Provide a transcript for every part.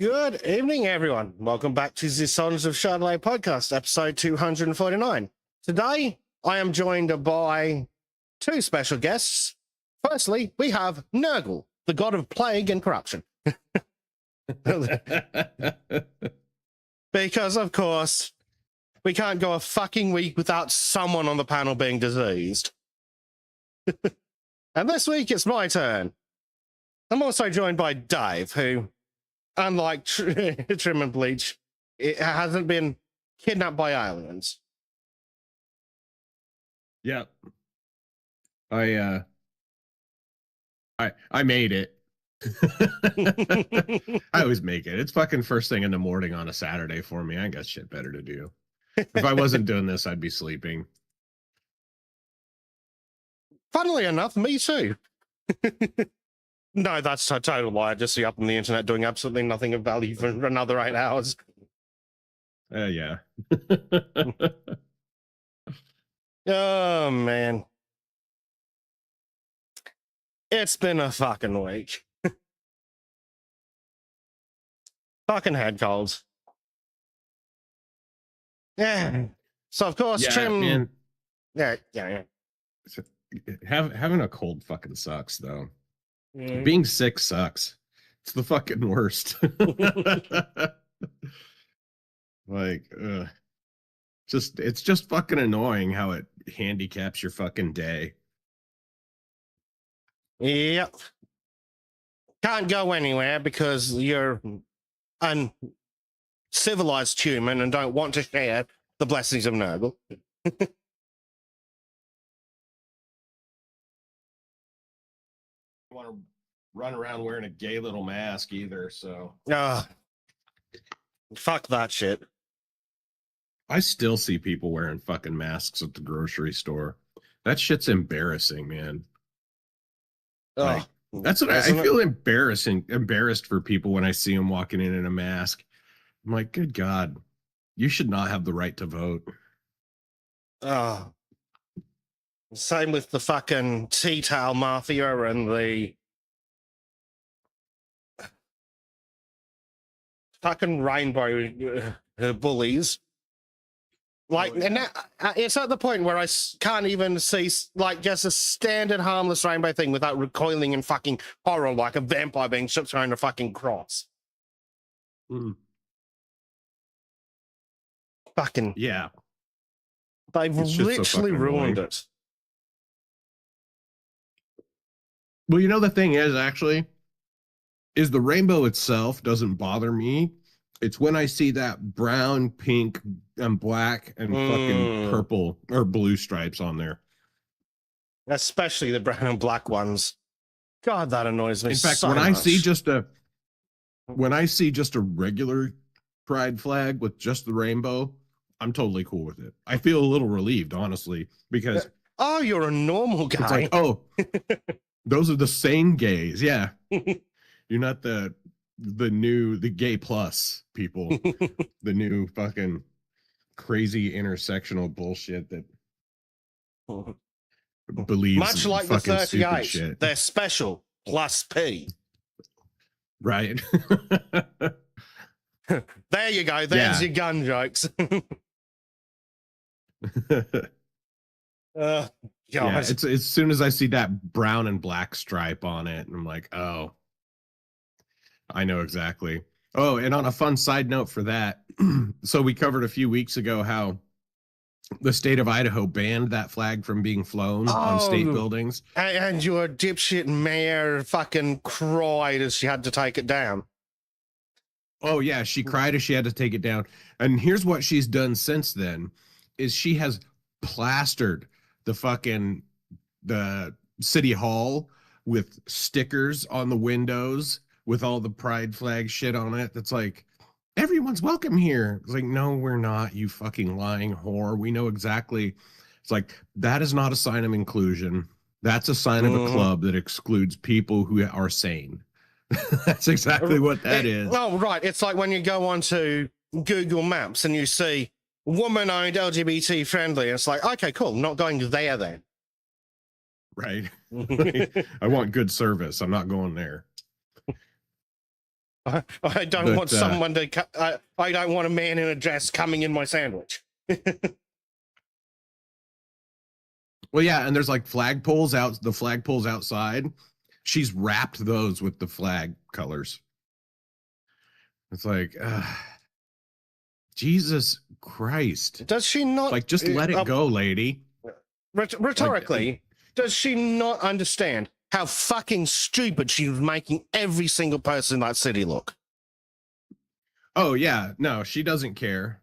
Good evening, everyone. Welcome back to the Sultans of Shadilay podcast, episode 249. Today, I am joined by two special guests. Firstly, we have Nurgle, the god of plague and corruption. Because, of course, we can't go a fucking week without someone on the panel being diseased. And this week, it's my turn. I'm also joined by Dave, who, unlike Trim and Bleach, it hasn't been kidnapped by aliens. Yep. I made it. I always make it. It's fucking first thing in the morning on a Saturday for me. I ain't got shit better to do. If I wasn't doing this, I'd be sleeping. Funnily enough, me too. No, that's a total lie. Just see up on the internet doing absolutely nothing of value for another 8 hours. Yeah. Oh, man. It's been a fucking week. Fucking head colds. Yeah. So, of course, Trim... Man. Yeah. Having a cold fucking sucks, though. Mm. Being sick sucks. It's the fucking worst. It's just fucking annoying how it handicaps your fucking day. Yep. Can't go anywhere because you're an civilized human and don't want to share the blessings of Nurgle. Want to run around wearing a gay little mask either, so fuck that shit. I still see people wearing fucking masks at the grocery store. That shit's embarrassing, man. Like, that's what I feel. Embarrassed for people when I see them walking in a mask. I'm like, good God, you should not have the right to vote. Same with the fucking tea-towel mafia and the fucking rainbow bullies. Like, and it's at the point where I can't even see, like, just a standard harmless rainbow thing without recoiling in fucking horror like a vampire being shipped around a fucking cross. Fucking... Yeah. They've literally ruined it. Well, you know, the thing is, actually, is the rainbow itself doesn't bother me. It's when I see that brown, pink, and black, and fucking purple or blue stripes on there. Especially the brown and black ones. God, that annoys me. In fact, so when much. I see just a regular pride flag with just the rainbow, I'm totally cool with it. I feel a little relieved, honestly, because you're a normal guy. It's like, those are the same gays. Yeah. You're not the gay plus people, the new fucking crazy intersectional bullshit that believes much like the 38 shit. They're special plus P. Right. There you go. There's your gun jokes. Yeah, it's as soon as I see that brown and black stripe on it, and I'm like, oh, I know exactly. Oh, and on a fun side note for that, so we covered a few weeks ago how the state of Idaho banned that flag from being flown on state buildings. And your dipshit mayor fucking cried as she had to take it down. Oh, yeah, she cried as she had to take it down. And here's what she's done since then, is she has plastered the city hall with stickers on the windows with all the pride flag shit on it. That's like, everyone's welcome here. It's like, no, we're not, you fucking lying whore. We know exactly. It's like, that is not a sign of inclusion. That's a sign of a club that excludes people who are sane. That's exactly what that is. Well, right. It's like when you go onto Google Maps and you see woman-owned, LGBT friendly. It's like, okay, cool. I'm not going there then. Right. I want good service. I'm not going there. I don't But, want someone to. I don't want a man in a dress coming in my sandwich. well, yeah, and there's like flagpoles out. The flagpoles outside. She's wrapped those with the flag colors. It's like, Jesus Christ. Does she not? Like, just let it go, lady. Rhetorically, does she not understand how fucking stupid she was making every single person in that city look? Oh yeah, no, she doesn't care.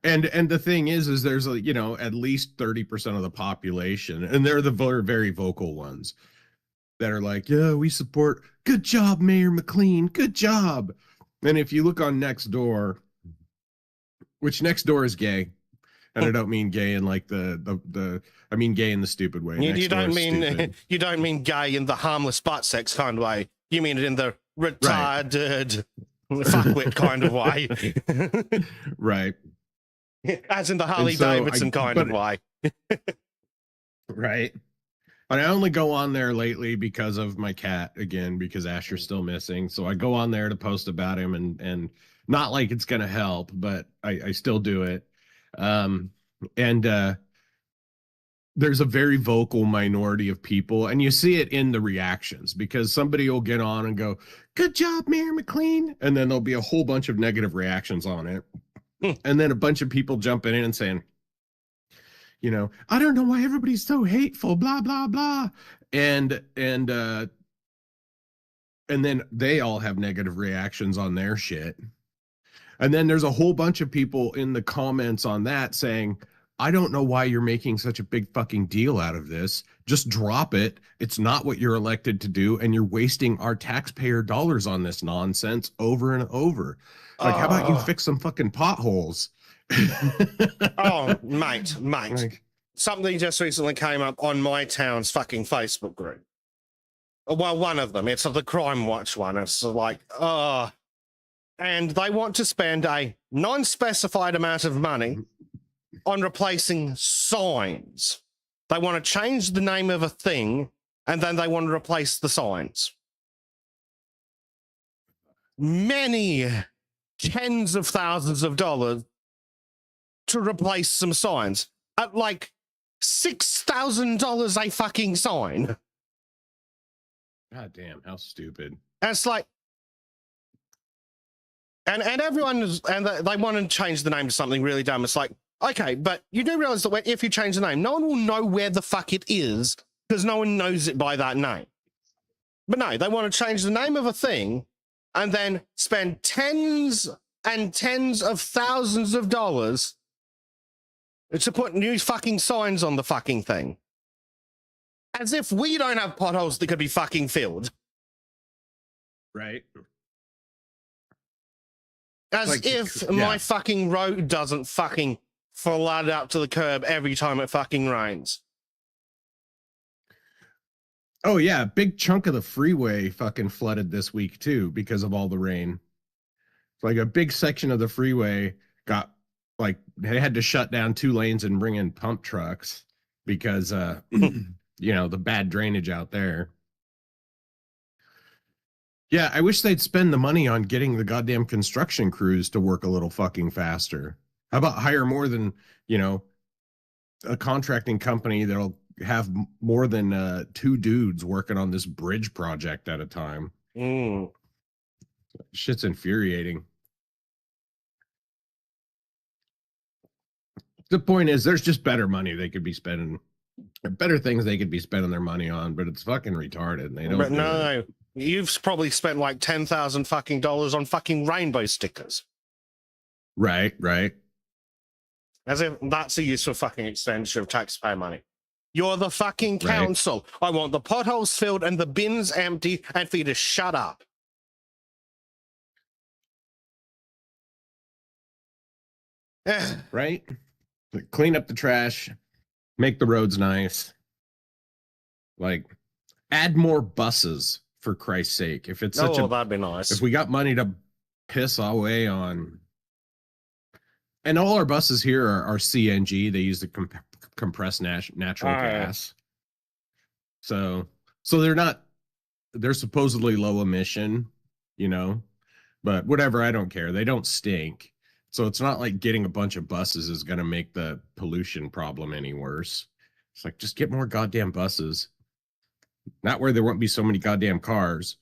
And the thing is there's at least 30% of the population, and they're the very, very vocal ones that are like, yeah, we support. Good job, Mayor McLean. Good job. And if you look on Nextdoor, which Nextdoor is gay, and I don't mean gay in like I mean gay in the stupid way. You don't mean gay in the harmless butt sex kind of way. You mean it in the retarded fuckwit kind of way. Right. As in the Harley Davidson kind of way. Right. And I only go on there lately because of my cat, again, because Asher's still missing. So I go on there to post about him, and not like it's going to help, but I still do it. There's a very vocal minority of people, and you see it in the reactions, because somebody will get on and go, good job, Mayor McLean. And then there'll be a whole bunch of negative reactions on it. And then a bunch of people jumping in and saying, I don't know why everybody's so hateful, blah, blah, blah. And then they all have negative reactions on their shit. And then there's a whole bunch of people in the comments on that saying, I don't know why you're making such a big fucking deal out of this. Just drop it. It's not what you're elected to do, and you're wasting our taxpayer dollars on this nonsense over and over. Like, how about you fix some fucking potholes? Oh, mate. Like, something just recently came up on my town's fucking Facebook group. Well, one of them. It's the Crime Watch one. It's like, and they want to spend a non-specified amount of money on replacing signs. They want to change the name of a thing, and then they want to replace the signs. Many tens of thousands of dollars to replace some signs at like $6,000 a fucking sign. God damn, how stupid. And it's like, and everyone is, and they want to change the name to something really dumb. It's like, okay, but you do realize that if you change the name, no one will know where the fuck it is, because no one knows it by that name. But no, they want to change the name of a thing and then spend tens and tens of thousands of dollars to put new fucking signs on the fucking thing. As if we don't have potholes that could be fucking filled. Right. As like, if my fucking road doesn't fucking flood up to the curb every time it fucking rains. Oh yeah, big chunk of the freeway fucking flooded this week too because of all the rain. Like a big section of the freeway got, like, they had to shut down 2 lanes and bring in pump trucks because the bad drainage out there. Yeah, I wish they'd spend the money on getting the goddamn construction crews to work a little fucking faster. How about hire more than, a contracting company that'll have more than 2 dudes working on this bridge project at a time. Shit's infuriating. The point is, there's just better money they could be spending, better things they could be spending their money on, but it's fucking retarded. And they don't. But no, you've probably spent like $10,000 fucking dollars on fucking rainbow stickers. Right. As if that's a useful fucking expenditure of taxpayer money. You're the fucking council. Right. I want the potholes filled and the bins empty, and for you to shut up. Right? Clean up the trash, make the roads nice. Like, add more buses, for Christ's sake. If it's that'd be nice. If we got money to piss away on. And all our buses here are CNG. They use the compressed natural gas. So they're supposedly low emission, But whatever, I don't care. They don't stink. So it's not like getting a bunch of buses is going to make the pollution problem any worse. It's like, just get more goddamn buses. Not where there won't be so many goddamn cars.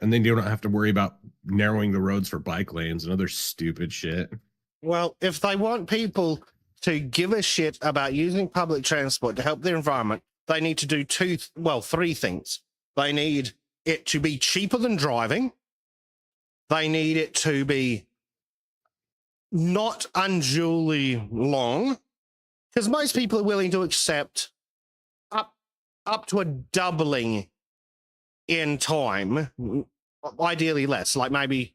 And then you don't have to worry about narrowing the roads for bike lanes and other stupid shit. Well, if they want people to give a shit about using public transport to help the environment, they need to do three things. They need it to be cheaper than driving. They need it to be not unduly long, because most people are willing to accept up to a doubling in time, ideally less, like maybe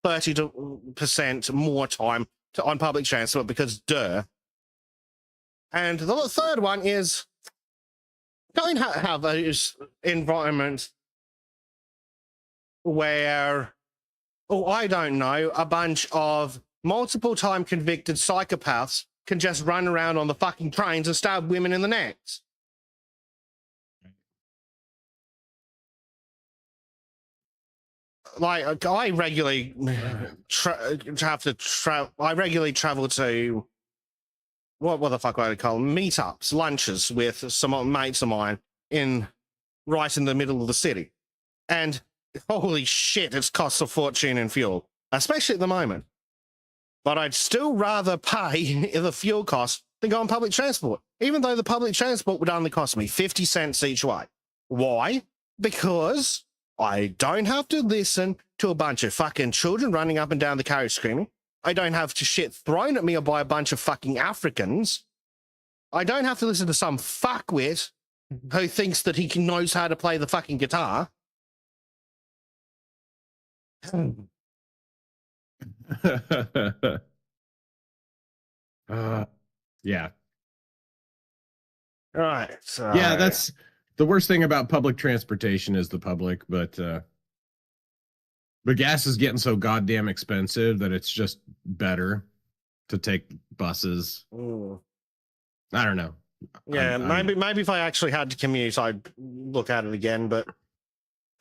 30% more time on public transport, because duh. And the third one is don't have an environment where, I don't know, a bunch of multiple time convicted psychopaths can just run around on the fucking trains and stab women in the necks. Like, I regularly I regularly travel to what the fuck would I call them? Meetups, lunches with some mates of mine right in the middle of the city, and holy shit, it's costs a fortune in fuel, especially at the moment. But I'd still rather pay the fuel cost than go on public transport, even though the public transport would only cost me 50 cents each way. Why? Because I don't have to listen to a bunch of fucking children running up and down the carriage screaming. I don't have to shit thrown at me by a bunch of fucking Africans. I don't have to listen to some fuckwit who thinks that he knows how to play the fucking guitar. Yeah. Right. So. Yeah, that's the worst thing about public transportation is the public, but gas is getting so goddamn expensive that it's just better to take buses. I don't know. Yeah, maybe if I actually had to commute, I'd look at it again. But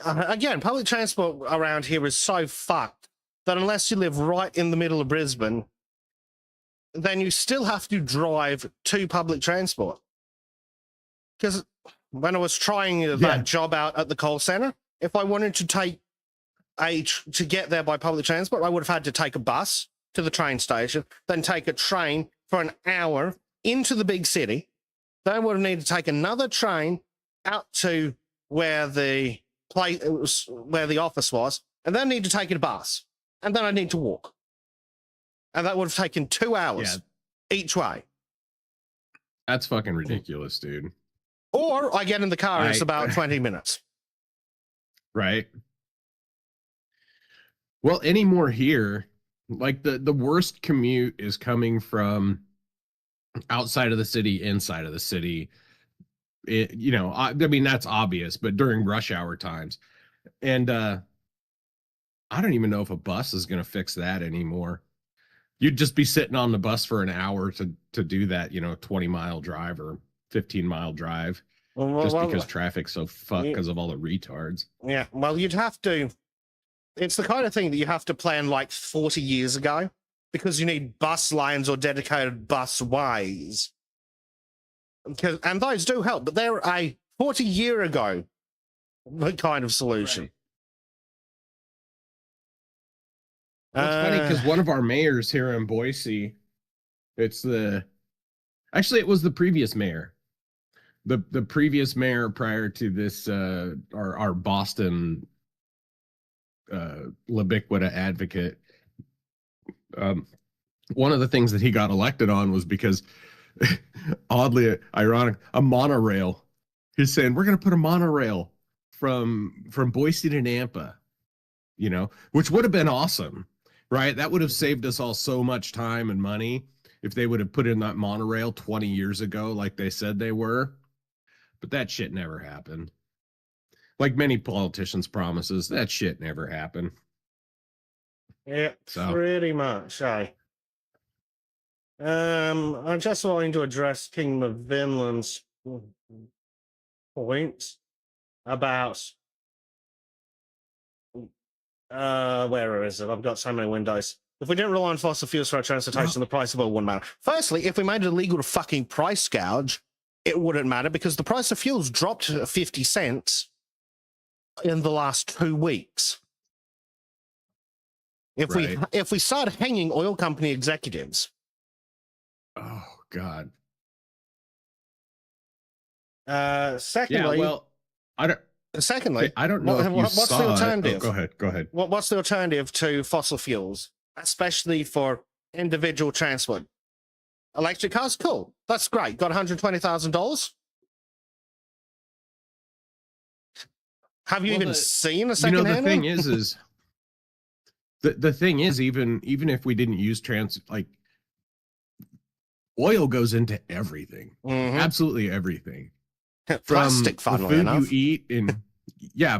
again, public transport around here is so fucked that unless you live right in the middle of Brisbane, then you still have to drive to public transport. Because when I was trying that job out at the call center, if I wanted to to get there by public transport, I would have had to take a bus to the train station, then take a train for an hour into the big city. Then I would have needed to take another train out to where the office was, and then need to take a bus, and then I need to walk, and that would have taken 2 hours each way. That's fucking ridiculous, dude. Or I get in the car and it's about 20 minutes. Right. Well, anymore here, like the worst commute is coming from outside of the city, inside of the city. I mean, that's obvious, but during rush hour times. And I don't even know if a bus is going to fix that anymore. You'd just be sitting on the bus for an hour to do that, 20-mile drive or 15-mile drive, because traffic's so fucked because of all the retards. Yeah, well, you'd have to. It's the kind of thing that you have to plan like 40 years ago, because you need bus lanes or dedicated bus ways. And those do help, but they're a 40-year ago kind of solution. Right. Well, it's funny because one of our mayors here in Boise, it was the previous mayor. The previous mayor prior to this, our Boston Libiquita advocate, one of the things that he got elected on was because, oddly ironic, a monorail. He's saying, we're going to put a monorail from Boise to Nampa, which would have been awesome, right? That would have saved us all so much time and money if they would have put in that monorail 20 years ago, like they said they were. But that shit never happened. Like many politicians' promises, that shit never happened. Yeah, pretty much. I'm just wanting to address Kingdom of Vinland's point about Where is it? I've got so many windows. If we didn't rely on fossil fuels for our transportation, the price of oil wouldn't matter. Firstly, if we made it illegal to fucking price gouge, it wouldn't matter because the price of fuels dropped to 50 cents in the last 2 weeks. If we started hanging oil company executives. Oh God. Secondly, yeah, well, I don't. Secondly, I don't know if you what's saw the alternative? It. Oh, go ahead. What's the alternative to fossil fuels, especially for individual transport? Electric cars, cool. That's great. Got $120,000. Have you even seen a second-hand? The thing is the thing is, even if we didn't use oil goes into everything, absolutely everything. Plastic, from the food you eat, and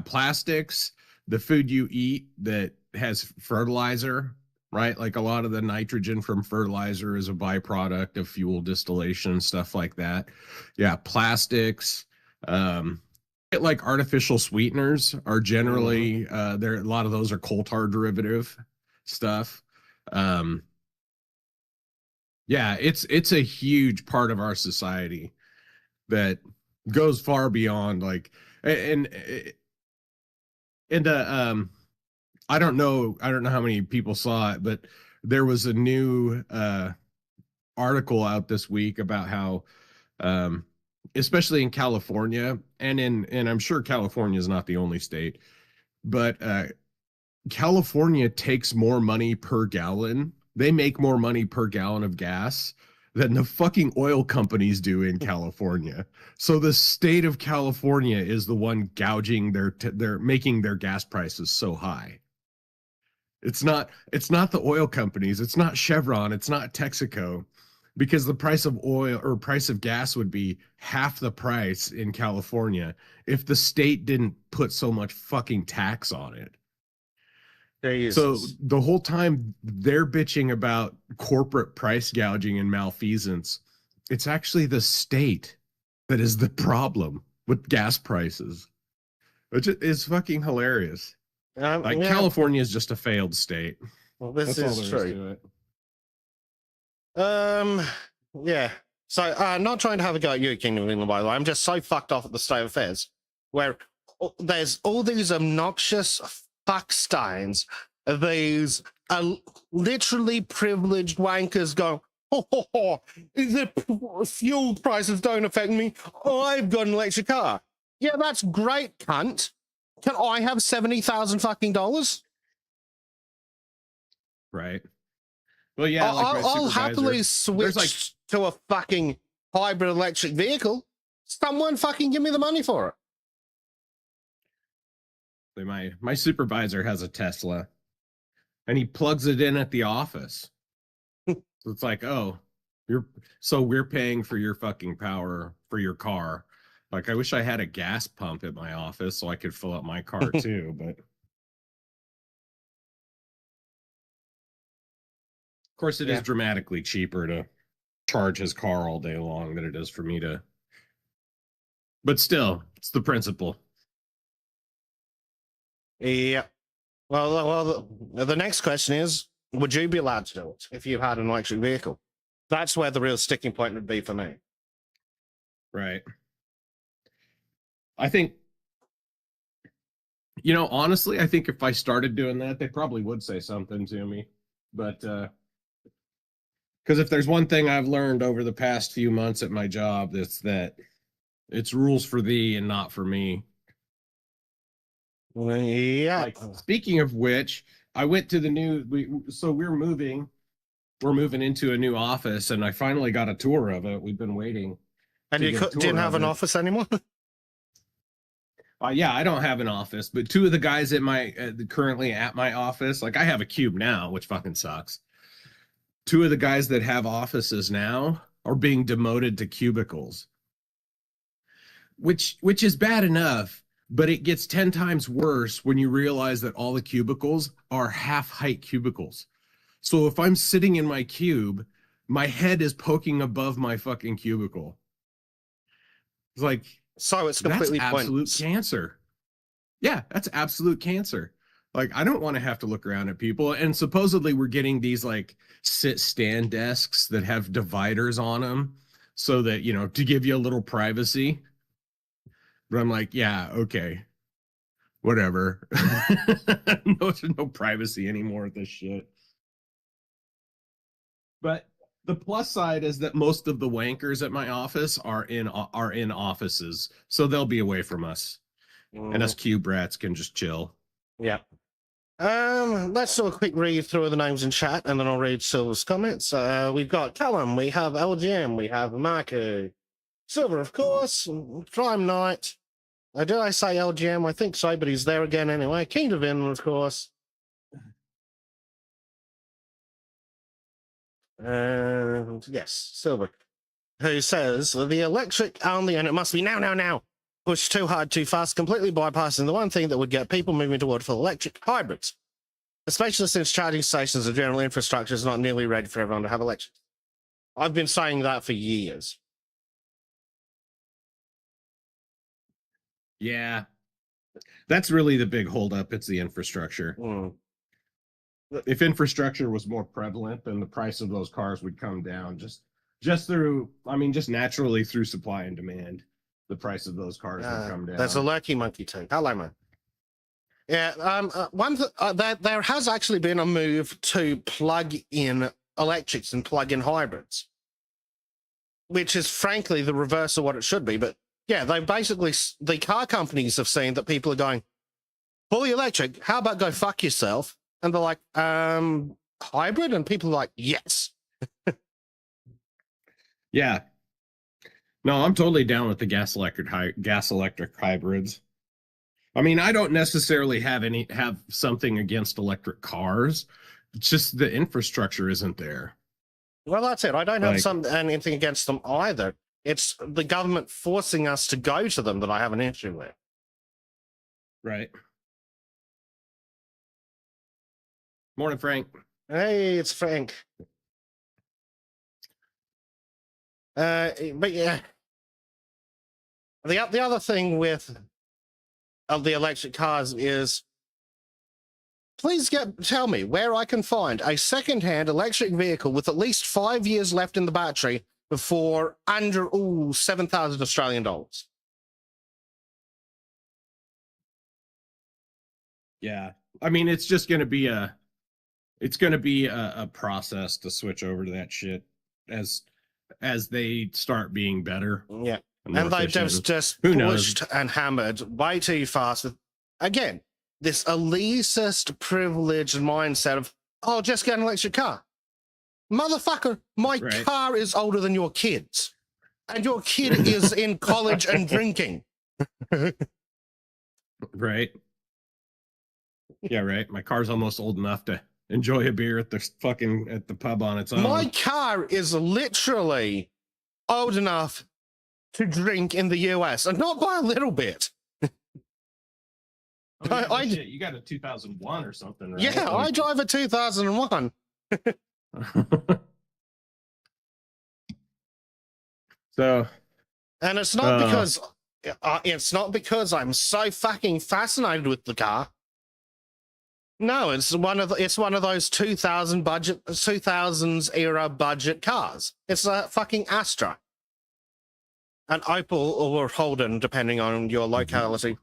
plastics, the food you eat that has fertilizer, right? Like a lot of the nitrogen from fertilizer is a byproduct of fuel distillation and stuff like that. Yeah, plastics, like artificial sweeteners are generally there. A lot of those are coal tar derivative stuff. Yeah, it's a huge part of our society that goes far beyond and I don't know how many people saw it, but there was a new article out this week about how especially in California and I'm sure California is not the only state, but California takes more money per gallon. They make more money per gallon of gas than the fucking oil companies do in California. So the state of California is the one gouging they're making their gas prices so high. It's not the oil companies, it's not Chevron, it's not Texaco, because the price of oil or price of gas would be half the price in California if the state didn't put so much fucking tax on it. So the whole time they're bitching about corporate price gouging and malfeasance, it's actually the state that is the problem with gas prices, which is fucking hilarious. California is just a failed state. Well, this is true. Yeah. So, not trying to have a go at you, Kingdom of England, by the way. I'm just so fucked off at the state of affairs, where there's all these obnoxious fucksteins, these literally privileged wankers going, the fuel prices don't affect me. I've got an electric car. Yeah, that's great, cunt. Can I have $70,000 fucking dollars? Right. Well, yeah, I'll happily switch to a fucking hybrid electric vehicle. Someone fucking give me the money for it. My supervisor has a Tesla, and he plugs it in at the office. So it's like, oh, we're paying for your fucking power for your car. Like, I wish I had a gas pump at my office so I could fill up my car too, but of course it is dramatically cheaper to charge his car all day long than it is for me to. But still, it's the principle. Yeah. Well, the next question is, would you be allowed to do it if you had an electric vehicle? That's where the real sticking point would be for me. Right. I think, honestly, I think if I started doing that, they probably would say something to me. But, because if there's one thing I've learned over the past few months at my job, it's that it's rules for thee and not for me. Yeah. Speaking of which, I went to we're moving into a new office, and I finally got a tour of it. We've been waiting. And you didn't have an office anymore? Yeah, I don't have an office, but two of the guys at currently at my office, like I have a cube now, which fucking sucks. Two of the guys that have offices now are being demoted to cubicles, which is bad enough, but it gets 10 times worse when you realize that all the cubicles are half height cubicles. So if I'm sitting in my cube, my head is poking above my fucking cubicle. It's like, so it's completely absolute cancer. Yeah, that's absolute cancer. Like, I don't want to have to look around at people. And supposedly we're getting these like stand desks that have dividers on them so that, you know, to give you a little privacy. But I'm like, yeah, okay, whatever. No, there's no privacy anymore with this shit. But the plus side is that most of the wankers at my office are in offices, so they'll be away from us, and us cube rats can just chill. Yeah. Let's do a quick read through the names in chat, and then I'll read Silver's comments. We've got Callum, we have LGM, we have Marco, Silver, of course, Prime Knight. Did I say LGM? I think so, but he's there again anyway. King of Vin, of course. And yes, Silver, who says the electric only, and it must be now. Push too hard, too fast, completely bypassing the one thing that would get people moving toward full electric hybrids, especially since charging stations and general infrastructure is not nearly ready for everyone to have electric. I've been saying that for years. Yeah, that's really the big holdup. It's the infrastructure. If infrastructure was more prevalent, then the price of those cars would come down just through, I mean, just naturally through supply and demand. The price of those cars would come down. There's a lurky monkey too. Hello, man. Yeah, that there has actually been a move to plug in electrics and plug in hybrids, which is frankly the reverse of what it should be. But yeah, they basically, the car companies have seen that people are going fully electric. How about go fuck yourself? And they're like, hybrid, and people are like, yes. Yeah. No, I'm totally down with the gas electric hybrids. I mean, I don't necessarily have something against electric cars. It's just the infrastructure isn't there. Well, that's it. I don't have anything against them either. It's the government forcing us to go to them that I have an issue with. Right. Morning, Frank. Hey, it's Frank. But yeah, the other thing with the electric cars is, please tell me where I can find a second-hand electric vehicle with at least 5 years left in the battery for under 7,000 Australian dollars. Yeah, I mean, it's just going to be a process to switch over to that shit as they start being better. Yeah. And they've just pushed and hammered way too fast. Again, this elitist, privileged mindset of, oh, just get an electric car. Motherfucker, my car is older than your kids. And your kid is in college and drinking. Right. Yeah, right. My car's almost old enough to enjoy a beer at the pub on its own. My car is literally old enough to drink in the US, and not by a little bit. Shit, you got a 2001 or something, right? Yeah, I drive a 2001. So, and it's not because I'm so fucking fascinated with the car. No, it's one of those 2000s era budget cars. It's a fucking Astra, an Opel or Holden, depending on your locality.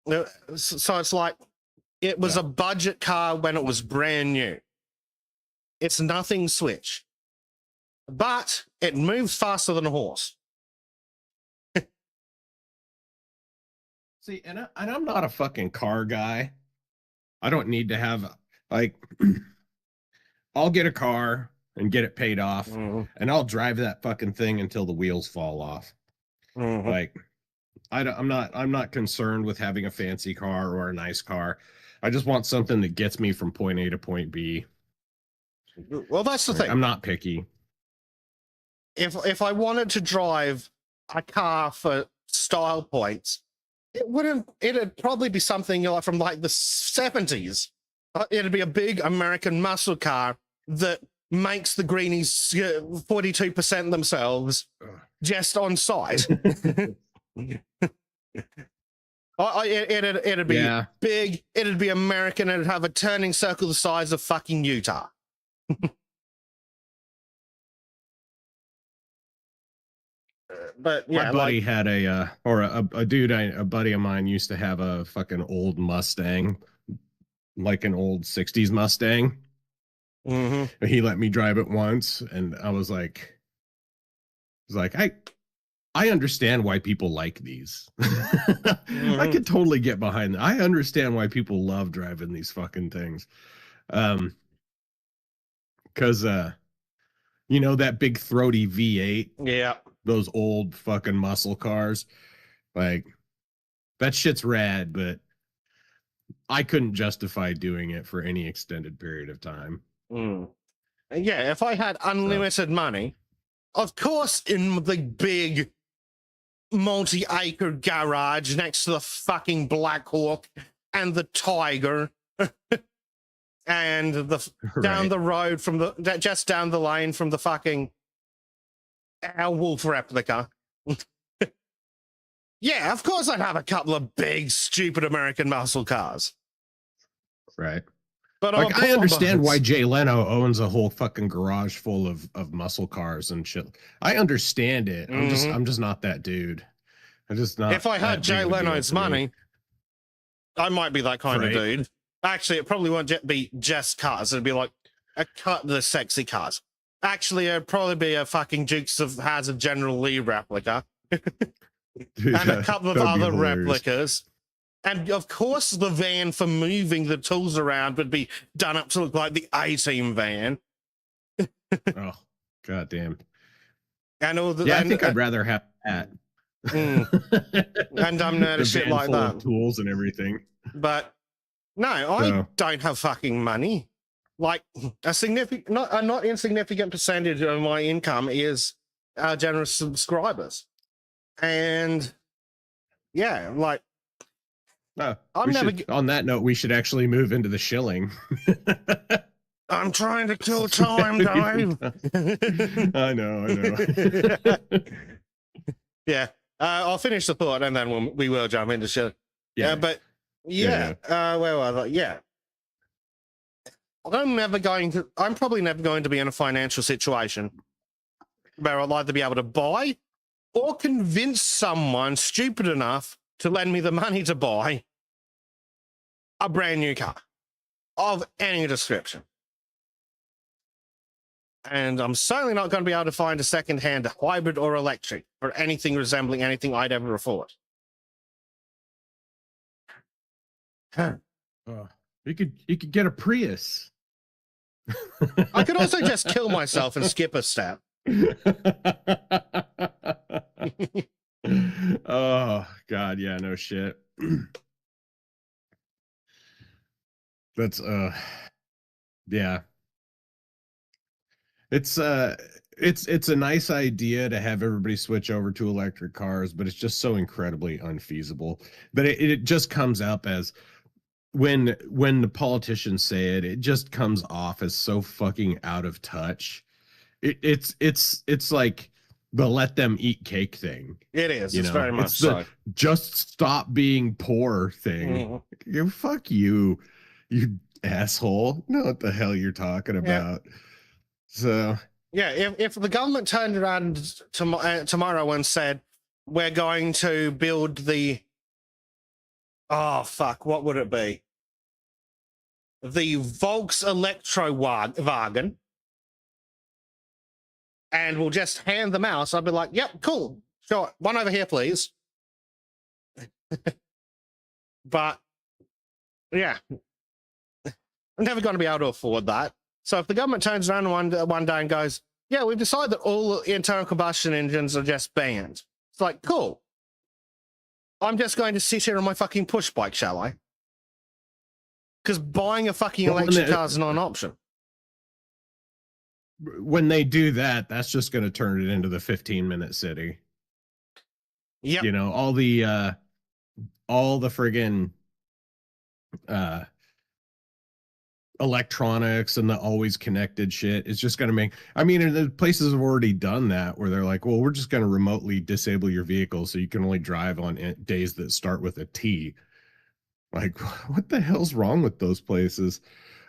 So it's like, it was a budget car when it was brand new. It's nothing switch, but it moves faster than a horse. See, and I'm not a fucking car guy. I don't need to have, like, I'll get a car and get it paid off, and I'll drive that fucking thing until the wheels fall off. Like, I'm not concerned with having a fancy car or a nice car. I just want something that gets me from point A to point B. Well, that's the thing. I'm not picky. If I wanted to drive a car for style points, it'd probably be something from like the 70s. It'd be a big American muscle car that makes the greenies 42% themselves just on site. It'd be Yeah. big. It'd be American. It'd have a turning circle the size of fucking Utah. But yeah, My buddy like, had a dude, a buddy of mine used to have a fucking old Mustang, like an old 60s Mustang. mm-hmm. He let me drive it once, and I was like, I understand why people like these. I could totally get behind that. I understand why people love driving these fucking things. Because you know that big throaty V8, Yeah. those old fucking muscle cars, like that shit's rad, but I couldn't justify doing it for any extended period of time. Mm. Yeah, if I had unlimited money, of course, in the big multi-acre garage next to the fucking Black Hawk and the Tiger, and the down the road from the just down the lane from the fucking Wolf replica. Yeah, of course I'd have a couple of big, stupid American muscle cars. Right. But like, I understand why Jay Leno owns a whole fucking garage full of muscle cars and shit. I understand it. I'm just not that dude. I'm just not. If I had Jay Leno's money, I might be that kind of dude. Actually, it probably won't be just cars. It'd be like the sexy cars. Actually, it'd probably be a fucking Dukes of Hazzard General Lee replica. Dude, and a couple of other replicas. And of course, the van for moving the tools around would be done up to look like the A-Team van. Oh, goddamn. And all the, I think I'd rather have that. And I'm not a shit like that. Tools and everything. But no, I don't have fucking money. Like a not insignificant percentage of my income is generous subscribers. And yeah, like, on that note, we should actually move into the shilling. I'm trying to kill time, Dave. I know. Yeah. I'll finish the thought and then we will jump into shit. Yeah. But yeah. Where was I? Yeah. I'm probably never going to be in a financial situation where I'll either be able to buy or convince someone stupid enough to lend me the money to buy a brand new car of any description. And I'm certainly not going to be able to find a second-hand hybrid or electric or anything resembling anything I'd ever afford. You could get a Prius. I could also just kill myself and skip a step. Oh God, yeah, no shit. That's yeah. It's a nice idea to have everybody switch over to electric cars, but it's just so incredibly unfeasible. But it just comes up as when the politicians say it just comes off as so fucking out of touch. It's like the let them eat cake thing. It is. It's very much so. Just stop being poor thing. Fuck you, you asshole. Know what the hell you're talking about. So yeah, if the government turned around tomorrow and said we're going to build the what would it be? The Volks Electrowagen, and we'll just hand them out. So I'd be like, yep, cool. Sure. One over here, please. But yeah, I'm never going to be able to afford that. So if the government turns around one day and goes, yeah, we've decided that all internal combustion engines are just banned. It's like, cool. I'm just going to sit here on my fucking push bike, shall I? Because buying a fucking electric car is not an option. When they do that, that's just going to turn it into the 15-minute city. Yeah. You know, all the friggin' electronics and the always connected shit. It's just going to make, I mean, the places have already done that where they're like, well, we're just going to remotely disable your vehicle so you can only drive on days that start with a T. Like, what the hell's wrong with those places?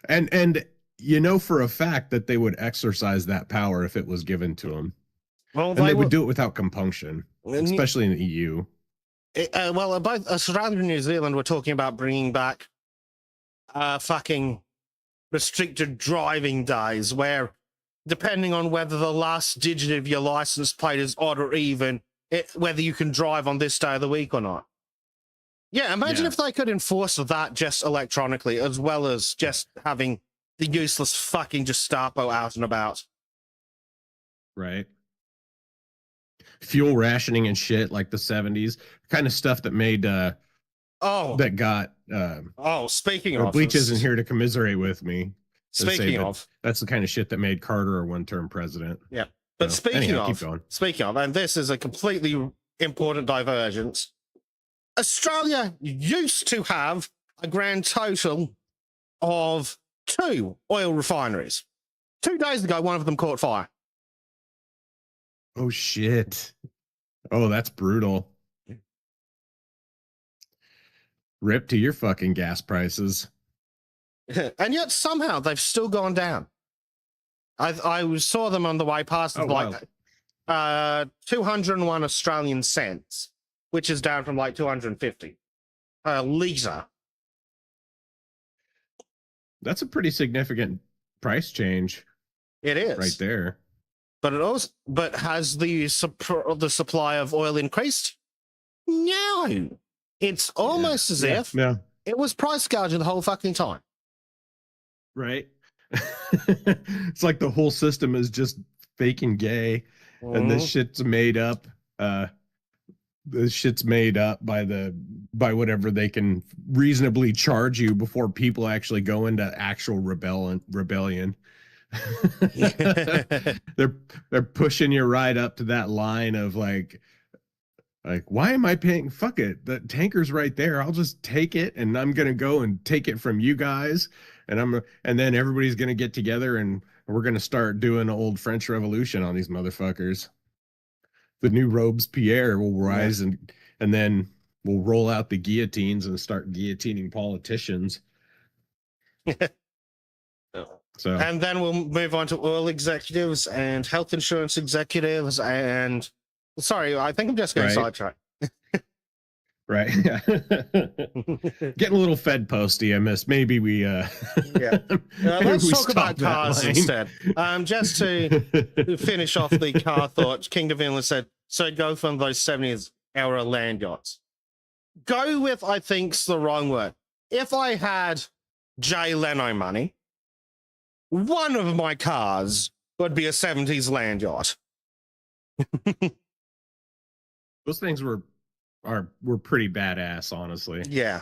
And you know for a fact that they would exercise that power if it was given to them. Well, And they would do it without compunction, especially in the EU. Well, both Australia and New Zealand were talking about bringing back fucking restricted driving days where, depending on whether the last digit of your license plate is odd or even, whether you can drive on this day of the week or not. Yeah, imagine if they could enforce that just electronically, as well as just having the useless fucking Gestapo out and about. Right. Fuel rationing and shit like the 70s, kind of stuff that made that got speaking of, Bleach isn't here to commiserate with me. Speaking of, that's the kind of shit that made Carter a one-term president. Yeah. But so, keep going. Speaking of, and this is a completely important divergence. Australia used to have a grand total of 2 oil refineries. 2 days ago, one of them caught fire. Oh, shit. Oh, that's brutal. Rip to your fucking gas prices. And yet somehow they've still gone down. I saw them on the way past. 201 Australian cents, which is down from like 250 per litre. That's a pretty significant price change. It is. Right there. But has the supply of oil increased? No. It's almost as if it was price gouging the whole fucking time. Right. It's like the whole system is just fake and gay, and this shit's made up. This shit's made up by whatever they can reasonably charge you before people actually go into actual rebellion. They're pushing you right up to that line of like why am I paying? Fuck it, the tanker's right there. I'll just take it, and I'm gonna go and take it from you guys, and then everybody's gonna get together and we're gonna start doing an old French Revolution on these motherfuckers. The new Robespierre will rise, and then we'll roll out the guillotines and start guillotining politicians. So, and then we'll move on to oil executives and health insurance executives and I think I'm just going sidetrack. Right. Getting a little Fed posty. I missed. Maybe we let's talk about cars instead. Just to finish off the car thought, King of Inland said, so go from those 70s era land yachts. Go with, I think's the wrong word. If I had Jay Leno money, one of my cars would be a 70s land yacht. Those things were pretty badass, honestly. Yeah.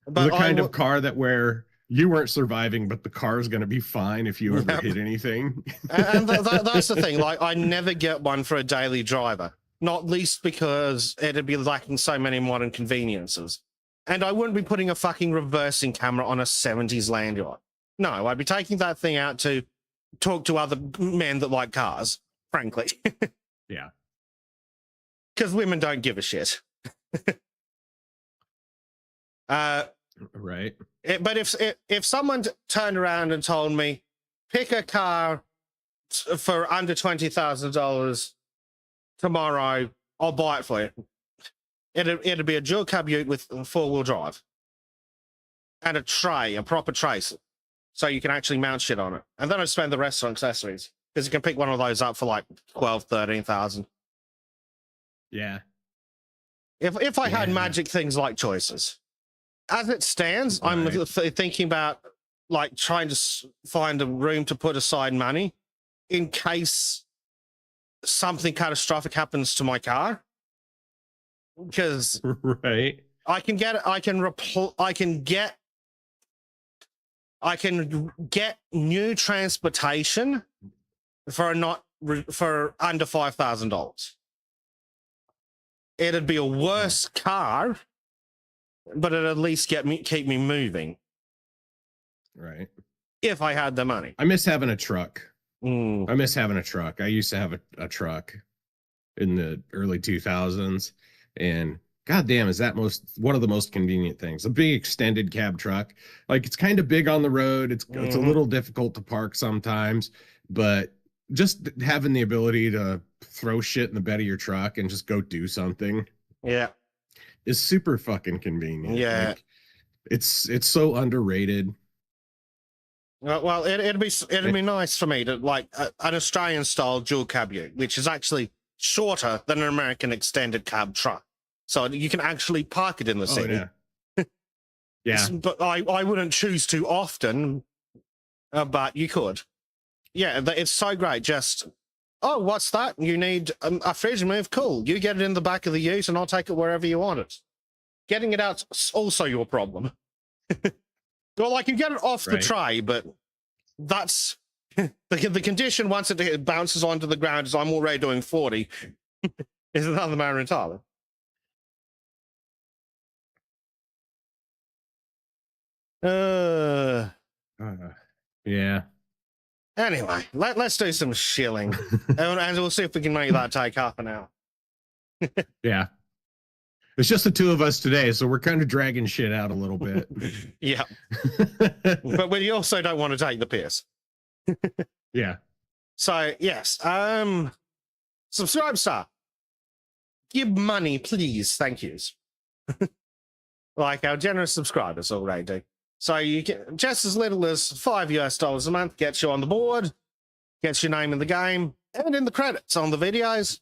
But the kind of car that where you weren't surviving, but the car is going to be fine if you ever hit anything. And that's the thing. Like, I never get one for a daily driver, not least because it'd be lacking so many modern conveniences. And I wouldn't be putting a fucking reversing camera on a 70s land yacht. No, I'd be taking that thing out to talk to other men that like cars, frankly. Yeah. Because women don't give a shit. Right. But if someone turned around and told me, pick a car for under $20,000 tomorrow, I'll buy it for you. It'd be a dual cab ute with 4-wheel drive and a proper tray, so you can actually mount shit on it. And then I'd spend the rest on accessories, because you can pick one of those up for like 12, 13,000. Yeah. If I had magic things like choices. As it stands, I'm thinking about like trying to find a room to put aside money in case something catastrophic happens to my car. Because I can get new transportation for under $5,000. It'd be a worse car, but it'd at least keep me moving. Right. if I had the money. I miss having a truck. Mm. I miss having a truck. I used to have a truck in the early 2000s, and goddamn, is that one of the most convenient things. A big extended cab truck. Like, it's kind of big on the road. It's a little difficult to park sometimes, but just having the ability to throw shit in the bed of your truck and just go do something. Yeah. Is super fucking convenient. Yeah. Like, it's so underrated. Well, it'd be nice for me to like an Australian style dual cab ute, which is actually shorter than an American extended cab truck, so you can actually park it in the city. Yeah. Yeah. But I wouldn't choose to often, but you could. Yeah, it's so great. Just, oh, what's that? You need a fridge move? Cool. You get it in the back of the ute, and I'll take it wherever you want it. Getting it out's also your problem. Well, like, you get it off the tray, but that's the condition once it bounces onto the ground is I'm already doing 40 is another matter entirely. Yeah. Anyway, let's do some shilling, and we'll see if we can make that take half an hour. Yeah. It's just the two of us today, so we're kind of dragging shit out a little bit. Yeah. But we also don't want to take the piss. Yeah. So, yes. Subscribe, star. Give money, please. Thank yous. Like our generous subscribers already do. So you get just as little as $5 a month, gets you on the board, gets your name in the game, and in the credits on the videos.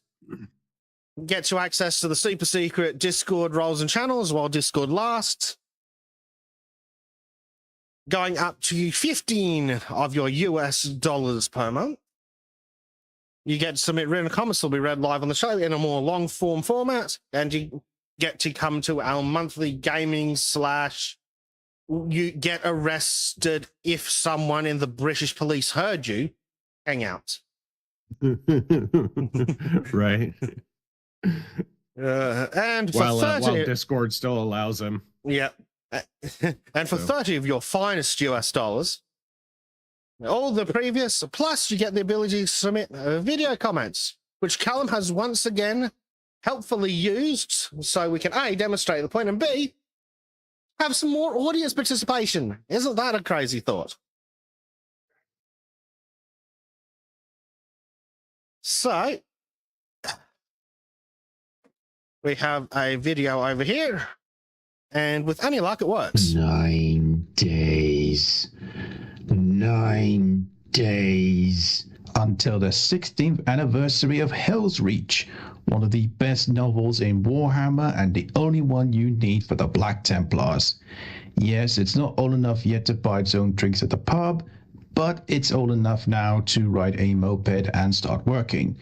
Gets you access to the super secret Discord roles and channels while Discord lasts. Going up to 15 of your US dollars per month. You get to submit written comments that will be read live on the show in a more long form format. And you get to come to our monthly gaming / you get arrested if someone in the British police heard you hangout. Right. And for while 30 while Discord still allows them. Yeah. And for 30 of your finest US dollars, all the previous, plus you get the ability to submit video comments, which Callum has once again helpfully used so we can A, demonstrate the point, and B, have some more audience participation. Isn't that a crazy thought? So we have a video over here, and with any luck, it works. 9 days. 9 days. Until the 16th anniversary of Hell's Reach, one of the best novels in Warhammer and the only one you need for the Black Templars. Yes, it's not old enough yet to buy its own drinks at the pub, but it's old enough now to ride a moped and start working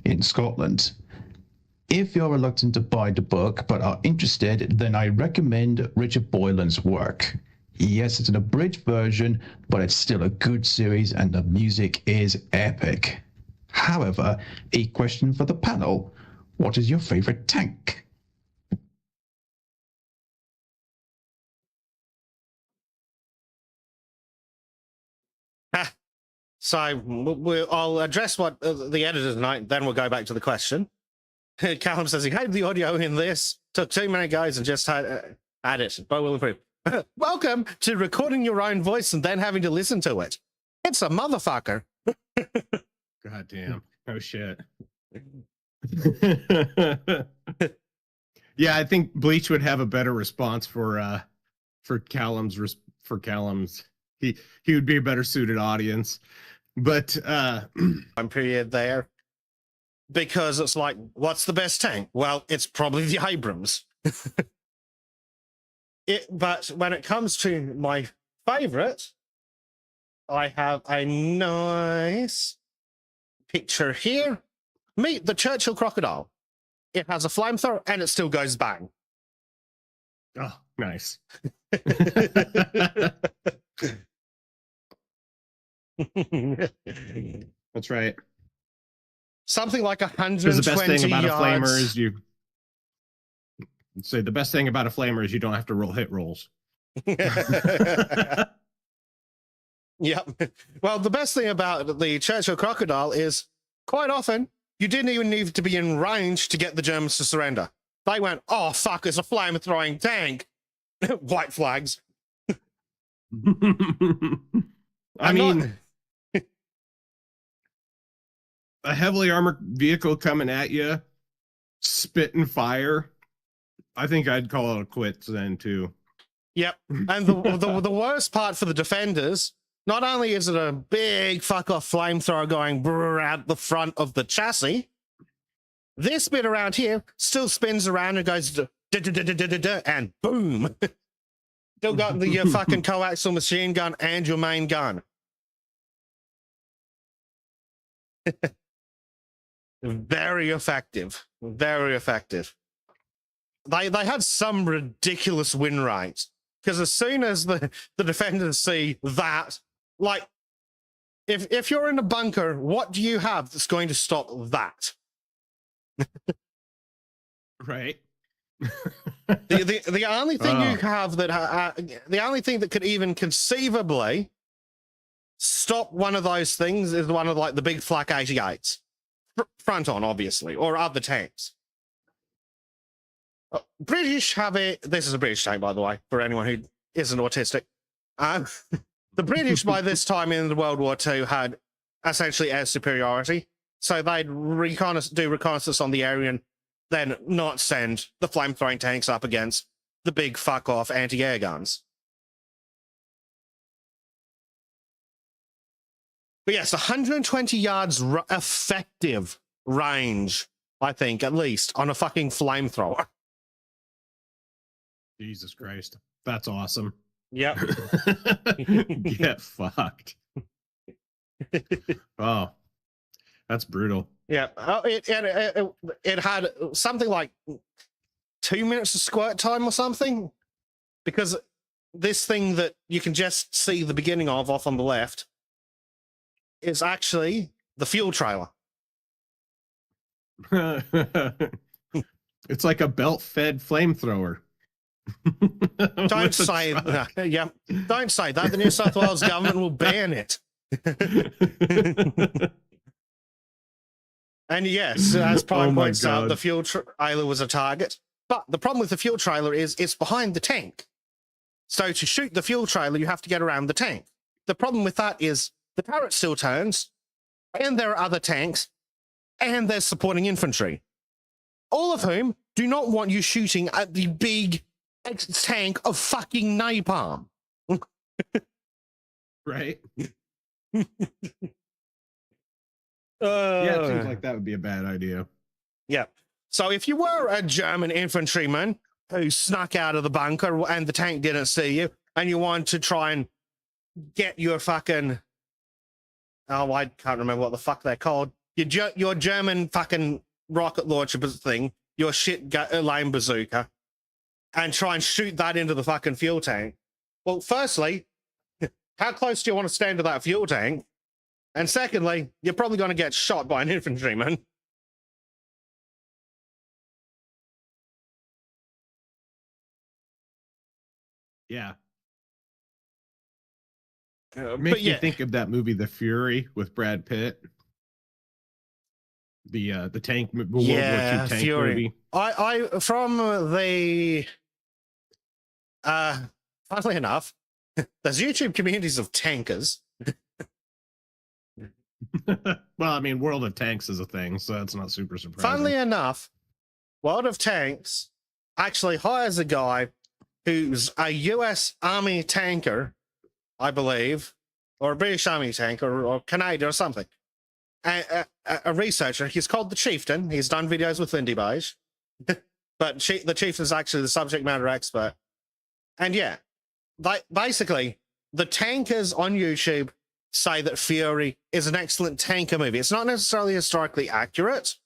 in Scotland. If you're reluctant to buy the book but are interested, then I recommend Richard Boylan's work. Yes, it's an abridged version, but it's still a good series and the music is epic. However, a question for the panel. What is your favorite tank? So I'll address what the editor tonight, then we'll go back to the question. Callum says he hated the audio in this, took too many guys and just had it, but will improve. Welcome to recording your own voice and then having to listen to it. It's a motherfucker. God damn. Oh shit. Yeah, I think Bleach would have a better response for Callum's he would be a better suited audience. But I'm period there. Because it's like, what's the best tank? Well, it's probably the Abrams. But when it comes to my favorite, I have a nice picture here. Meet the Churchill crocodile. It has a flamethrower and it still goes bang. Oh, nice. That's right. Something like 120 Because the best thing about yards. a flamer is the best thing about a flamer is you don't have to roll hit rolls. Yep. Well, the best thing about the Churchill crocodile is quite often you didn't even need to be in range to get the Germans to surrender. They went, oh, fuck, it's a flame-throwing tank. White flags. I mean, a heavily armored vehicle coming at you, spitting fire. I think I'd call it a quits then too. Yep. And the worst part for the defenders, not only is it a big fuck off flamethrower going brrr out the front of the chassis, this bit around here still spins around and goes and boom. Still got your fucking coaxial machine gun and your main gun. Very effective. Very effective. They had some ridiculous win rates. Because as soon as the defenders see that, like, if you're in a bunker, what do you have that's going to stop that? Right. The only thing you have that the only thing that could even conceivably stop one of those things is one of like the big flak 88s, front on obviously, or other tanks. British have it. This is a British tank, by the way, for anyone who isn't autistic. The British by this time in the World War II had essentially air superiority, so they'd do reconnaissance on the area and then not send the flame-throwing tanks up against the big fuck-off anti-air guns. But yes, 120 yards effective range, I think, at least, on a fucking flamethrower. Jesus Christ. That's awesome. Yep. Get fucked. Oh, that's brutal. Yeah. Oh, it had something like 2 minutes of squirt time or something, because this thing that you can just see the beginning of off on the left is actually the fuel trailer. It's like a belt-fed flamethrower. Don't say that. Yeah, don't say that. The New South Wales government will ban it. And yes, as Prime points out, the fuel trailer was a target. But the problem with the fuel trailer is it's behind the tank. So to shoot the fuel trailer, you have to get around the tank. The problem with that is the turret still turns, and there are other tanks, and there's supporting infantry, all of whom do not want you shooting at the big tank of fucking napalm. Right? Yeah, it seems like that would be a bad idea. Yeah. So if you were a German infantryman who snuck out of the bunker and the tank didn't see you, and you wanted to try and get your fucking... Oh, I can't remember what the fuck they're called. Your German fucking rocket launcher thing, your shit lame bazooka, and try and shoot that into the fucking fuel tank. Well, firstly, how close do you want to stand to that fuel tank? And secondly, you're probably going to get shot by an infantryman. Yeah. Makes me think of that movie, The Fury, with Brad Pitt. The tank, World War II tank Fury. movie. I from the funnily enough, there's YouTube communities of tankers. Well, I mean, World of Tanks is a thing, so that's not super surprising. Funnily enough, World of Tanks actually hires a guy who's a US Army tanker, I believe, or a British Army tanker, or Canadian or something. A researcher. He's called the Chieftain. He's done videos with Lindy Beige. But the Chieftain's actually the subject matter expert. And yeah, basically, the tankers on YouTube say that Fury is an excellent tanker movie. It's not necessarily historically accurate,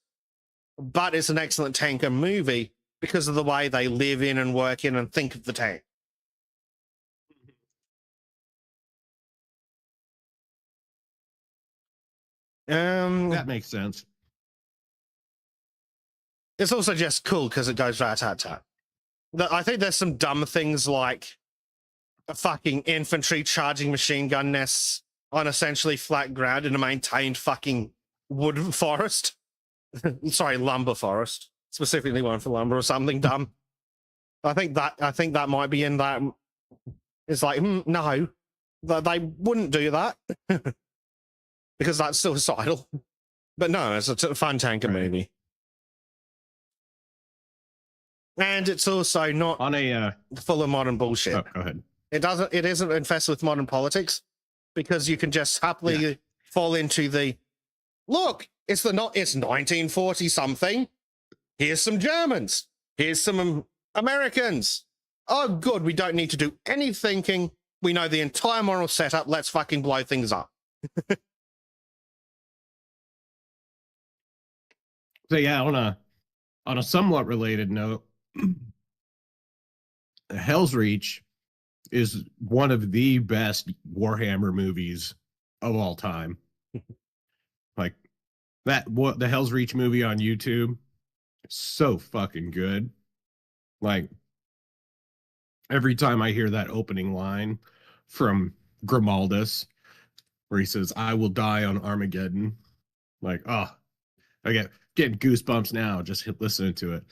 but it's an excellent tanker movie because of the way they live in and work in and think of the tank. That makes sense. It's also just cool because it goes rat-tat-tat. I think there's some dumb things like a fucking infantry charging machine gun nests on essentially flat ground in a maintained fucking wood forest. Sorry, lumber forest. Specifically one for lumber or something dumb. I think that might be in that. It's like, no, they wouldn't do that because that's suicidal. But no, it's a fun tanker movie. And it's also not On a full of modern bullshit. oh, go ahead. It isn't infested with modern politics because you can just happily fall into the look, it's 1940 something. Here's some Germans. Here's some Americans. Oh, good. We don't need to do any thinking. We know the entire moral setup. Let's fucking blow things up. So yeah, on a somewhat related note, Hell's Reach is one of the best Warhammer movies of all time. Like the Hell's Reach movie on YouTube, so fucking good. Like every time I hear that opening line from Grimaldus, where he says, "I will die on Armageddon," like, oh, I getting goosebumps now just listening to it.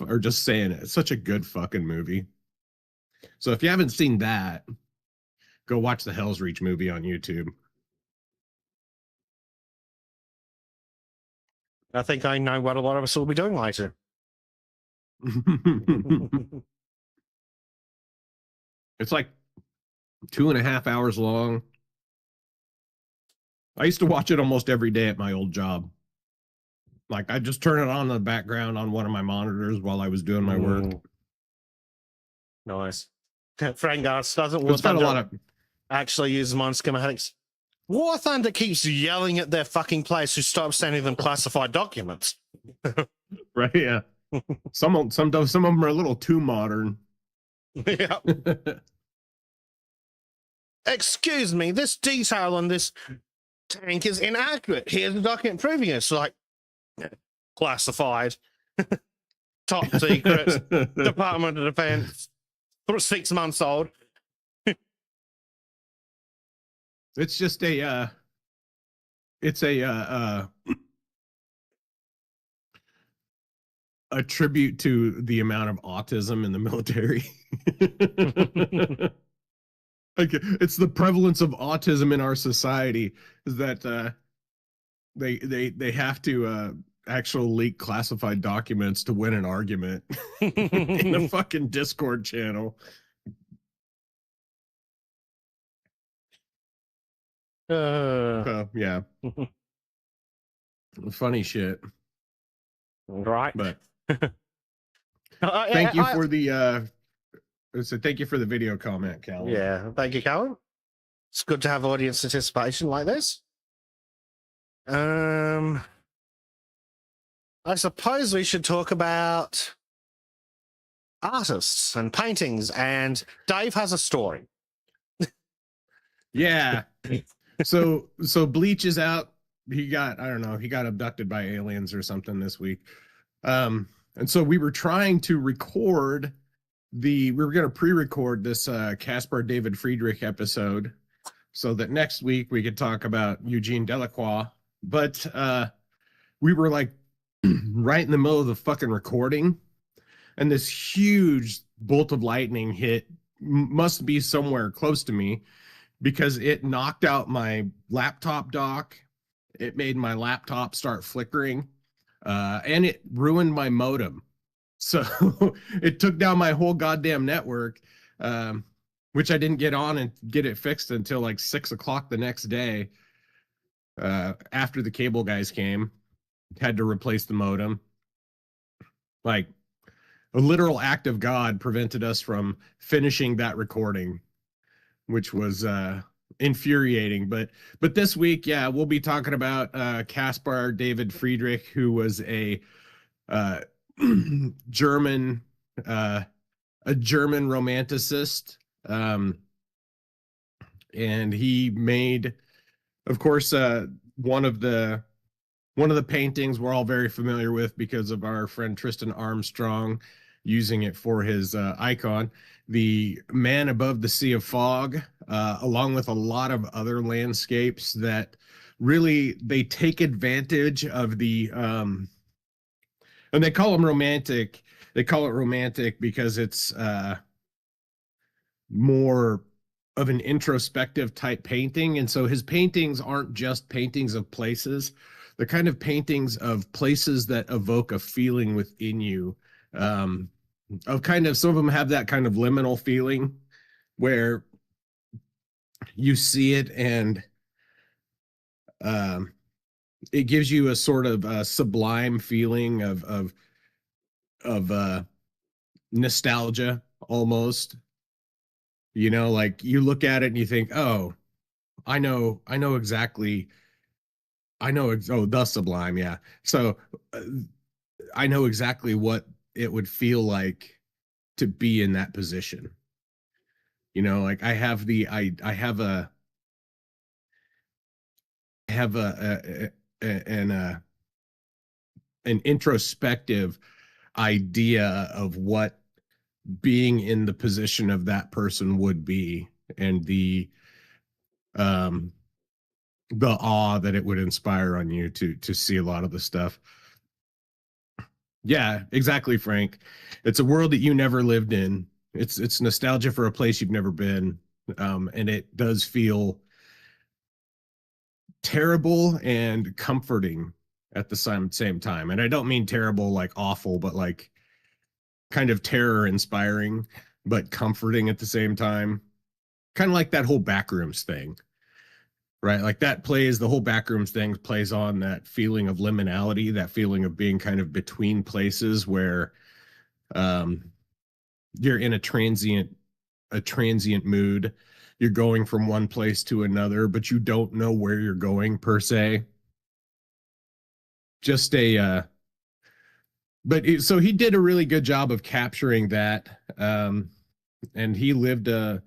Or just saying it. It's such a good fucking movie. So if you haven't seen that, go watch the Hell's Reach movie on YouTube. I think I know what a lot of us will be doing later. It's like 2.5 hours long. I used to watch it almost every day at my old job. Like I just turn it on in the background on one of my monitors while I was doing my work. Nice. Frank Gas doesn't It's got a lot of actually use them on schematics. War Thunder keeps yelling at their fucking players to stop sending them classified documents. right, yeah. Some of them are a little too modern. Yeah. Excuse me, this detail on this tank is inaccurate. Here's the document proving it. So like classified, top secret, Department of Defense, 6 months old. It's just a tribute to the amount of autism in the military. Like it's the prevalence of autism in our society is that they have to actual leak classified documents to win an argument in a fucking Discord channel. Yeah. Funny shit. Right. But thank you for the thank you for the video comment, Cal. Yeah, thank you, Callum. It's good to have audience participation like this. I suppose we should talk about artists and paintings, and Dave has a story. Yeah. So Bleach is out. He got abducted by aliens or something this week. And so we were trying to record we were going to pre-record this Caspar David Friedrich episode so that next week we could talk about Eugene Delacroix. But we were like right in the middle of the fucking recording, and this huge bolt of lightning hit, must be somewhere close to me, because it knocked out my laptop dock. It made my laptop start flickering, and it ruined my modem. So it took down my whole goddamn network, which I didn't get on and get it fixed until like 6 o'clock the next day. After the cable guys came, had to replace the modem. Like a literal act of God prevented us from finishing that recording, which was infuriating. But this week, yeah, we'll be talking about Caspar David Friedrich, who was a German romanticist, and he made, of course, one of the paintings we're all very familiar with because of our friend Tristan Armstrong, using it for his icon. The Man Above the Sea of Fog, along with a lot of other landscapes that really they take advantage of the and they call them romantic. They call it romantic because it's more of an introspective type painting. And so his paintings aren't just paintings of places. They're kind of paintings of places that evoke a feeling within you. Of kind of, some of them have that kind of liminal feeling where you see it and it gives you a sort of sublime feeling of nostalgia almost. You know, like you look at it and you think, oh, I know exactly. Oh, the sublime, yeah. So I know exactly what it would feel like to be in that position. You know, like I have an introspective idea of what being in the position of that person would be, and um the awe that it would inspire on you to see a lot of the stuff. Yeah, exactly, Frank. It's a world that you never lived in. It's nostalgia for a place you've never been. And it does feel terrible and comforting at the same time. And I don't mean terrible like awful, but like kind of terror inspiring, but comforting at the same time. Kind of like that whole Backrooms thing, right? Like that plays, the whole Backrooms thing plays on that feeling of liminality, that feeling of being kind of between places where you're in a transient mood. You're going from one place to another, but you don't know where you're going per se. Just a so he did a really good job of capturing that. And he lived a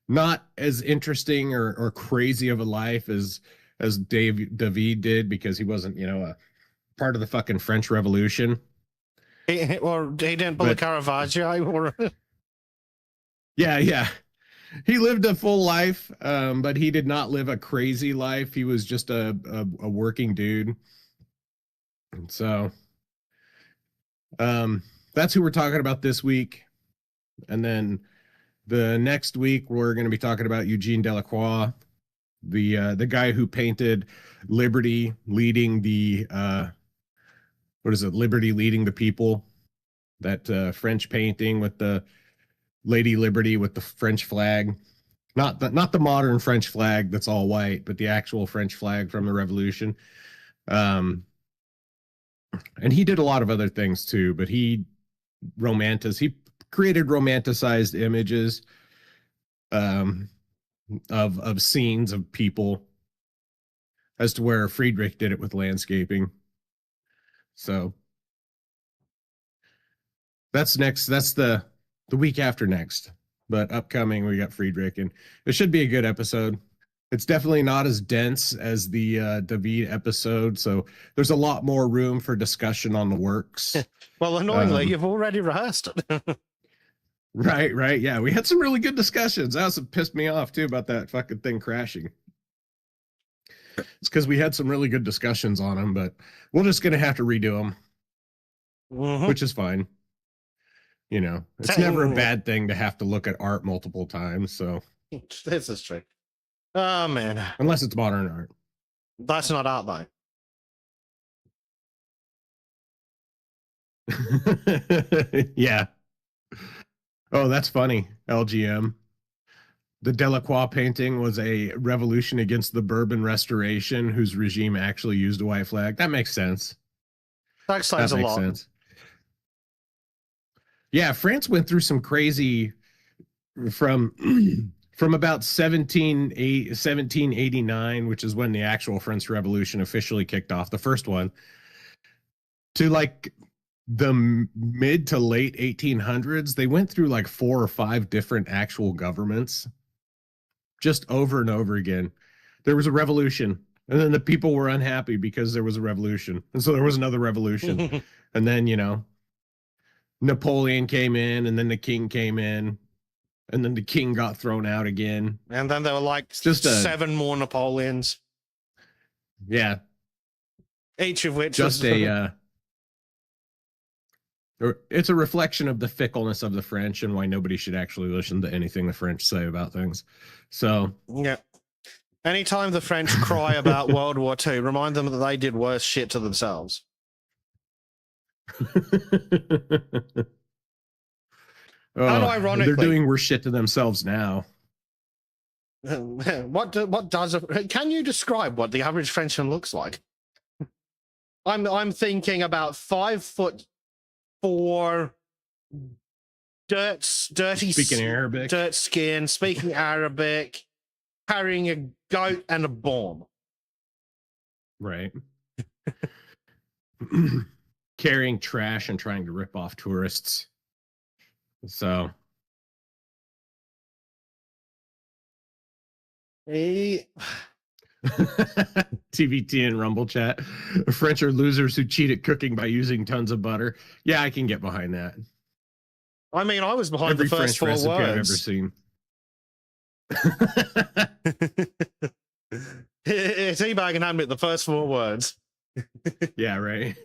not as interesting or crazy of a life as David did, because he wasn't, you know, a part of the fucking French Revolution. Or he didn't pull a Caravaggio or yeah. He lived a full life, but he did not live a crazy life. He was just a working dude. And so that's who we're talking about this week. And then the next week, we're going to be talking about Eugene Delacroix, the guy who painted Liberty leading the Liberty leading the people. That French painting with the Lady Liberty with the French flag. Not the modern French flag that's all white, but the actual French flag from the Revolution. And he did a lot of other things too, but he created romanticized images of scenes of people, as to where Friedrich did it with landscaping. So that's next. That's the week after next. But upcoming, we got Friedrich, and it should be a good episode. It's definitely not as dense as the David episode, so there's a lot more room for discussion on the works. Well, annoyingly, you've already rehearsed it. Right. Yeah, we had some really good discussions. That also pissed me off, too, about that fucking thing crashing. It's because we had some really good discussions on them, but we're just going to have to redo them, which is fine. You know, it's never a bad thing to have to look at art multiple times, so. This is true. Oh, man. Unless it's modern art. That's not art, though. Yeah. Oh, that's funny. LGM. The Delacroix painting was a revolution against the Bourbon Restoration, whose regime actually used a white flag. That makes sense. That explains a lot. Sense. Yeah, France went through some crazy from about 1789, which is when the actual French Revolution officially kicked off, the first one, to like the mid to late 1800s. They went through like 4 or 5 different actual governments, just over and over again. There was a revolution, and then the people were unhappy because there was a revolution, and so there was another revolution. And then, you know, Napoleon came in, and then the king came in, and then the king got thrown out again. And then there were like Just 7 more Napoleons, Yeah, each of which just was it's a reflection of the fickleness of the French and why nobody should actually listen to anything the French say about things. So yeah. Anytime the French cry about World War II, remind them that they did worse shit to themselves. Ironically, they're doing worse shit to themselves now. Can you describe what the average Frenchman looks like? I'm thinking about 5'4", dirty, Speaking Arabic, dirt skin, speaking Arabic, carrying a goat and a bomb. Right. Carrying trash and trying to rip off tourists. So TVT and Rumble chat. French are losers who cheat at cooking by using tons of butter. Yeah, I can get behind that. I mean, I was behind Every the first French 4 recipe I've ever words. seen. T-Bag can admit the first 4 words. Yeah, right.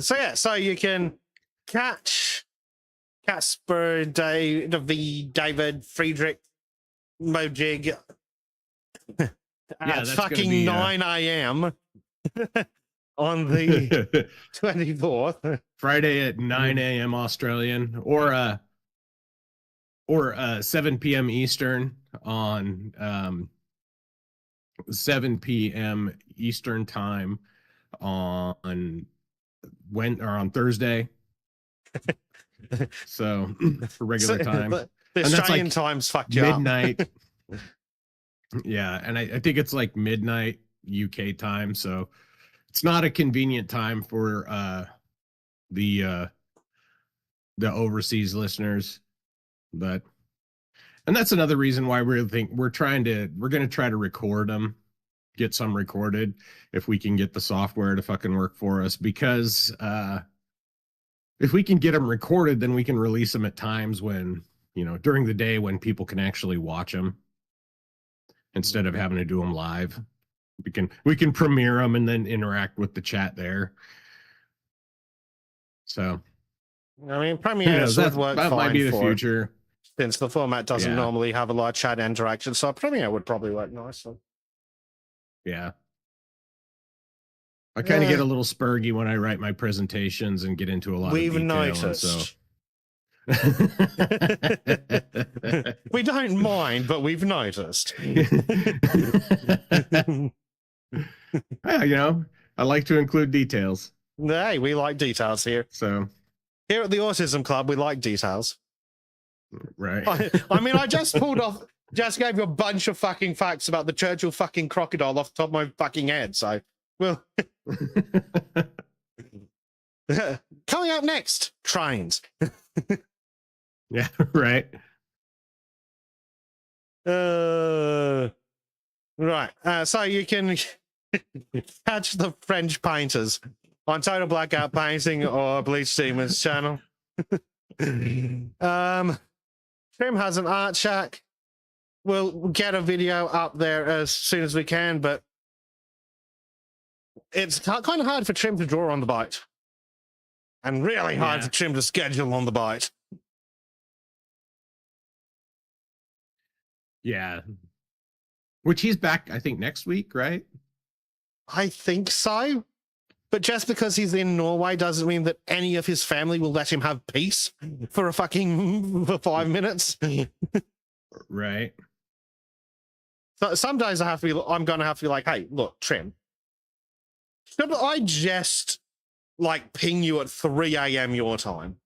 So you can catch Casper, David, Friedrich, Mojig at that's gonna fucking be, 9 a.m. on the 24th. Friday at 9 a.m. Australian or 7 p.m. Eastern on 7 p.m. Eastern time on Thursday. So for regular time. The And that's Australian like times fucked you up. midnight. Yeah, and I think it's like midnight UK time, so it's not a convenient time for the overseas listeners, and that's another reason why we're going to try to record them, get some recorded if we can get the software to fucking work for us, because if we can get them recorded, then we can release them at times when, during the day when people can actually watch them instead of having to do them live. We can premiere them and then interact with the chat there. So, I mean, Premiere would work that fine might be the for future. since the format doesn't Yeah. normally have a lot of chat interaction, so Premiere would probably work nicely. Yeah. I kind of get a little spurgy when I write my presentations and get into a lot of detail. We've noticed. We don't mind, but we've noticed. Yeah, I like to include details. Hey, we like details here. So Here at the Autism Club, we like details. right. I mean, I just gave you a bunch of fucking facts about the Churchill fucking crocodile off the top of my fucking head. So, well, coming up next, trains. Yeah, right. Right. So you can catch the French painters on Total Blackout Painting or Bleach Demons channel. Trim has an art shack. We'll get a video up there as soon as we can, but it's kind of hard for Trim to draw on the bite. And really hard for Trim to schedule on the bite. Yeah. Which he's back, I think, next week, right? I think so. But just because he's in Norway doesn't mean that any of his family will let him have peace for 5 minutes. Right. So some days I'm going to have to be like, hey, look, Trim, should I just ping you at 3 a.m. your time?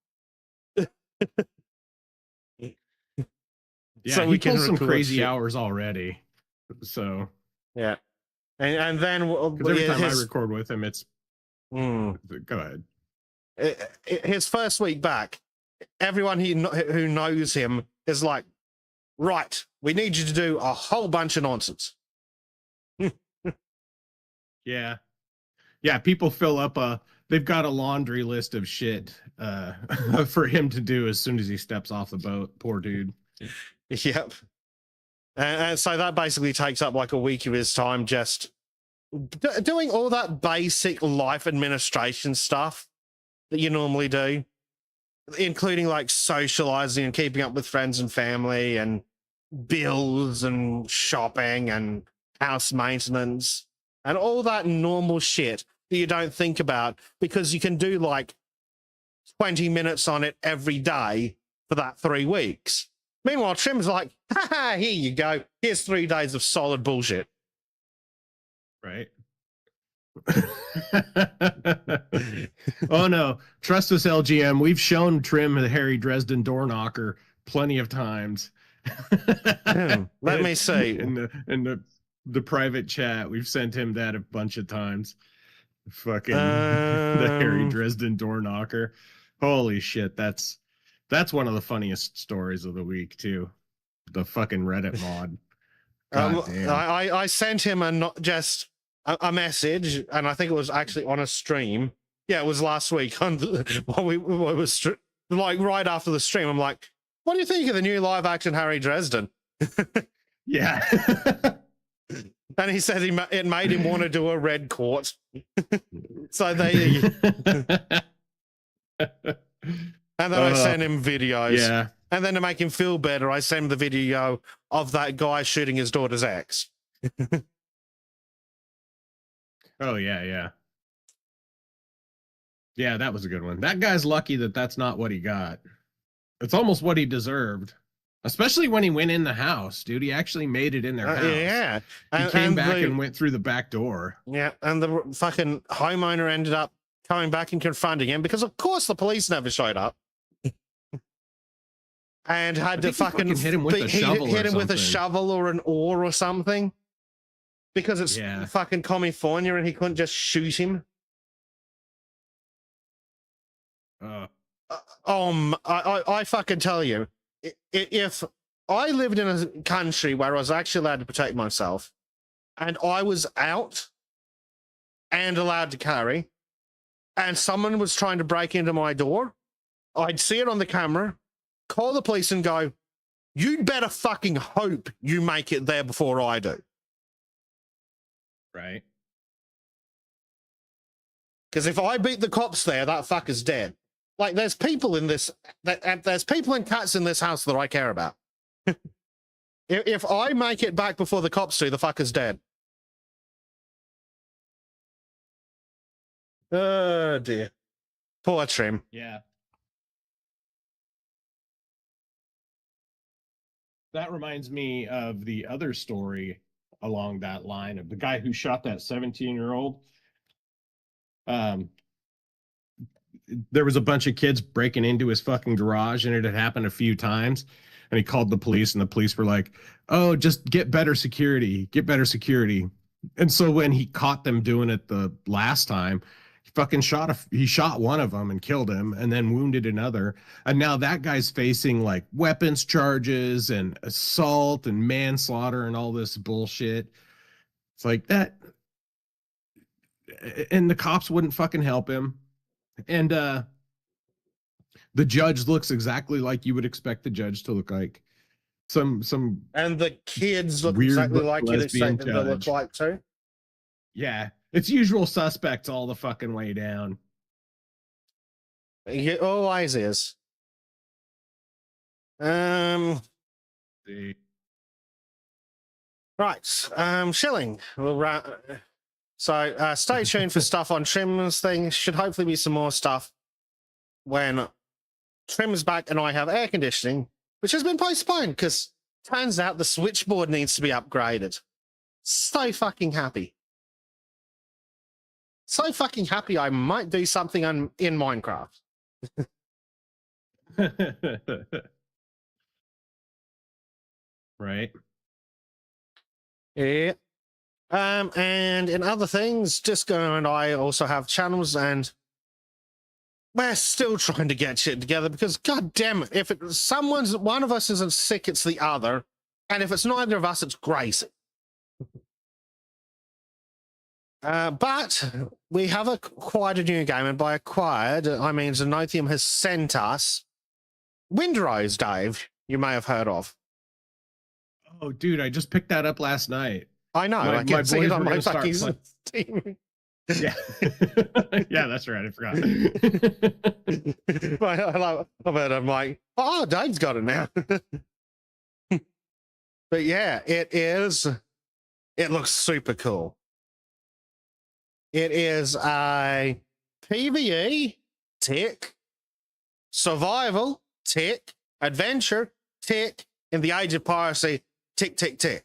Yeah, so we can some crazy hours already. So yeah, and then every time I record with him, it's go ahead. His first week back, everyone who knows him is like, right, we need you to do a whole bunch of nonsense. Yeah, people fill up a they've got a laundry list of shit for him to do as soon as he steps off the boat. Poor dude. Yep. And so that basically takes up like a week of his time just doing all that basic life administration stuff that you normally do, including like socializing and keeping up with friends and family and bills and shopping and house maintenance and all that normal shit that you don't think about because you can do like 20 minutes on it every day for that 3 weeks. Meanwhile, Trim's like, ha, here you go. Here's 3 days of solid bullshit. Right. Oh no, trust us, LGM. We've shown Trim the Harry Dresden door knocker plenty of times. Let me see. In the private chat, we've sent him that a bunch of times. Fucking the Harry Dresden door knocker. Holy shit, that's one of the funniest stories of the week too. The fucking Reddit mod. God damn. I sent him a message, and I think it was actually on a stream. Yeah, it was last week on like right after the stream. I'm like, what do you think of the new live action Harry Dresden? Yeah. And he said it made him want to do a red court. So they and then I sent him videos. Yeah. And then to make him feel better, I sent him the video of that guy shooting his daughter's ex. Oh, yeah, yeah. Yeah, that was a good one. That guy's lucky that that's not what he got. It's almost what he deserved. Especially when he went in the house, dude. He actually made it in their house. Yeah. He came back and went through the back door. Yeah, and the fucking homeowner ended up coming back and confronting him because, of course, the police never showed up. And had to fucking hit him with a shovel. Hit him with a shovel or an oar or something. Because it's fucking California and he couldn't just shoot him. I fucking tell you, if I lived in a country where I was actually allowed to protect myself and I was out and allowed to carry and someone was trying to break into my door, I'd see it on the camera, call the police and go, you'd better fucking hope you make it there before I do. Right. Because if I beat the cops there, that fucker's dead. Like, there's people in this, there's people and cats in this house that I care about. If I make it back before the cops do, the fucker's dead. Oh, dear. Poor Trim. Yeah. That reminds me of the other story along that line of the guy who shot that 17-year-old. There was a bunch of kids breaking into his fucking garage, and it had happened a few times. And he called the police, and the police were like, oh, just get better security. Get better security. And so when he caught them doing it the last time, he fucking shot one of them and killed him and then wounded another. And now that guy's facing like weapons charges and assault and manslaughter and all this bullshit. It's like that. And the cops wouldn't fucking help him. And the judge looks exactly like you would expect the judge to look like. Some and the kids look exactly like you'd expect them to look like too. Yeah, it's usual suspects all the fucking way down. It always is. Right. Shilling. So stay tuned for stuff on Trim's thing. Should hopefully be some more stuff when Trim's back and I have air conditioning, which has been postponed because turns out the switchboard needs to be upgraded. So fucking happy. So fucking happy I might do something in Minecraft. Right. Yeah. And in other things, Disco and I also have channels, and we're still trying to get shit together because, god damn it, if one of us isn't sick, it's the other, and if it's neither of us, it's Gracie. But we have acquired a new game, and by acquired, I mean Zenothium has sent us Windrose, Dave, you may have heard of. Oh, dude, I just picked that up last night. I know, I can see it on my fucking Steam. Yeah. Yeah, that's right. I forgot. I'm like, oh, Dave's got it now. But yeah, it looks super cool. It is a PvE, tick, survival, tick, adventure, tick, in the age of piracy, tick, tick, tick.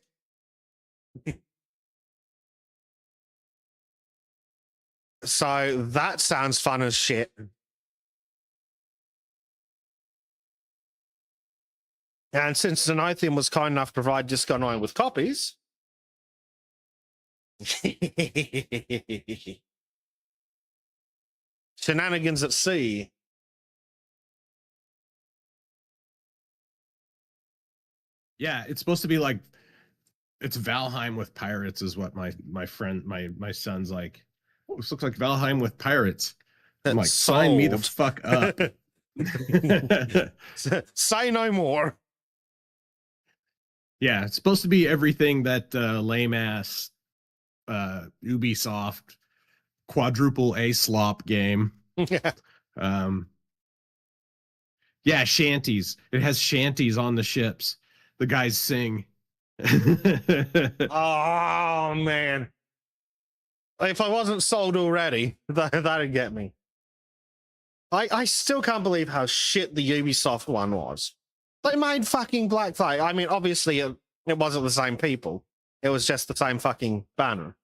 So that sounds fun as shit. And since Zenothium was kind enough to provide Disco 9 with copies, shenanigans at sea. Yeah, it's supposed to be like it's Valheim with pirates, is what my friend, my son's like. Oh, this looks like Valheim with pirates. I'm like, sign me the fuck up. Say no more. Yeah, it's supposed to be everything that lame ass Ubisoft quadruple A slop game. Yeah, shanties. It has shanties on the ships. The guys sing. Oh man. If I wasn't sold already, that'd get me. I still can't believe how shit the Ubisoft one was. They made fucking Black Flag. I mean, obviously it wasn't the same people. It was just the same fucking banner.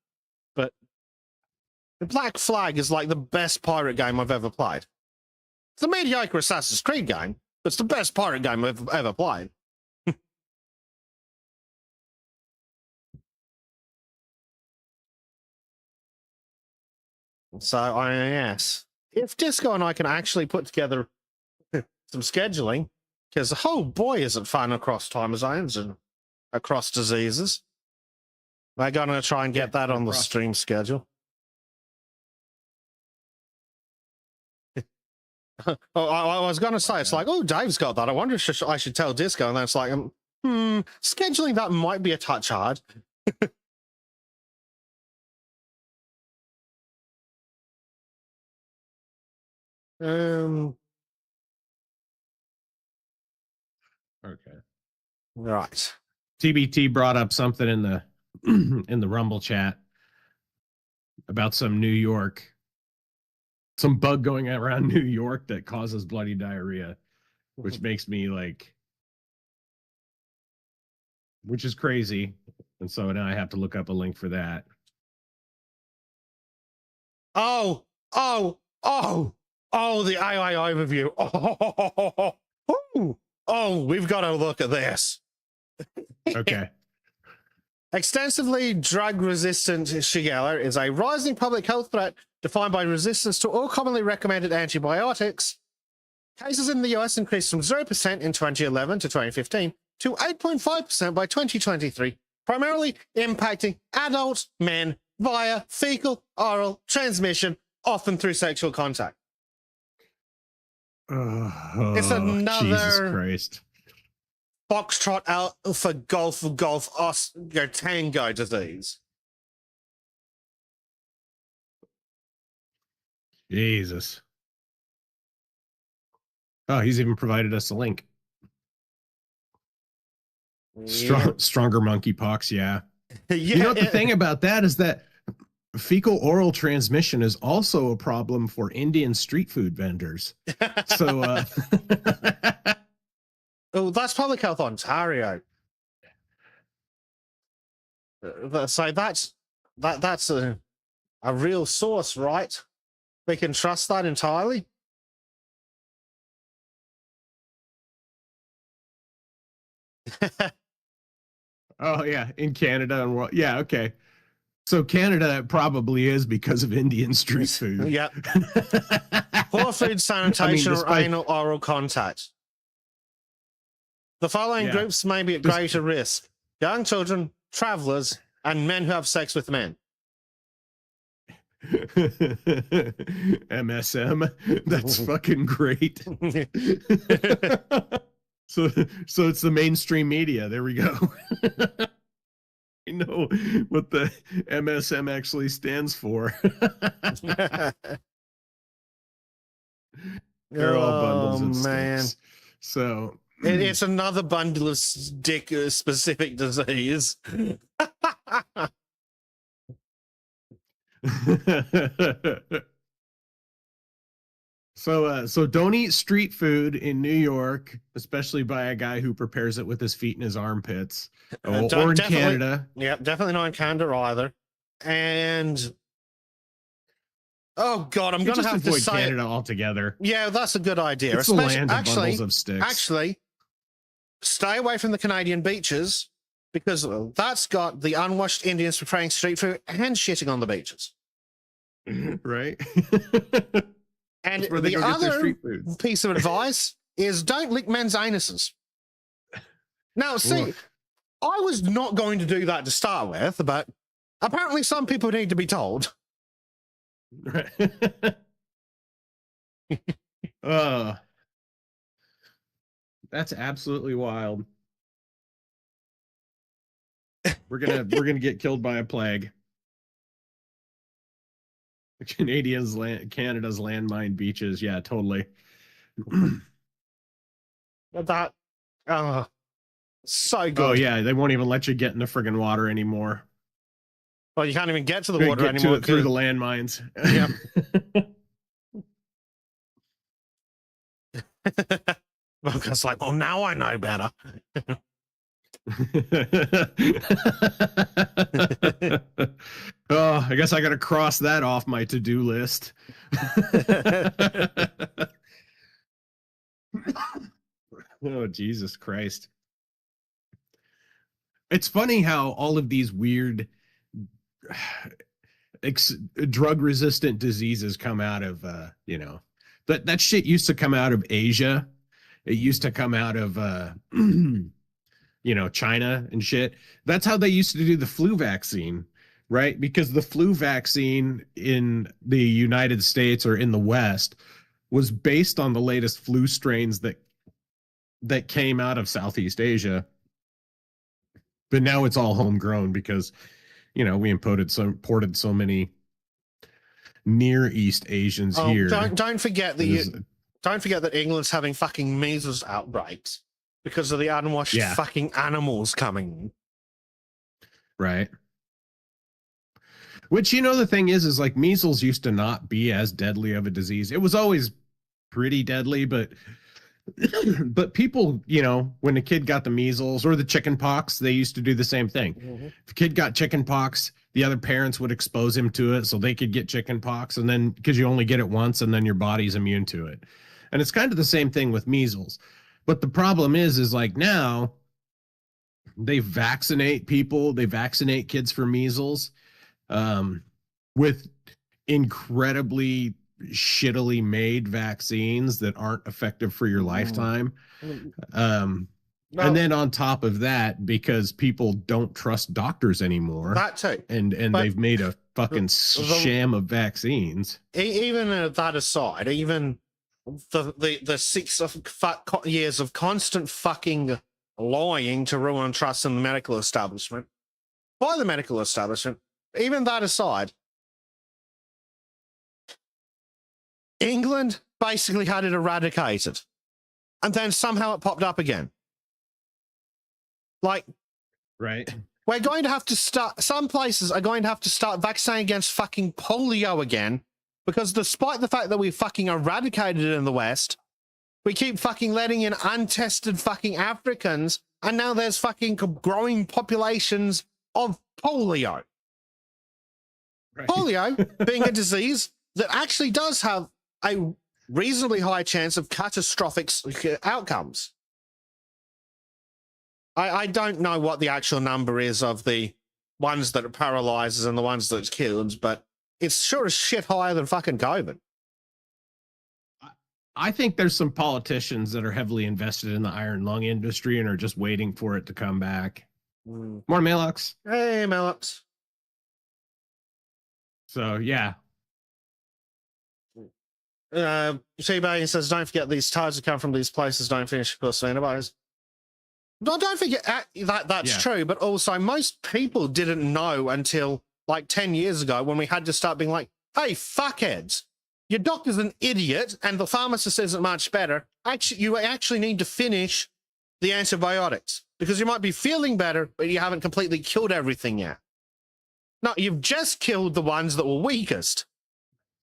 But the Black Flag is like the best pirate game I've ever played. It's a mediocre Assassin's Creed game, but it's the best pirate game I've ever played. So, yes. If Disco and I can actually put together some scheduling, because, oh boy, is it fun across time zones and across diseases. We're going to try and get that on the stream schedule. I was going to say, it's like, oh, Dave's got that. I wonder if I should tell Disco. And then it's like, scheduling that might be a touch hard. Okay. Right. TBT brought up something in the in the Rumble chat about some bug going around New York that causes bloody diarrhea, which makes me like, which is crazy. And so now I have to look up a link for that. Oh, the AI overview. We've got to look at this. Okay. Extensively drug-resistant Shigella is a rising public health threat defined by resistance to all commonly recommended antibiotics. Cases in the US increased from 0% in 2011 to 2015 to 8.5% by 2023, primarily impacting adult men via fecal oral transmission, often through sexual contact. It's another Jesus Christ. Foxtrot Alpha Golf Oscar Tango disease. Jesus. Oh, he's even provided us a link. Stronger monkeypox, yeah. You know what the thing about that is that fecal oral transmission is also a problem for Indian street food vendors. So oh, that's Public Health Ontario. So that's a real source, right? We can trust that entirely. Oh yeah, in Canada and world. Yeah, okay. So Canada probably is because of Indian street food. Yep. Poor food sanitation or anal oral contact. The following groups may be at greater risk: young children, travelers, and men who have sex with men. MSM. That's fucking great. So it's the mainstream media. There we go. I know what the MSM actually stands for. They're all bundles of sticks. So it's another bundle of stick specific disease. So don't eat street food in New York, especially by a guy who prepares it with his feet in his armpits, or in Canada. Yeah, definitely not in Canada either. And oh god, I'm going to have to say Canada altogether. Yeah, that's a good idea. It's the land of bundles of sticks. Actually, stay away from the Canadian beaches because that's got the unwashed Indians preparing street food and shitting on the beaches. Right. And the other piece of advice is don't lick men's anuses. Now, see, I was not going to do that to start with, but apparently some people need to be told. Right. That's absolutely wild. We're gonna get killed by a plague. Canada's landmine beaches. Yeah, totally. That, so good. Oh yeah, they won't even let you get in the friggin' water anymore. Well, you can't even get to the water anymore through the landmines. Yep. Because like, well, now I know better. Oh, I guess I got to cross that off my to-do list. Oh, Jesus Christ. It's funny how all of these weird drug-resistant diseases come out of, that shit used to come out of Asia. It used to come out of, China and shit. That's how they used to do the flu vaccine, right? Because the flu vaccine in the United States or in the West was based on the latest flu strains that came out of Southeast Asia. But now it's all homegrown because, we imported so many Near East Asians here. Don't forget that England's having fucking measles outbreaks because of the unwashed fucking animals coming. Right. Which, the thing is like measles used to not be as deadly of a disease. It was always pretty deadly, but people, when a kid got the measles or the chicken pox, they used to do the same thing. Mm-hmm. If a kid got chicken pox, the other parents would expose him to it so they could get chicken pox. And then because you only get it once and then your body's immune to it. And it's kind of the same thing with measles. But the problem is like now they vaccinate people. They vaccinate kids for measles with incredibly shittily made vaccines that aren't effective for your lifetime. And then on top of that, because people don't trust doctors anymore, that too, and they've made a fucking sham of vaccines. Even that aside, even the 6 years of constant fucking lying to ruin trust in the medical establishment by the medical establishment, even that aside, England basically had it eradicated. And then somehow it popped up again. Like, right. We're going to have to start, some places are going to have to start vaccinating against fucking polio again, because despite the fact that we fucking eradicated it in the West, we keep fucking letting in untested fucking Africans, and now there's fucking growing populations of polio. Right. Polio being a disease that actually does have a reasonably high chance of catastrophic outcomes. I don't know what the actual number is of the ones that it paralyzes and the ones that it kills, but it's sure as shit higher than fucking COVID. I think there's some politicians that are heavily invested in the iron lung industry and are just waiting for it to come back. More Malux. Hey, Malux. So, yeah. T-Bane says, don't forget these tires that come from these places don't finish of course antibiotics. No, don't forget that's Yeah. true, but also most people didn't know until like 10 years ago when we had to start being like, hey, fuckheads, your doctor's an idiot and the pharmacist isn't much better. Actually, you actually need to finish the antibiotics because you might be feeling better, but you haven't completely killed everything yet. No, you've just killed the ones that were weakest.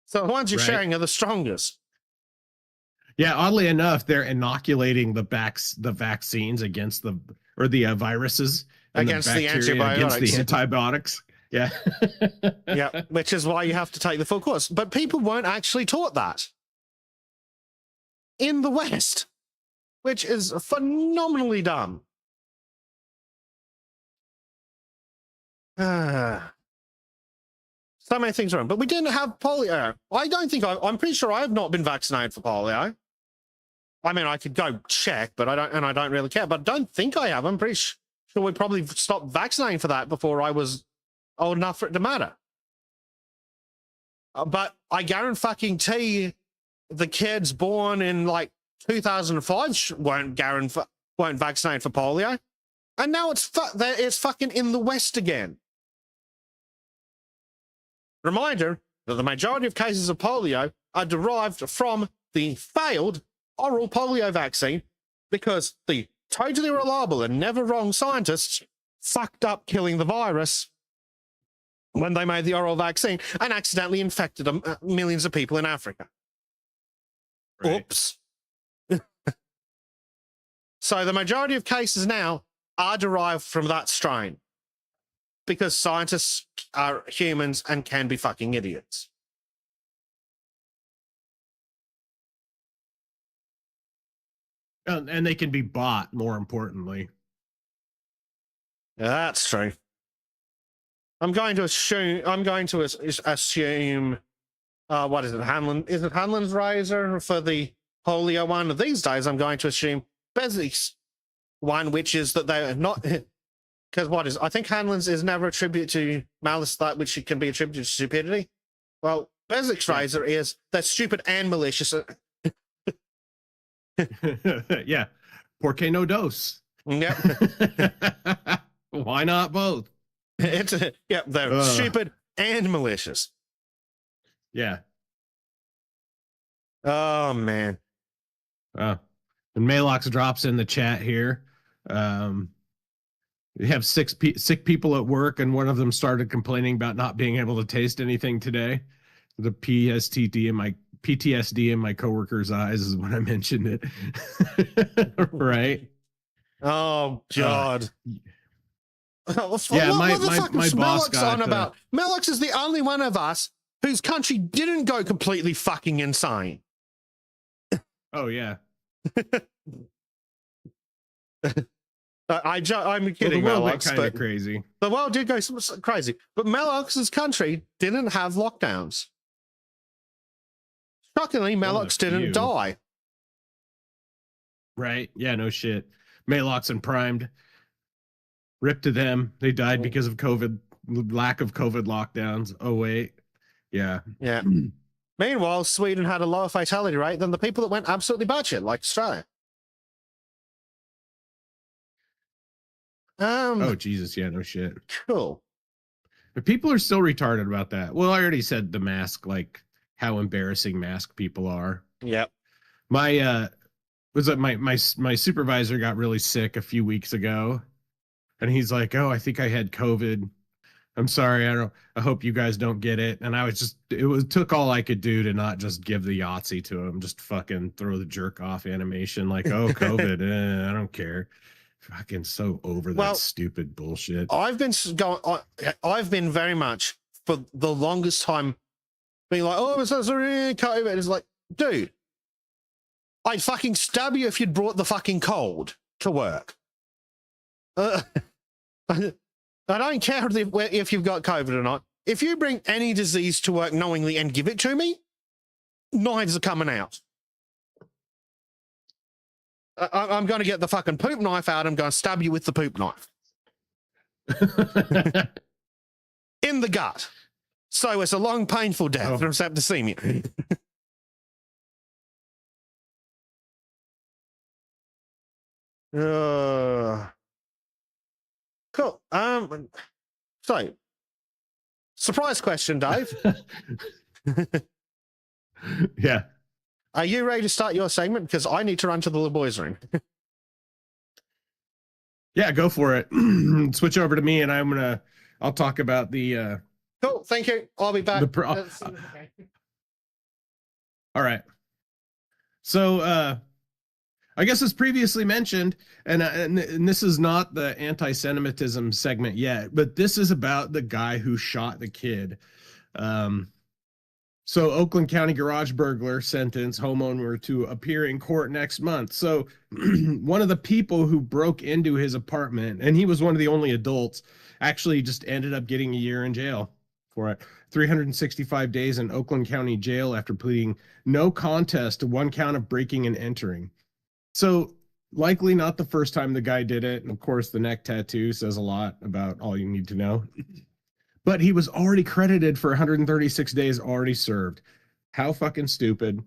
So the ones you're Right. sharing are the strongest. Yeah, oddly enough, they're inoculating the vaccines against the viruses and Against the bacteria against the antibiotics. antibiotics. Yeah. Yeah, which is why you have to take the full course. But people weren't actually taught that in the West, which is phenomenally dumb. So many things wrong. But we didn't have polio. I don't think I'm pretty sure I have not been vaccinated for polio. I mean, I could go check, but I don't really care. But I don't think I have. I'm pretty sure we probably stopped vaccinating for that before I was old enough for it to matter. But I guarantee the kids born in like 2005 weren't vaccinated for polio, and now it's fucking in the West again. Reminder that the majority of cases of polio are derived from the failed oral polio vaccine because the totally reliable and never wrong scientists fucked up killing the virus when they made the oral vaccine and accidentally infected millions of people in Africa. Right. Oops. So the majority of cases now are derived from that strain because scientists are humans and can be fucking idiots. And they can be bought, more importantly. That's true. I'm going to assume. What is it? Hanlon? Is it Hanlon's razor for the polio one? These days, I'm going to assume Bezik's one, which is that they're not. Because I think Hanlon's is never attributed to malice, that which it can be attributed to stupidity. Well, Bezik's razor is they're stupid and malicious. Yeah. Por qué no dos? Yep. Why not both? They're stupid and malicious. Yeah. Oh man. And Malox drops in the chat here. We have sick people at work, and one of them started complaining about not being able to taste anything today. The PTSD in my coworker's eyes is when I mentioned it. Right? Oh God. Yeah, what the my fuck is boss Mellox got on about? Mellox is the only one of us whose country didn't go completely fucking insane. Oh yeah. I'm kidding, well, the world went Mellox, kind but of crazy. the world did go crazy. But Mellox's country didn't have lockdowns. Shockingly, Mellox didn't few. die. Right? Yeah, no shit. Malox and Primed. Rip to them. They died because of COVID, lack of COVID lockdowns. Oh, wait. Yeah. Yeah. Meanwhile, Sweden had a lower fatality rate than the people that went absolutely batshit, like Australia. Oh, Jesus. Yeah, no shit. Cool. But people are still retarded about that. Well, I already said the mask, like how embarrassing mask people are. Yep. My supervisor got really sick a few weeks ago, and he's like, "Oh, I think I had COVID. I'm sorry. I hope you guys don't get it." And I was took all I could do to not just give the Yahtzee to him, just fucking throw the jerk off animation, like, "Oh, COVID, I don't care." Fucking so over that stupid bullshit. I've been very much for the longest time being like, "Oh, it's COVID." It's like, dude, I'd fucking stab you if you'd brought the fucking cold to work. I don't care if you've got COVID or not. If you bring any disease to work knowingly and give it to me, knives are coming out. I'm going to get the fucking poop knife out. I'm going to stab you with the poop knife. In the gut. So it's a long, painful death from septicemia. Cool. So, surprise question, Dave. Yeah. Are you ready to start your segment? Because I need to run to the little boys' room. Yeah, go for it. Switch over to me, and I'll talk about the. Cool. Thank you. I'll be back. All right. So, I guess as previously mentioned, and this is not the anti-Semitism segment yet, but this is about the guy who shot the kid. So Oakland County garage burglar sentence homeowner to appear in court next month. So one of the people who broke into his apartment, and he was one of the only adults, actually just ended up getting a year in jail for it. 365 days in Oakland County jail after pleading no contest to one count of breaking and entering. So likely not the first time the guy did it. And of course, the neck tattoo says a lot about all you need to know. But he was already credited for 136 days already served. How fucking stupid.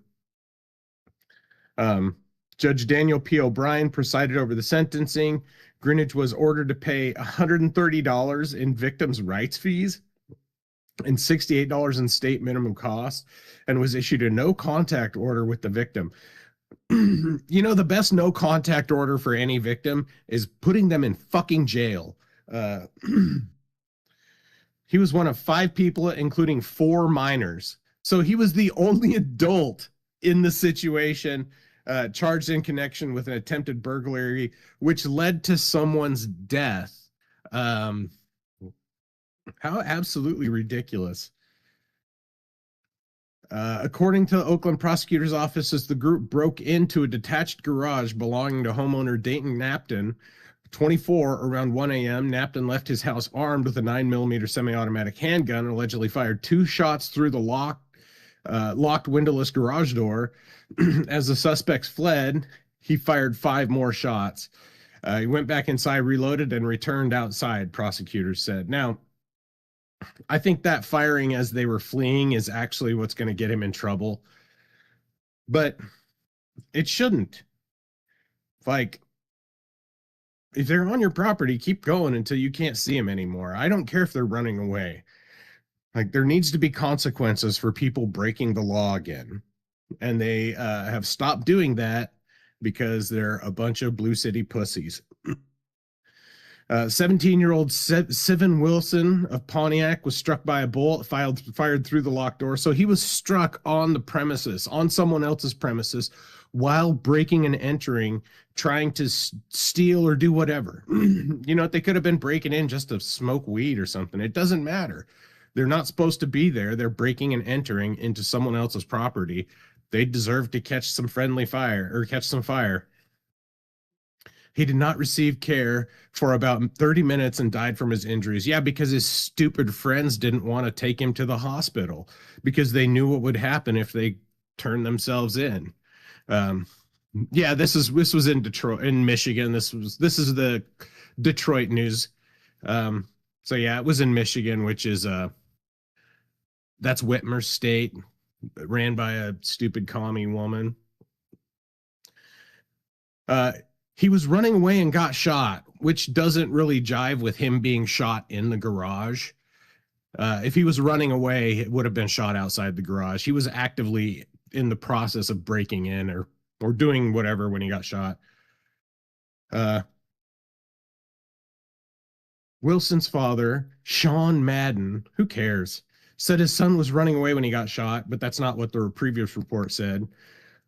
Judge Daniel P. O'Brien presided over the sentencing. Greenwich was ordered to pay $130 in victims' rights fees and $68 in state minimum costs, and was issued a no contact order with the victim. You know, the best no contact order for any victim is putting them in fucking jail. He was one of 5 people, including 4 minors. So he was the only adult in the situation, charged in connection with an attempted burglary, which led to someone's death. How absolutely ridiculous. According to the Oakland prosecutor's offices, the group broke into a detached garage belonging to homeowner Dayton Napton, 24, around 1 a.m. Napton left his house armed with a 9mm semi-automatic handgun and allegedly fired 2 shots through the locked windowless garage door. As the suspects fled, he fired 5 more shots. He went back inside, reloaded, and returned outside, prosecutors said. Now, I think that firing as they were fleeing is actually what's going to get him in trouble. But it shouldn't. Like, if they're on your property, keep going until you can't see them anymore. I don't care if they're running away. Like, there needs to be consequences for people breaking the law again. And they have stopped doing that because they're a bunch of Blue City pussies. 17-year-old Sivan Wilson of Pontiac was struck by a bullet fired through the locked door. So he was struck on the premises, on someone else's premises, while breaking and entering, trying to steal or do whatever. You know, they could have been breaking in just to smoke weed or something. It doesn't matter. They're not supposed to be there. They're breaking and entering into someone else's property. They deserve to catch some friendly fire or catch some fire. He did not receive care for about 30 minutes and died from his injuries. Yeah, because his stupid friends didn't want to take him to the hospital because they knew what would happen if they turned themselves in. Yeah, this was in Detroit, in Michigan. This is the Detroit news. So yeah, it was in Michigan, which is that's Whitmer's state, ran by a stupid commie woman. He was running away and got shot, which doesn't really jive with him being shot in the garage. If he was running away, it would have been shot outside the garage. He was actively in the process of breaking in or doing whatever when he got shot. Wilson's father, Sean Madden, who cares, said his son was running away when he got shot, but that's not what the previous report said.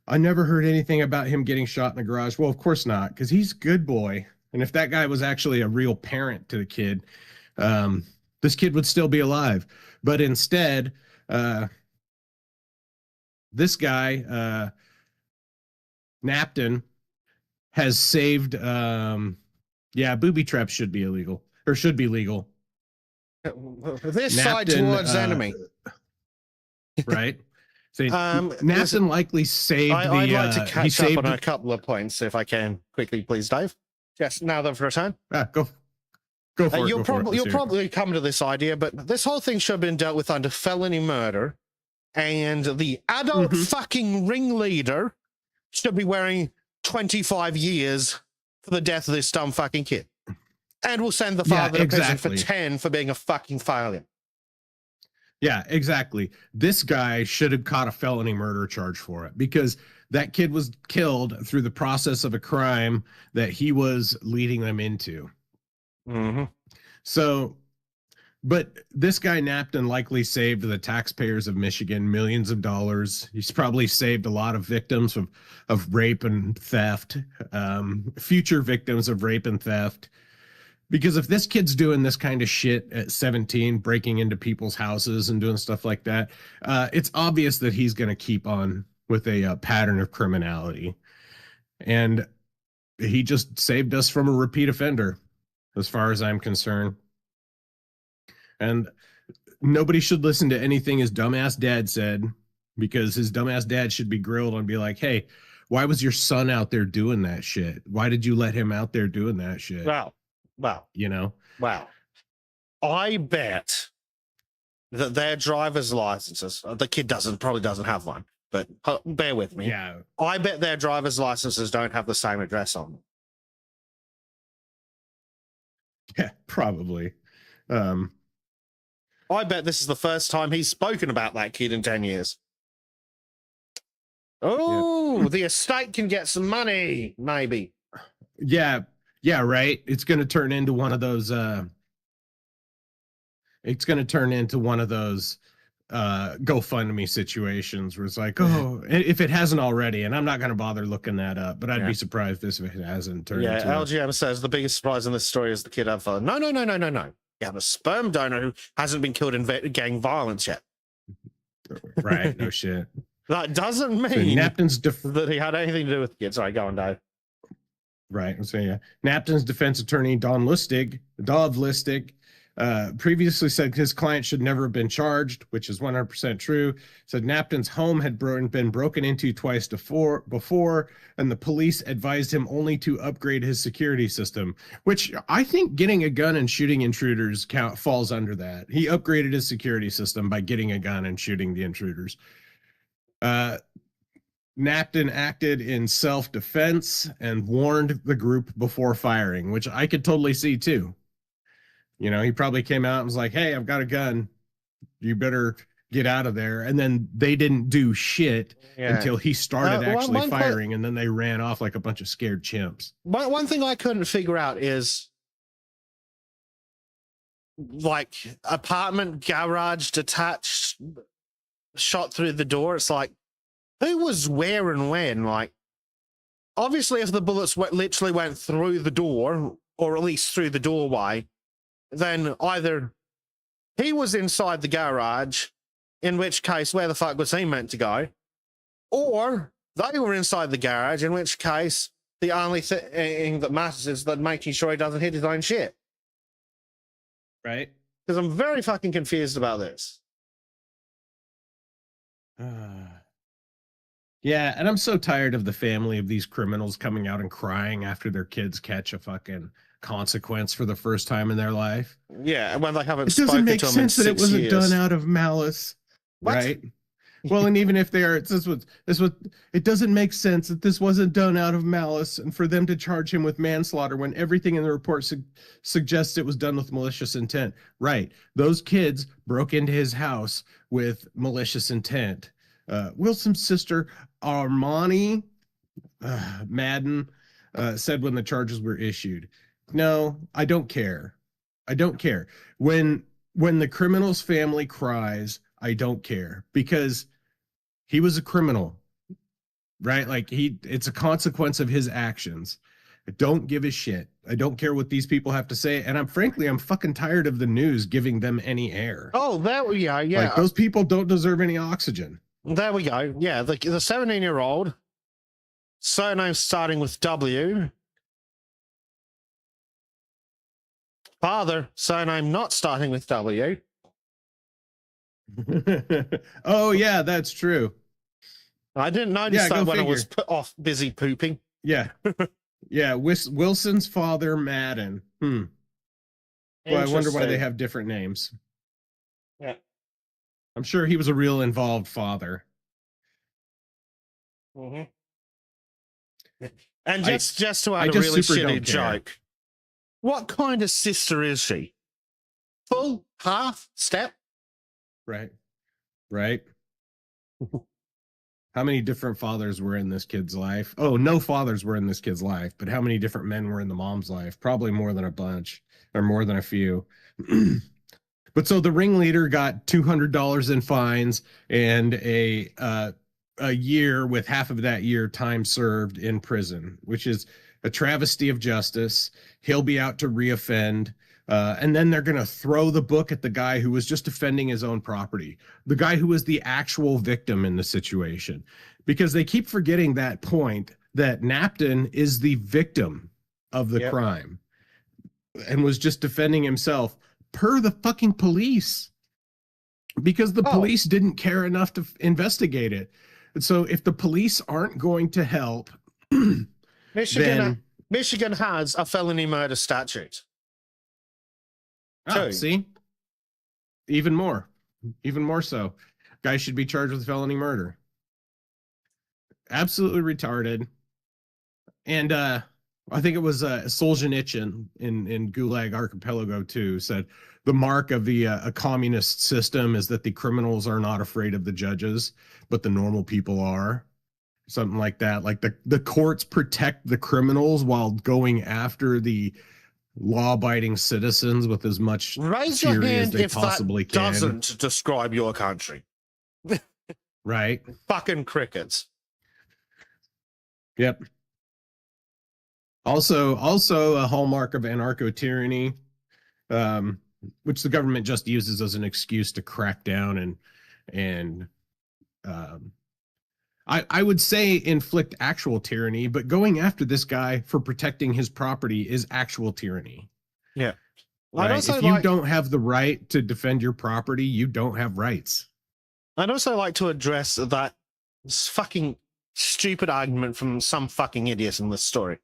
I never heard anything about him getting shot in the garage. Well, of course not, because he's a good boy. And if that guy was actually a real parent to the kid, this kid would still be alive. But instead, this guy, Napton, has saved, booby traps should be illegal, or should be legal. This side towards enemy. Right? So Napton likely saved I'd like to catch up on a couple of points, if I can, quickly, please, Dave. Yes, now that for a time. Go for it. You'll probably come to this idea, but this whole thing should have been dealt with under felony murder, and the adult fucking ringleader should be wearing 25 years for the death of this dumb fucking kid. And we'll send the Yeah, father to prison for exactly. 10 for being a fucking failure. Yeah, exactly. This guy should have caught a felony murder charge for it because that kid was killed through the process of a crime that he was leading them into. Mm-hmm. So, but this guy Napton likely saved the taxpayers of Michigan millions of dollars. He's probably saved a lot of victims of rape and theft, future victims of rape and theft. Because if this kid's doing this kind of shit at 17, breaking into people's houses and doing stuff like that, it's obvious that he's going to keep on with a pattern of criminality. And he just saved us from a repeat offender, as far as I'm concerned. And nobody should listen to anything his dumbass dad said, because his dumbass dad should be grilled and be like, hey, why was your son out there doing that shit? Why did you let him out there doing that shit? Wow. You know? Wow. I bet that their driver's licenses, the kid probably doesn't have one, but bear with me. Yeah. I bet their driver's licenses don't have the same address on them. Yeah, probably. I bet this is the first time he's spoken about that kid in 10 years. Oh, the estate can get some money, maybe. Yeah, right. It's going to turn into one of those GoFundMe situations where it's like, oh, if it hasn't already, and I'm not going to bother looking that up, but I'd be surprised if it hasn't turned into LGM says the biggest surprise in this story is the kid had father. No. You have a sperm donor who hasn't been killed in gang violence yet. Right, no shit. That doesn't mean so that he had anything to do with the kid. Sorry, go on, Dave. Right. So yeah, Napton's defense attorney Dov Lustig, previously said his client should never have been charged, which is 100% true. Said Napton's home had been broken into twice before, and the police advised him only to upgrade his security system, which I think getting a gun and shooting intruders falls under that. He upgraded his security system by getting a gun and shooting the intruders. Napton acted in self-defense and warned the group before firing, which I could totally see too. You know, he probably came out and was like, hey, I've got a gun. You better get out of there. And then they didn't do shit until he started actually firing, and then they ran off like a bunch of scared chimps. One thing I couldn't figure out is, like, apartment, garage, detached, shot through the door. It's like, who was where and when? Like, obviously, if the bullets literally went through the door, or at least through the doorway, then either he was inside the garage, in which case, where the fuck was he meant to go? Or they were inside the garage, in which case, the only thing that matters is that making sure he doesn't hit his own shit. Right? Because I'm very fucking confused about this. Yeah, and I'm so tired of the family of these criminals coming out and crying after their kids catch a fucking consequence for the first time in their life. Yeah, when they haven't. It doesn't make sense that it wasn't years. done out of malice, right? Well, and even if they are, it doesn't make sense that this wasn't done out of malice, and for them to charge him with manslaughter when everything in the report suggests it was done with malicious intent. Right? Those kids broke into his house with malicious intent. Wilson's sister Armani Madden said when the charges were issued, no, I don't care. I don't care. When the criminal's family cries, I don't care, because he was a criminal, right? Like it's a consequence of his actions. I don't give a shit. I don't care what these people have to say. And I'm fucking tired of the news giving them any air. Oh, there we go. Yeah. Like, those people don't deserve any oxygen. There we go. Yeah. The 17-year-old, surname starting with W. Father, surname not starting with W. Oh, yeah, that's true. I didn't notice that when I was busy pooping. Yeah. Yeah, Wilson's father, Madden. Well, I wonder why they have different names. Yeah. I'm sure he was a real involved father. Mm-hmm. And just to I add a just really super shitty don't care. joke, what kind of sister is she? Full, half, step? Right. Right. How many different fathers were in this kid's life? Oh, no fathers were in this kid's life, but how many different men were in the mom's life? Probably more than a bunch or more than a few. But so the ringleader got $200 in fines and a year with half of that year time served in prison, which is a travesty of justice. He'll be out to reoffend. And then they're going to throw the book at the guy who was just defending his own property, the guy who was the actual victim in the situation, because they keep forgetting that point that Napton is the victim of the crime and was just defending himself per the fucking police, because the police didn't care enough to investigate it. And so if the police aren't going to help, Michigan has a felony murder statute. See, even more so, guys should be charged with felony murder. Absolutely retarded. And I think it was Solzhenitsyn in Gulag Archipelago 2 said the mark of a communist system is that the criminals are not afraid of the judges, but the normal people are. Something like that. Like the courts protect the criminals while going after the law-abiding citizens with as much fury as they possibly can. Doesn't describe your country. Right. Fucking crickets. Yep. Also a hallmark of anarcho-tyranny, which the government just uses as an excuse to crack down and I would say inflict actual tyranny, but going after this guy for protecting his property is actual tyranny. Yeah. Right? If you don't have the right to defend your property, you don't have rights. I'd also like to address that fucking stupid argument from some fucking idiot in this story.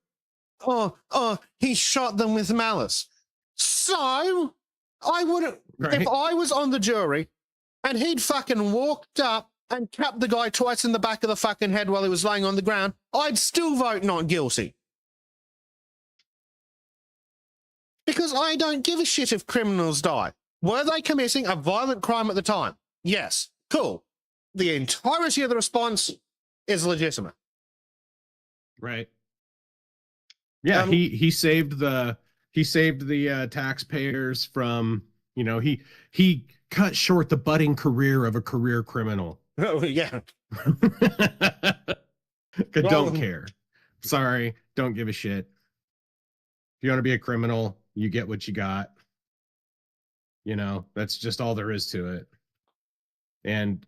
Oh, he shot them with malice. So, I wouldn't, if I was on the jury and he'd fucking walked up and capped the guy twice in the back of the fucking head while he was laying on the ground, I'd still vote not guilty. Because I don't give a shit if criminals die. Were they committing a violent crime at the time? Yes. Cool. The entirety of the response is legitimate. Right. Yeah, he saved the taxpayers from, he cut short the budding career of a career criminal. Oh, yeah. Don't care. Sorry, don't give a shit. If you want to be a criminal, you get what you got. That's just all there is to it. And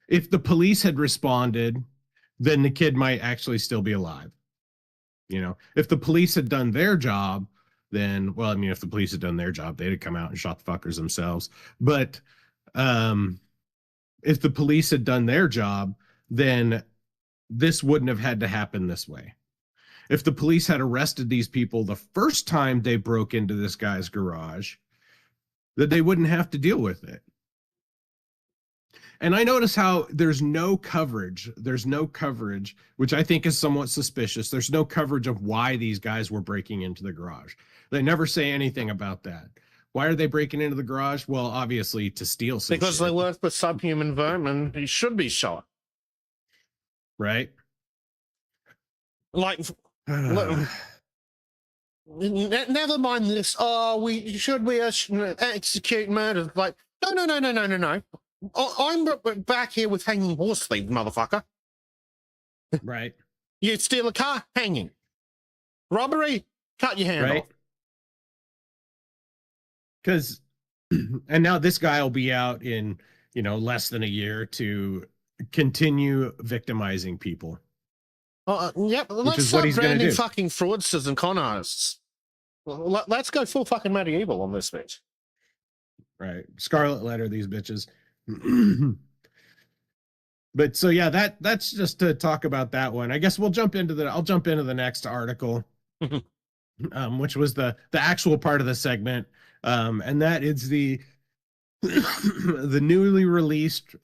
if the police had responded, then the kid might actually still be alive. If the police had done their job, then, well, I mean, if the police had done their job, they'd have come out and shot the fuckers themselves. But if the police had done their job, then this wouldn't have had to happen this way. If the police had arrested these people the first time they broke into this guy's garage, that they wouldn't have to deal with it. And I notice how there's no coverage, which I think is somewhat suspicious. There's no coverage of why these guys were breaking into the garage. They never say anything about that. Why are they breaking into the garage? Well, obviously to steal some because shit. they work with subhuman vermin. He should be shot. Right? Like, never mind this. Oh, we execute murders. Like, no. I'm back here with hanging horse thieves, motherfucker. Right. You steal a car, hanging. Robbery, cut your hand off. Because, and now this guy will be out in, less than a year to continue victimizing people. Yep. Let's start branding fucking fraudsters and con artists. Let's go full fucking medieval on this bitch. Right. Scarlet letter these bitches. But so yeah, that's just to talk about that one. I guess I'll jump into the next article, which was the actual part of the segment, and that is the the newly released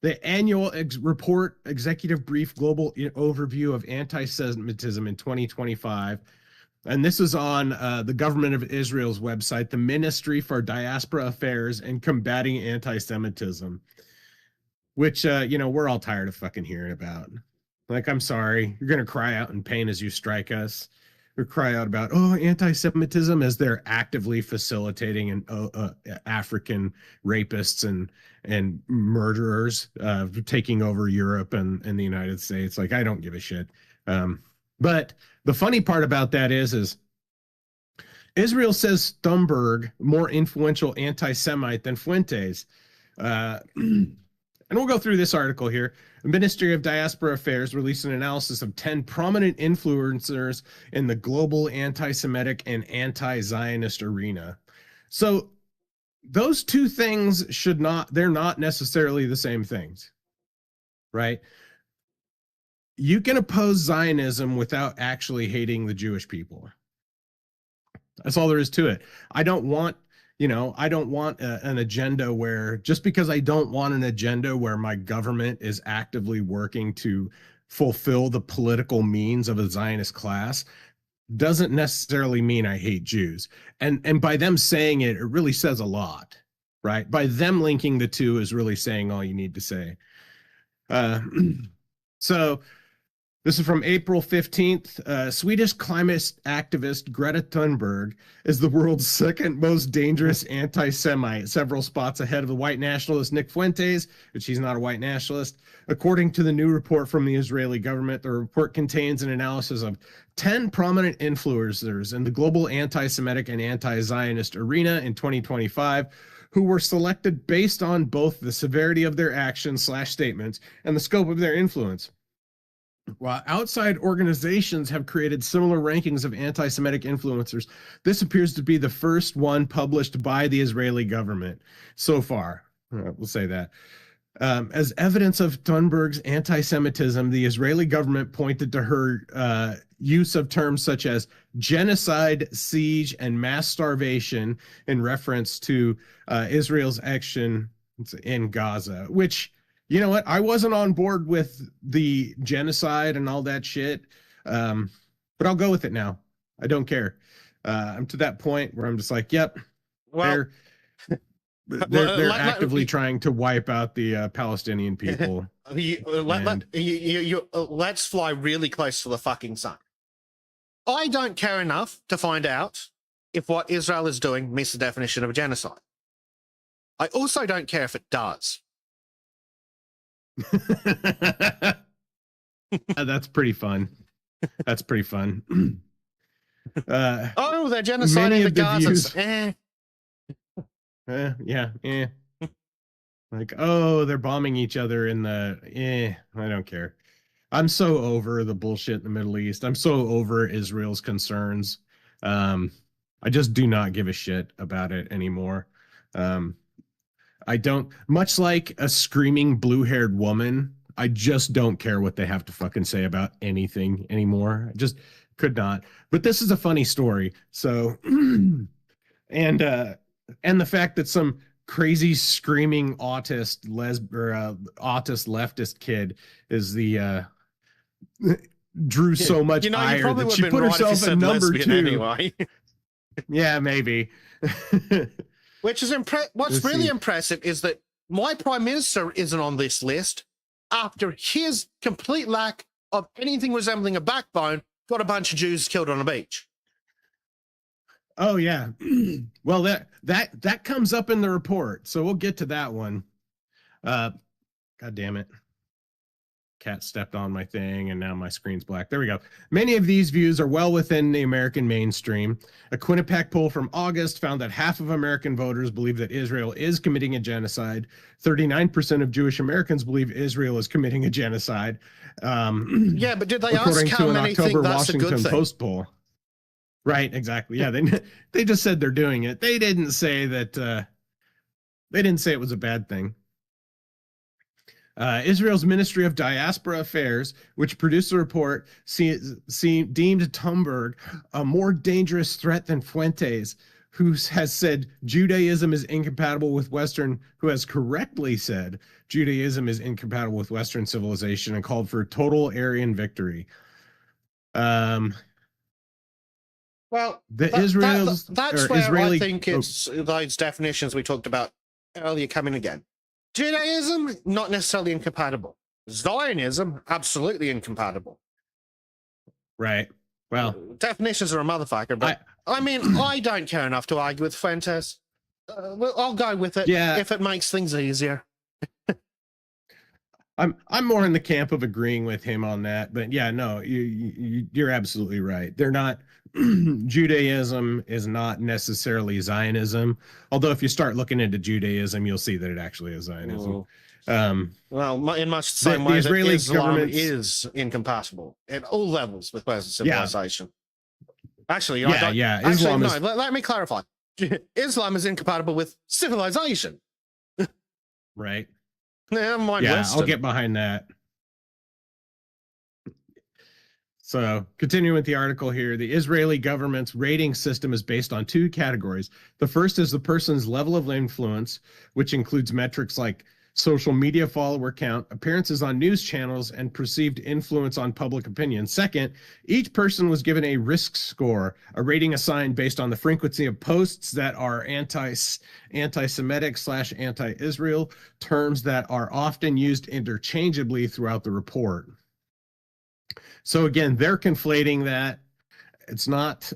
The annual report, executive brief, global overview of anti-Semitism in 2025. And this is on the government of Israel's website, the Ministry for Diaspora Affairs and Combating Anti-Semitism, which, we're all tired of fucking hearing about. Like, I'm sorry, you're going to cry out in pain as you strike us. Or cry out about, anti-Semitism, as they're actively facilitating African rapists and murderers taking over Europe and the United States. Like, I don't give a shit. But the funny part about that is Israel says Thunberg more influential anti-Semite than Fuentes. And we'll go through this article here. The Ministry of Diaspora Affairs released an analysis of 10 prominent influencers in the global anti-Semitic and anti-Zionist arena. So those two things they're not necessarily the same things, right? You can oppose Zionism without actually hating the Jewish people. That's all there is to it. I don't want an agenda where, just because I don't want an agenda where my government is actively working to fulfill the political means of a Zionist class, doesn't necessarily mean I hate Jews. And by them saying it, it really says a lot, right? By them linking the two is really saying all you need to say. So this is from April 15th. Swedish climate activist Greta Thunberg is the world's second most dangerous anti-Semite, several spots ahead of the white nationalist Nick Fuentes, which he's not a white nationalist. According to the new report from the Israeli government, the report contains an analysis of 10 prominent influencers in the global anti-Semitic and anti-Zionist arena in 2025, who were selected based on both the severity of their actions/statements and the scope of their influence. While outside organizations have created similar rankings of anti-Semitic influencers, this appears to be the first one published by the Israeli government so far. We'll say that. As evidence of Thunberg's anti-Semitism, the Israeli government pointed to her use of terms such as genocide, siege, and mass starvation in reference to Israel's action in Gaza, which, you know what? I wasn't on board with the genocide and all that shit, but I'll go with it now. I don't care. I'm to that point where I'm just like, yep, well, they're actively trying to wipe out the Palestinian people. Let's fly really close to the fucking sun. I don't care enough to find out if what Israel is doing meets the definition of a genocide. I also don't care if it does. That's pretty fun. That's pretty fun. They're genociding the Gazans. Yeah. Like, oh, they're bombing each other in the. I don't care. I'm so over the bullshit in the Middle East. I'm so over Israel's concerns. I just do not give a shit about it anymore. I don't, much like a screaming blue-haired woman, I just don't care what they have to fucking say about anything anymore. I just could not. But this is a funny story. So, and the fact that some crazy screaming autist leftist kid is the drew so much ire that she put herself at number 2 anyway. Yeah, maybe. Which is what's really impressive is that my prime minister isn't on this list after his complete lack of anything resembling a backbone got a bunch of Jews killed on a beach. Oh yeah. Well, that comes up in the report, so we'll get to that one. God damn it. Cat stepped on my thing and now my screen's black. There we go. Many of these views are well within the American mainstream. A Quinnipiac poll from August found that half of American voters believe that Israel is committing a genocide. 39% of Jewish Americans believe Israel is committing a genocide. Yeah, but did they ask how many think that's a good thing? Post poll. Right, exactly. Yeah, they just said they're doing it. They didn't say that. They didn't say it was a bad thing. Israel's Ministry of Diaspora Affairs, which produced the report, deemed Thunberg a more dangerous threat than Fuentes, who has said Judaism is incompatible with Western, who has correctly said Judaism is incompatible with Western civilization and called for total Aryan victory. Well, Israeli where I think it's those definitions we talked about earlier coming again. Judaism, not necessarily incompatible. Zionism, absolutely incompatible. Right. Well, definitions are a motherfucker, but I mean, I don't care enough to argue with Fuentes. Well, I'll go with it if it makes things easier. I'm more in the camp of agreeing with him on that, but yeah, no, you're absolutely right. They're not. Judaism is not necessarily Zionism, although if you start looking into Judaism, you'll see that it actually is Zionism. Well, in much the same way that Israeli Islam is incompatible at all levels with Western civilization. Actually, Islam is... let me clarify. Islam is incompatible with civilization. Right. Never mind Western. I'll get behind that. So, continuing with the article here, the Israeli government's rating system is based on two categories. The first is the person's level of influence, which includes metrics like social media follower count, appearances on news channels, and perceived influence on public opinion. Second, each person was given a risk score, a rating assigned based on the frequency of posts that are anti-Semitic / anti-Israel, terms that are often used interchangeably throughout the report. So again, they're conflating that. It's not,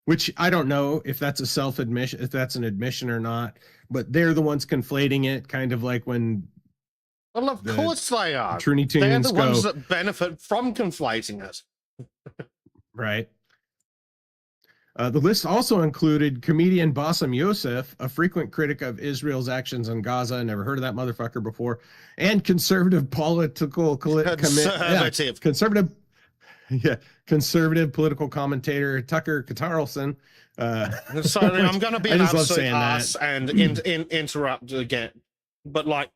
which I don't know if that's a self-admission, if that's an admission or not, but they're the ones conflating it, kind of like when. Well, of course they are. Trinity They're Tunes the ones that benefit from conflating it. Right. The list also included comedian Bassem Youssef, a frequent critic of Israel's actions in Gaza, never heard of that motherfucker before, and conservative political conservative political commentator Tucker Carlson. Sorry, I'm going to be an absolute ass and interrupt again, but like,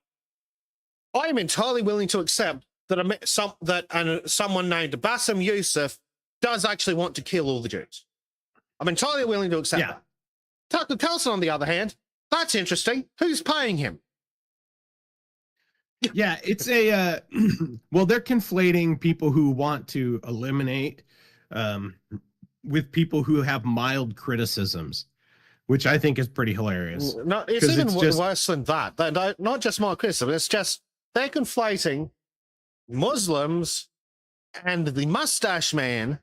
I am entirely willing to accept that someone named Bassem Youssef does actually want to kill all the Jews. I'm entirely willing to accept that. Tucker Carlson, on the other hand, that's interesting. Who's paying him? Yeah, it's a well, they're conflating people who want to eliminate with people who have mild criticisms, which I think is pretty hilarious. No, it's even worse than that. They're not just mild criticism, it's just they're conflating Muslims and the mustache man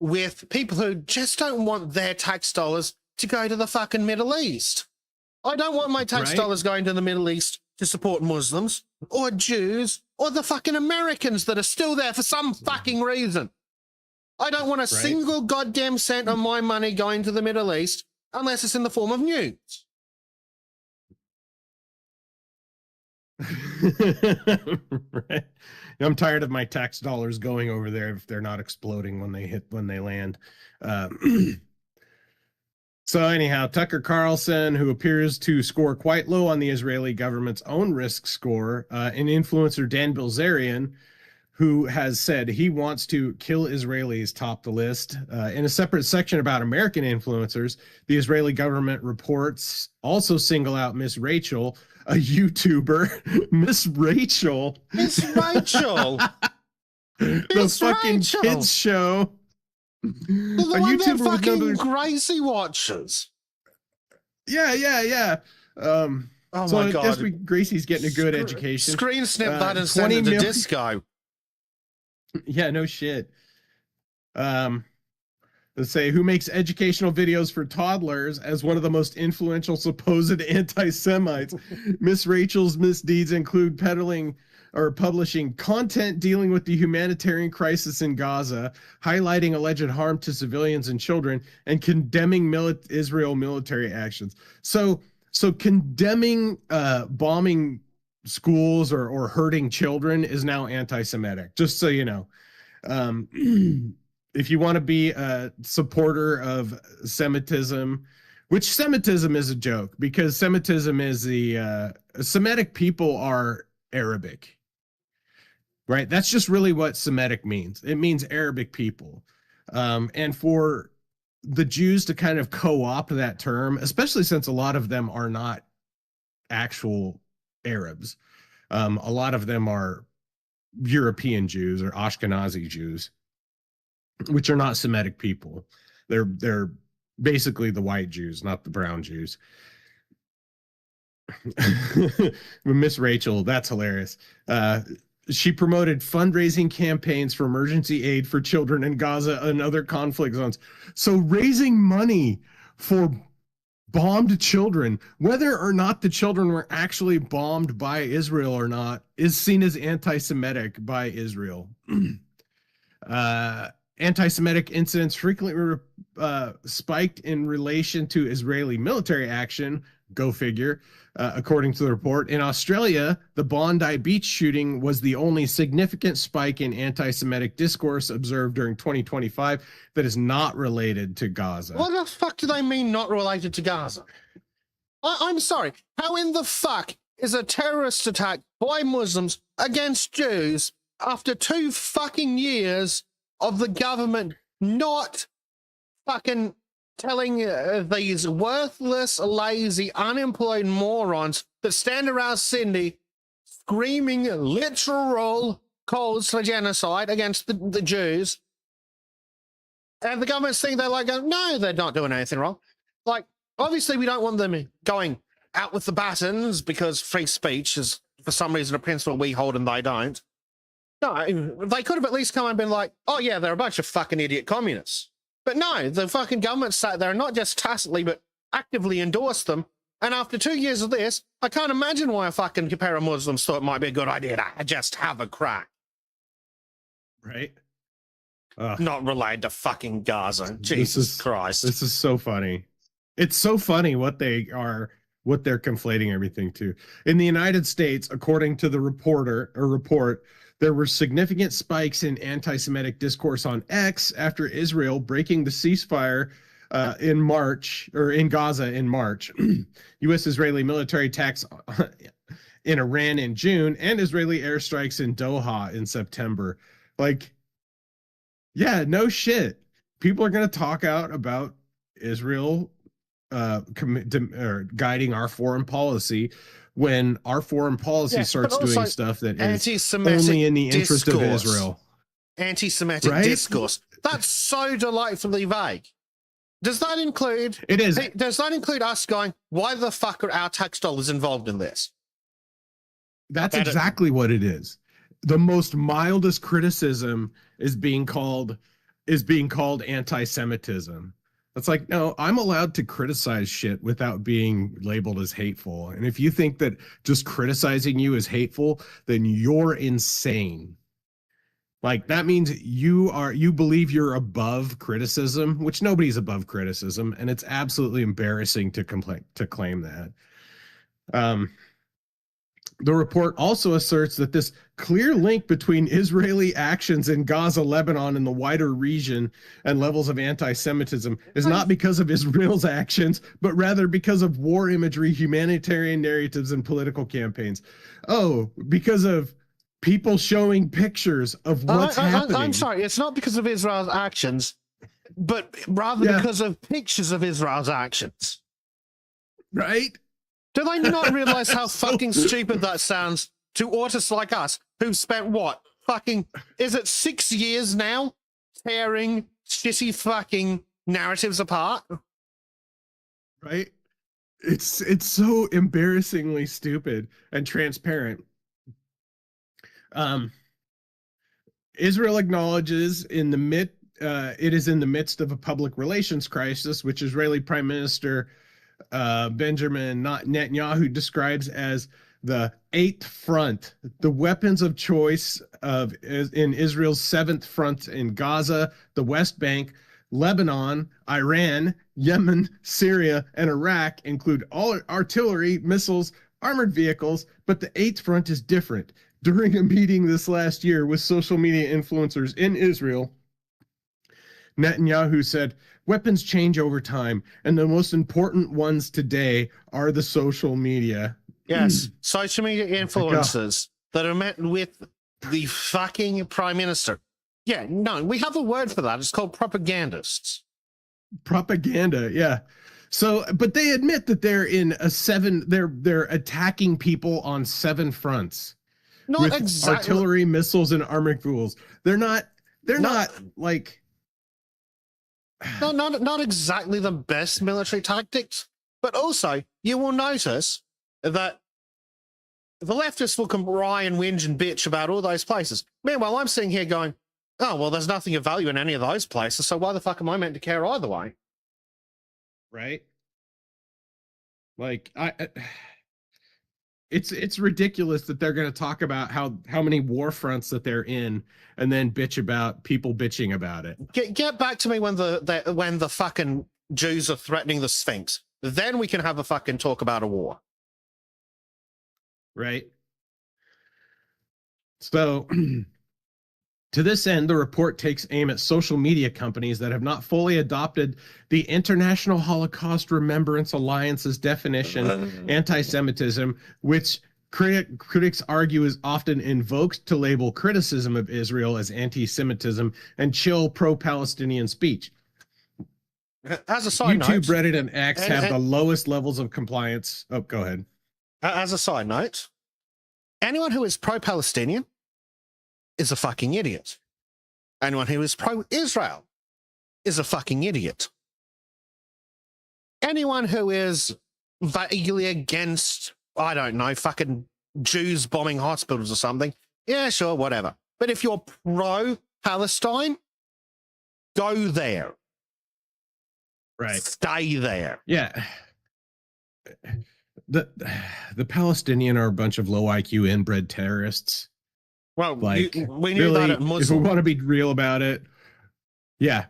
with people who just don't want their tax dollars to go to the fucking Middle East. I don't want my tax dollars going to the Middle East to support Muslims or Jews or the fucking Americans that are still there for some fucking reason. I don't want a single goddamn cent of my money going to the Middle East unless it's in the form of news. Right. I'm tired of my tax dollars going over there if they're not exploding when they land. So anyhow, Tucker Carlson, who appears to score quite low on the Israeli government's own risk score, and influencer Dan Bilzerian, who has said he wants to kill Israelis, topped the list. In a separate section about American influencers, the Israeli government reports also single out Miss Rachel, a YouTuber. Miss Rachel. Miss Rachel. The fucking kids show. The one that fucking Gracie watches. Yeah. Oh so my God. I guess Gracie's getting a good education. Screen snip that and send it to disco. Yeah, no shit. Let's say, who makes educational videos for toddlers as one of the most influential supposed anti-Semites. Miss Rachel's misdeeds include peddling or publishing content dealing with the humanitarian crisis in Gaza, highlighting alleged harm to civilians and children, and condemning Israel military actions. So condemning bombing schools or hurting children is now anti-Semitic, just so you know. If you want to be a supporter of Semitism, which Semitism is a joke, because Semitism is the Semitic people are Arabic, right? That's just really what Semitic means. It means Arabic people. And for the Jews to kind of co-opt that term, especially since a lot of them are not actual Arabs. A lot of them are European Jews or Ashkenazi Jews, which are not Semitic people. They're basically the white Jews, not the brown Jews. Miss Rachel, that's hilarious. She promoted fundraising campaigns for emergency aid for children in Gaza and other conflict zones. So raising money for bombed children, whether or not the children were actually bombed by Israel or not, is seen as anti-Semitic by Israel. Anti-Semitic incidents frequently spiked in relation to Israeli military action. Go figure. According to the report, in Australia, the Bondi Beach shooting was the only significant spike in anti-Semitic discourse observed during 2025 that is not related to Gaza. What the fuck do they mean not related to Gaza? I'm sorry. How in the fuck is a terrorist attack by Muslims against Jews after 2 fucking years of the government not fucking telling these worthless, lazy, unemployed morons that stand around Sydney screaming literal calls for genocide against the Jews, and the government's saying they're like, no, they're not doing anything wrong. Like, obviously we don't want them going out with the batons because free speech is, for some reason, a principle we hold and they don't. No, they could have at least come and been like, oh yeah, they're a bunch of fucking idiot communists. But no, the fucking government sat there and not just tacitly, but actively endorsed them. And after 2 years of this, I can't imagine why a fucking pair of Muslims thought it might be a good idea to just have a crack. Right? Not related to fucking Gaza. Jesus Christ. This is so funny. It's so funny what they're conflating everything to. In the United States, according to the report, there were significant spikes in anti-Semitic discourse on X after Israel breaking the ceasefire in March, or in Gaza in March. U.S.-Israeli military attacks in Iran in June, and Israeli airstrikes in Doha in September. Like, yeah, no shit. People are going to talk out about Israel guiding our foreign policy when our foreign policy starts doing stuff that is only in the interest of Israel. Anti-Semitic discourse. That's so delightfully vague. Does that include... It is. Does that include us going, why the fuck are our tax dollars involved in this? That's exactly what it is. The most mildest criticism is being called anti-Semitism. It's like, no, I'm allowed to criticize shit without being labeled as hateful. And if you think that just criticizing you is hateful, then you're insane. Like, that means you believe you're above criticism, which nobody's above criticism, and it's absolutely embarrassing to claim that. The report also asserts that this clear link between Israeli actions in Gaza, Lebanon, and the wider region and levels of anti-Semitism is not because of Israel's actions, but rather because of war imagery, humanitarian narratives, and political campaigns. Oh, because of people showing pictures of what's happening. I'm sorry, it's not because of Israel's actions, but rather because of pictures of Israel's actions. Right? Do they not realize how fucking stupid that sounds to autists like us who've spent what? Fucking, is it 6 years now tearing shitty fucking narratives apart? Right? It's so embarrassingly stupid and transparent. Israel acknowledges it is in the midst of a public relations crisis, which Israeli Prime Minister Benjamin Netanyahu describes as the eighth front, the weapons of choice in Israel's seventh front in Gaza, the West Bank, Lebanon, Iran, Yemen, Syria, and Iraq include all artillery, missiles, armored vehicles, but the eighth front is different. During a meeting this last year with social media influencers in Israel, Netanyahu said, weapons change over time, and the most important ones today are the social media. Yes, social media influencers that are met with the fucking prime minister. Yeah, no, we have a word for that. It's called propagandists. propaganda. Yeah. So, but they admit that they're in they're attacking people on 7 fronts Not with exactly. artillery, missiles, and armored tools. They're not like not exactly the best military tactics, but also you will notice that the leftists will cry and whinge and bitch about all those places. Meanwhile, I'm sitting here going, oh, well, there's nothing of value in any of those places, so why the fuck am I meant to care either way? right? Like it's ridiculous that they're going to talk about how many war fronts that they're in and then bitch about people bitching about it. Get back to me when the fucking Jews are threatening the Sphinx. Then we can have a fucking talk about a war. Right? So to this end, the report takes aim at social media companies that have not fully adopted the International Holocaust Remembrance Alliance's definition, anti-Semitism, which critics argue is often invoked to label criticism of Israel as anti-Semitism and chill pro-Palestinian speech. As a side note, YouTube, Reddit, and X have the lowest levels of compliance. Oh, go ahead. As a side note, anyone who is pro-Palestinian is a fucking idiot. Anyone who is pro-Israel is a fucking idiot. Anyone who is vaguely against, I don't know, fucking Jews bombing hospitals or something, yeah, sure, whatever. But if you're pro-Palestine, go there. Right. Stay there. Yeah. The Palestinian are a bunch of low IQ inbred terrorists. Well, like we knew really, that at Muslim. if we want to be real about it, yeah.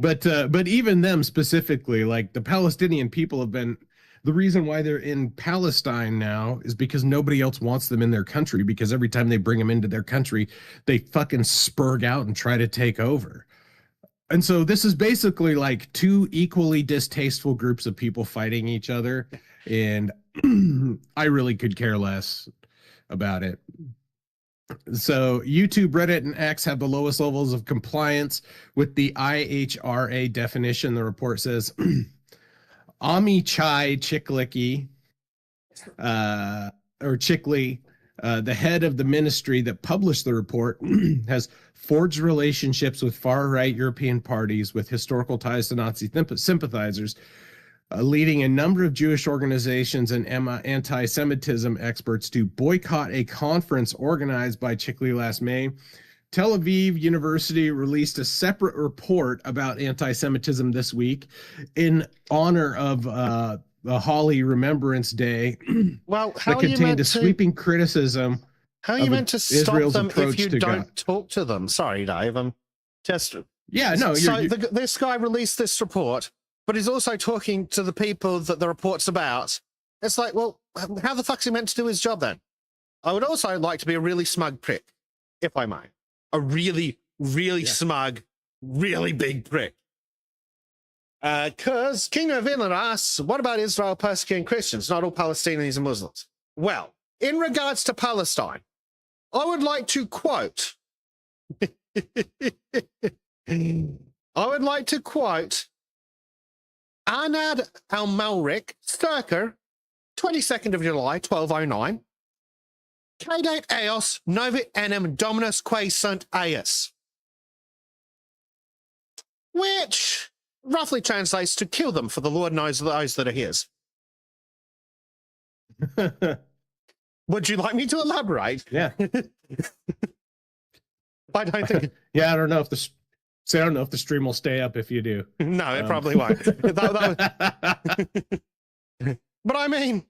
But even them specifically, like the Palestinian people have been, the reason why they're in Palestine now is because nobody else wants them in their country, because every time they bring them into their country, they fucking spurg out and try to take over. And so this is basically like 2 equally distasteful groups of people fighting each other. And I really could care less about it. So YouTube, Reddit, and X have the lowest levels of compliance with the IHRA definition. The report says Amichai Chiklicki, or Chickley, the head of the ministry that published the report, has forged relationships with far-right European parties with historical ties to Nazi sympathizers, leading a number of Jewish organizations and anti-Semitism experts to boycott a conference organized by Chickley last May. Tel Aviv University released a separate report about anti-Semitism this week in honor of the Holly Remembrance Day. Well, how that contained a sweeping criticism. How are you meant to stop Israel's them if you don't God. talk to them? Sorry, Dave. I'm just. Yeah, no. This guy released this report, but he's also talking to the people that the report's about. It's like, well, how the fuck's he meant to do his job then? I would also like to be a really smug prick, if I may. A really, really smug, really big prick. Because King of England asks, what about Israel persecuting Christians? Not all Palestinians are Muslims. Well, in regards to Palestine, I would like to quote. Anad al-Malrik, circa 22nd of July, 1209. Cadet eos novit enim dominus quae sunt eus. Which roughly translates to kill them, for the Lord knows those that are his. Would you like me to elaborate? Yeah. I don't think. Yeah, I don't know if the stream will stay up if you do. No, it probably won't. But I mean,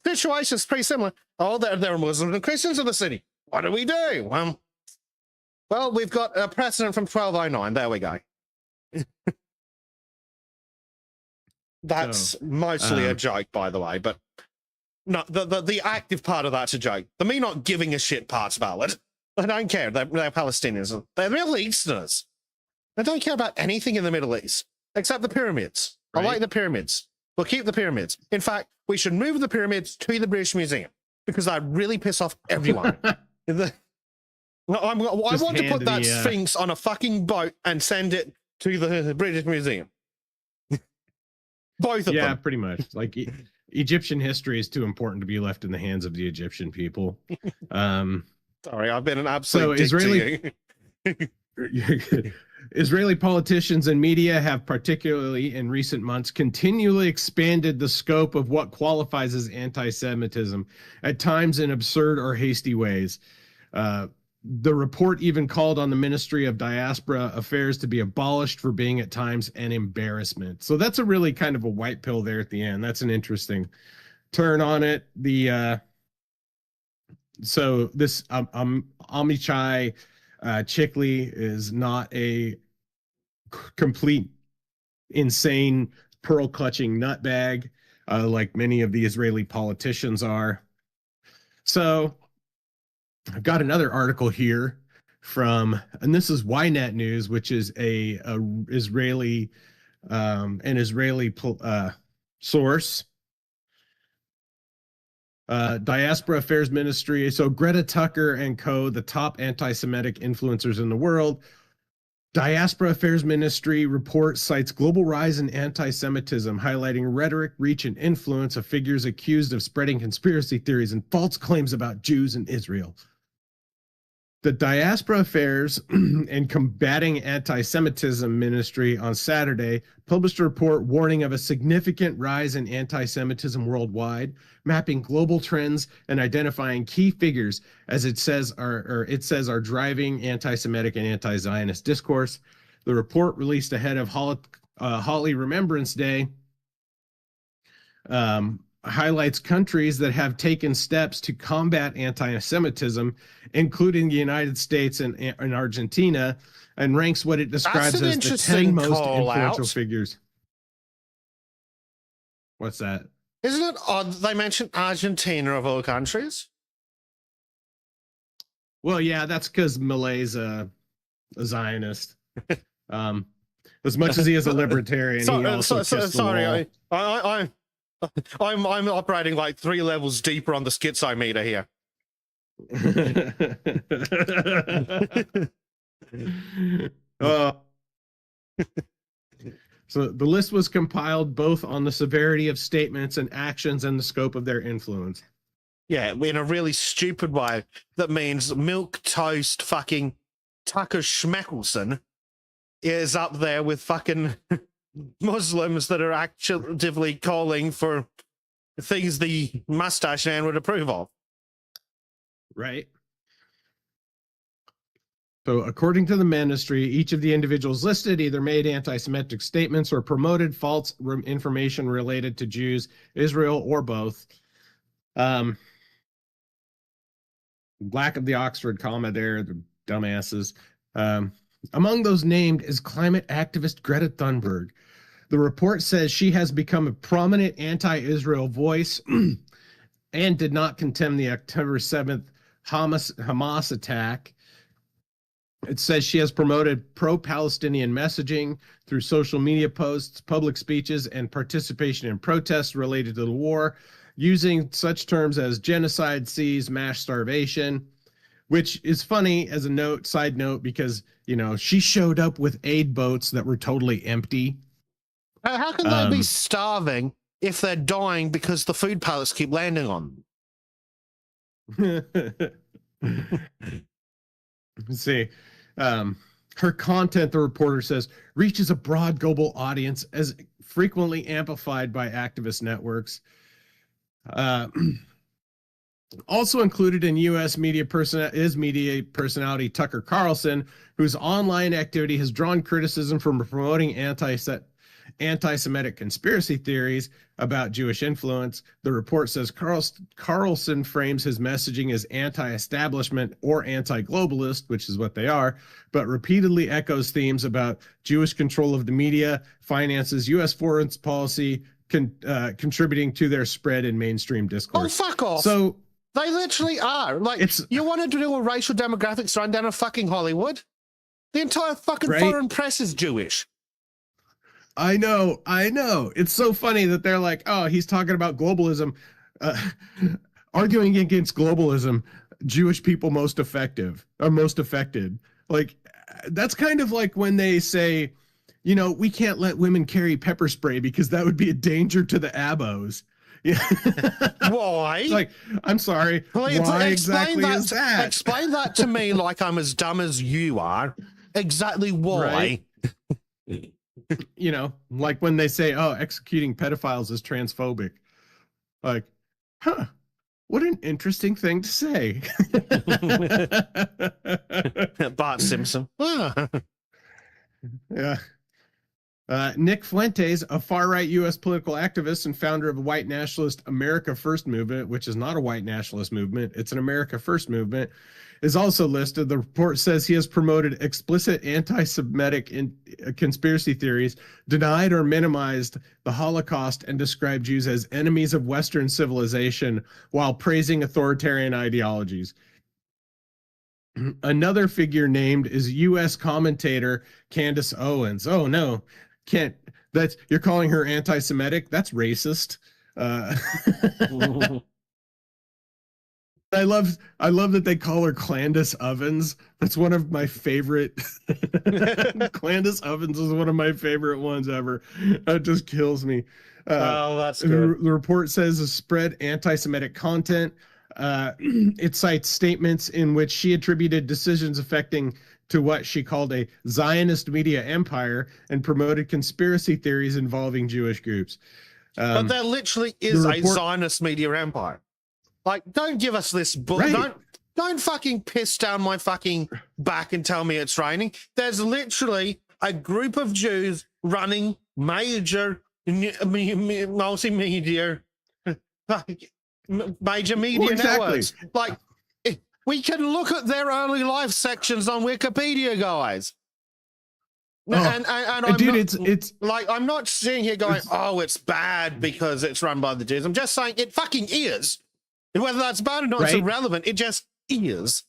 situation's pretty similar. Oh, there are Muslims and Christians in the city. What do we do? Well, we've got a precedent from 1209. There we go. That's mostly a joke, by the way, but no, the active part of that's a joke. The me not giving a shit part's valid. I don't care. They're Palestinians. They're Middle Easterners. They don't care about anything in the Middle East except the pyramids. Right. I like the pyramids. We'll keep the pyramids. In fact, we should move the pyramids to the British Museum because that really piss off everyone. I want to put that Sphinx on a fucking boat and send it to the British Museum. Both of Yeah, them. pretty much. Like Egyptian history is too important to be left in the hands of the Egyptian people. Sorry, I've been an absolute So dick to you. Israeli politicians and media have, particularly in recent months, continually expanded the scope of what qualifies as anti-Semitism, at times in absurd or hasty ways. The report even called on the Ministry of Diaspora Affairs to be abolished for being at times an embarrassment. So that's a really kind of a white pill there at the end. That's an interesting turn on it. So this Amichai Chikli is not a complete insane pearl clutching nutbag like many of the Israeli politicians are. So I've got another article here from, and this is Ynet News, which is an Israeli source. Diaspora Affairs Ministry. So Greta Tucker and co, the top anti-Semitic influencers in the world. Diaspora Affairs Ministry report cites global rise in anti-Semitism, highlighting rhetoric, reach, and influence of figures accused of spreading conspiracy theories and false claims about Jews in Israel. The Diaspora Affairs and Combating Anti-Semitism Ministry on Saturday published a report warning of a significant rise in anti-Semitism worldwide, mapping global trends and identifying key figures, as it says are driving anti-Semitic and anti-Zionist discourse. The report, released ahead of Holi Remembrance Day, highlights countries that have taken steps to combat anti-Semitism, including the United States and Argentina, and ranks what it describes as the 10 most influential figures. What's that? Isn't it odd that they mention Argentina of all countries? Well, yeah, that's because Malay's a Zionist. As much as he is a libertarian, he also kissed the wall. I'm operating like 3 levels deeper on the schizometer here. So the list was compiled both on the severity of statements and actions and the scope of their influence. Yeah, in a really stupid way. That means milk toast fucking Tucker Schmeckelson is up there with fucking Muslims that are actively calling for things the mustache man would approve of. Right. So according to the ministry, each of the individuals listed either made anti-Semitic statements or promoted false information related to Jews, Israel, or both. Lack of the Oxford comma there, the dumbasses. Among those named is climate activist Greta Thunberg. The report says she has become a prominent anti-Israel voice and did not condemn the October 7th Hamas attack. It says she has promoted pro-Palestinian messaging through social media posts, public speeches, and participation in protests related to the war, using such terms as genocide, siege, mass starvation, which is funny as a side note, because, you know, she showed up with aid boats that were totally empty. How can they be starving if they're dying because the food pallets keep landing on them? Let's see. Her content, the reporter says, reaches a broad global audience, as frequently amplified by activist networks. Also included in U.S. media personality Tucker Carlson, whose online activity has drawn criticism from promoting anti-Semitic conspiracy theories about Jewish influence. The report says Carlson frames his messaging as anti-establishment or anti-globalist, which is what they are, but repeatedly echoes themes about Jewish control of the media, finances, U.S. foreign policy, contributing to their spread in mainstream discourse. Oh, fuck off. So they literally are. Like, you wanted to do a racial demographics run down in fucking Hollywood? The entire fucking foreign press is Jewish. I know. It's so funny that they're like, oh, he's talking about globalism, arguing against globalism, Jewish people most affected. Like, that's kind of like when they say, we can't let women carry pepper spray because that would be a danger to the abos. Yeah. Why? It's like, I'm sorry. Please, Why exactly is that? Explain that to me like I'm as dumb as you are. Exactly why? Right? Like when they say, oh, executing pedophiles is transphobic. Like, huh, what an interesting thing to say. Bart Simpson. Yeah. Nick Fuentes, a far-right U.S. political activist and founder of the white nationalist America First movement, which is not a white nationalist movement, it's an America First movement, is also listed. The report says he has promoted explicit anti-Semitic conspiracy theories, denied or minimized the Holocaust, and described Jews as enemies of Western civilization while praising authoritarian ideologies. Another figure named is U.S. commentator Candace Owens. Oh no, you're calling her anti-Semitic? That's racist. I love that they call her Candace Ovens. That's one of my favorite. Candace Ovens is one of my favorite ones ever. It just kills me. Oh, that's good. The report says to spread anti-Semitic content. It cites statements in which she attributed decisions affecting to what she called a Zionist media empire and promoted conspiracy theories involving Jewish groups. But there literally is a Zionist media empire. Like, don't give us this book. Right. Don't fucking piss down my fucking back and tell me it's raining. There's literally a group of Jews running major multimedia, major media networks. Like, we can look at their early life sections on Wikipedia, guys. I'm not sitting here going, oh, it's bad because it's run by the Jews. I'm just saying it fucking is. And whether that's bad or not, it's irrelevant. It just is.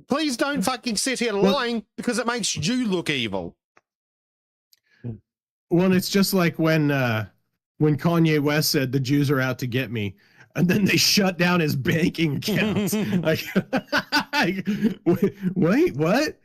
Please don't fucking sit here lying because it makes you look evil. Well, it's just like when Kanye West said the Jews are out to get me, and then they shut down his banking accounts. Like, wait, what?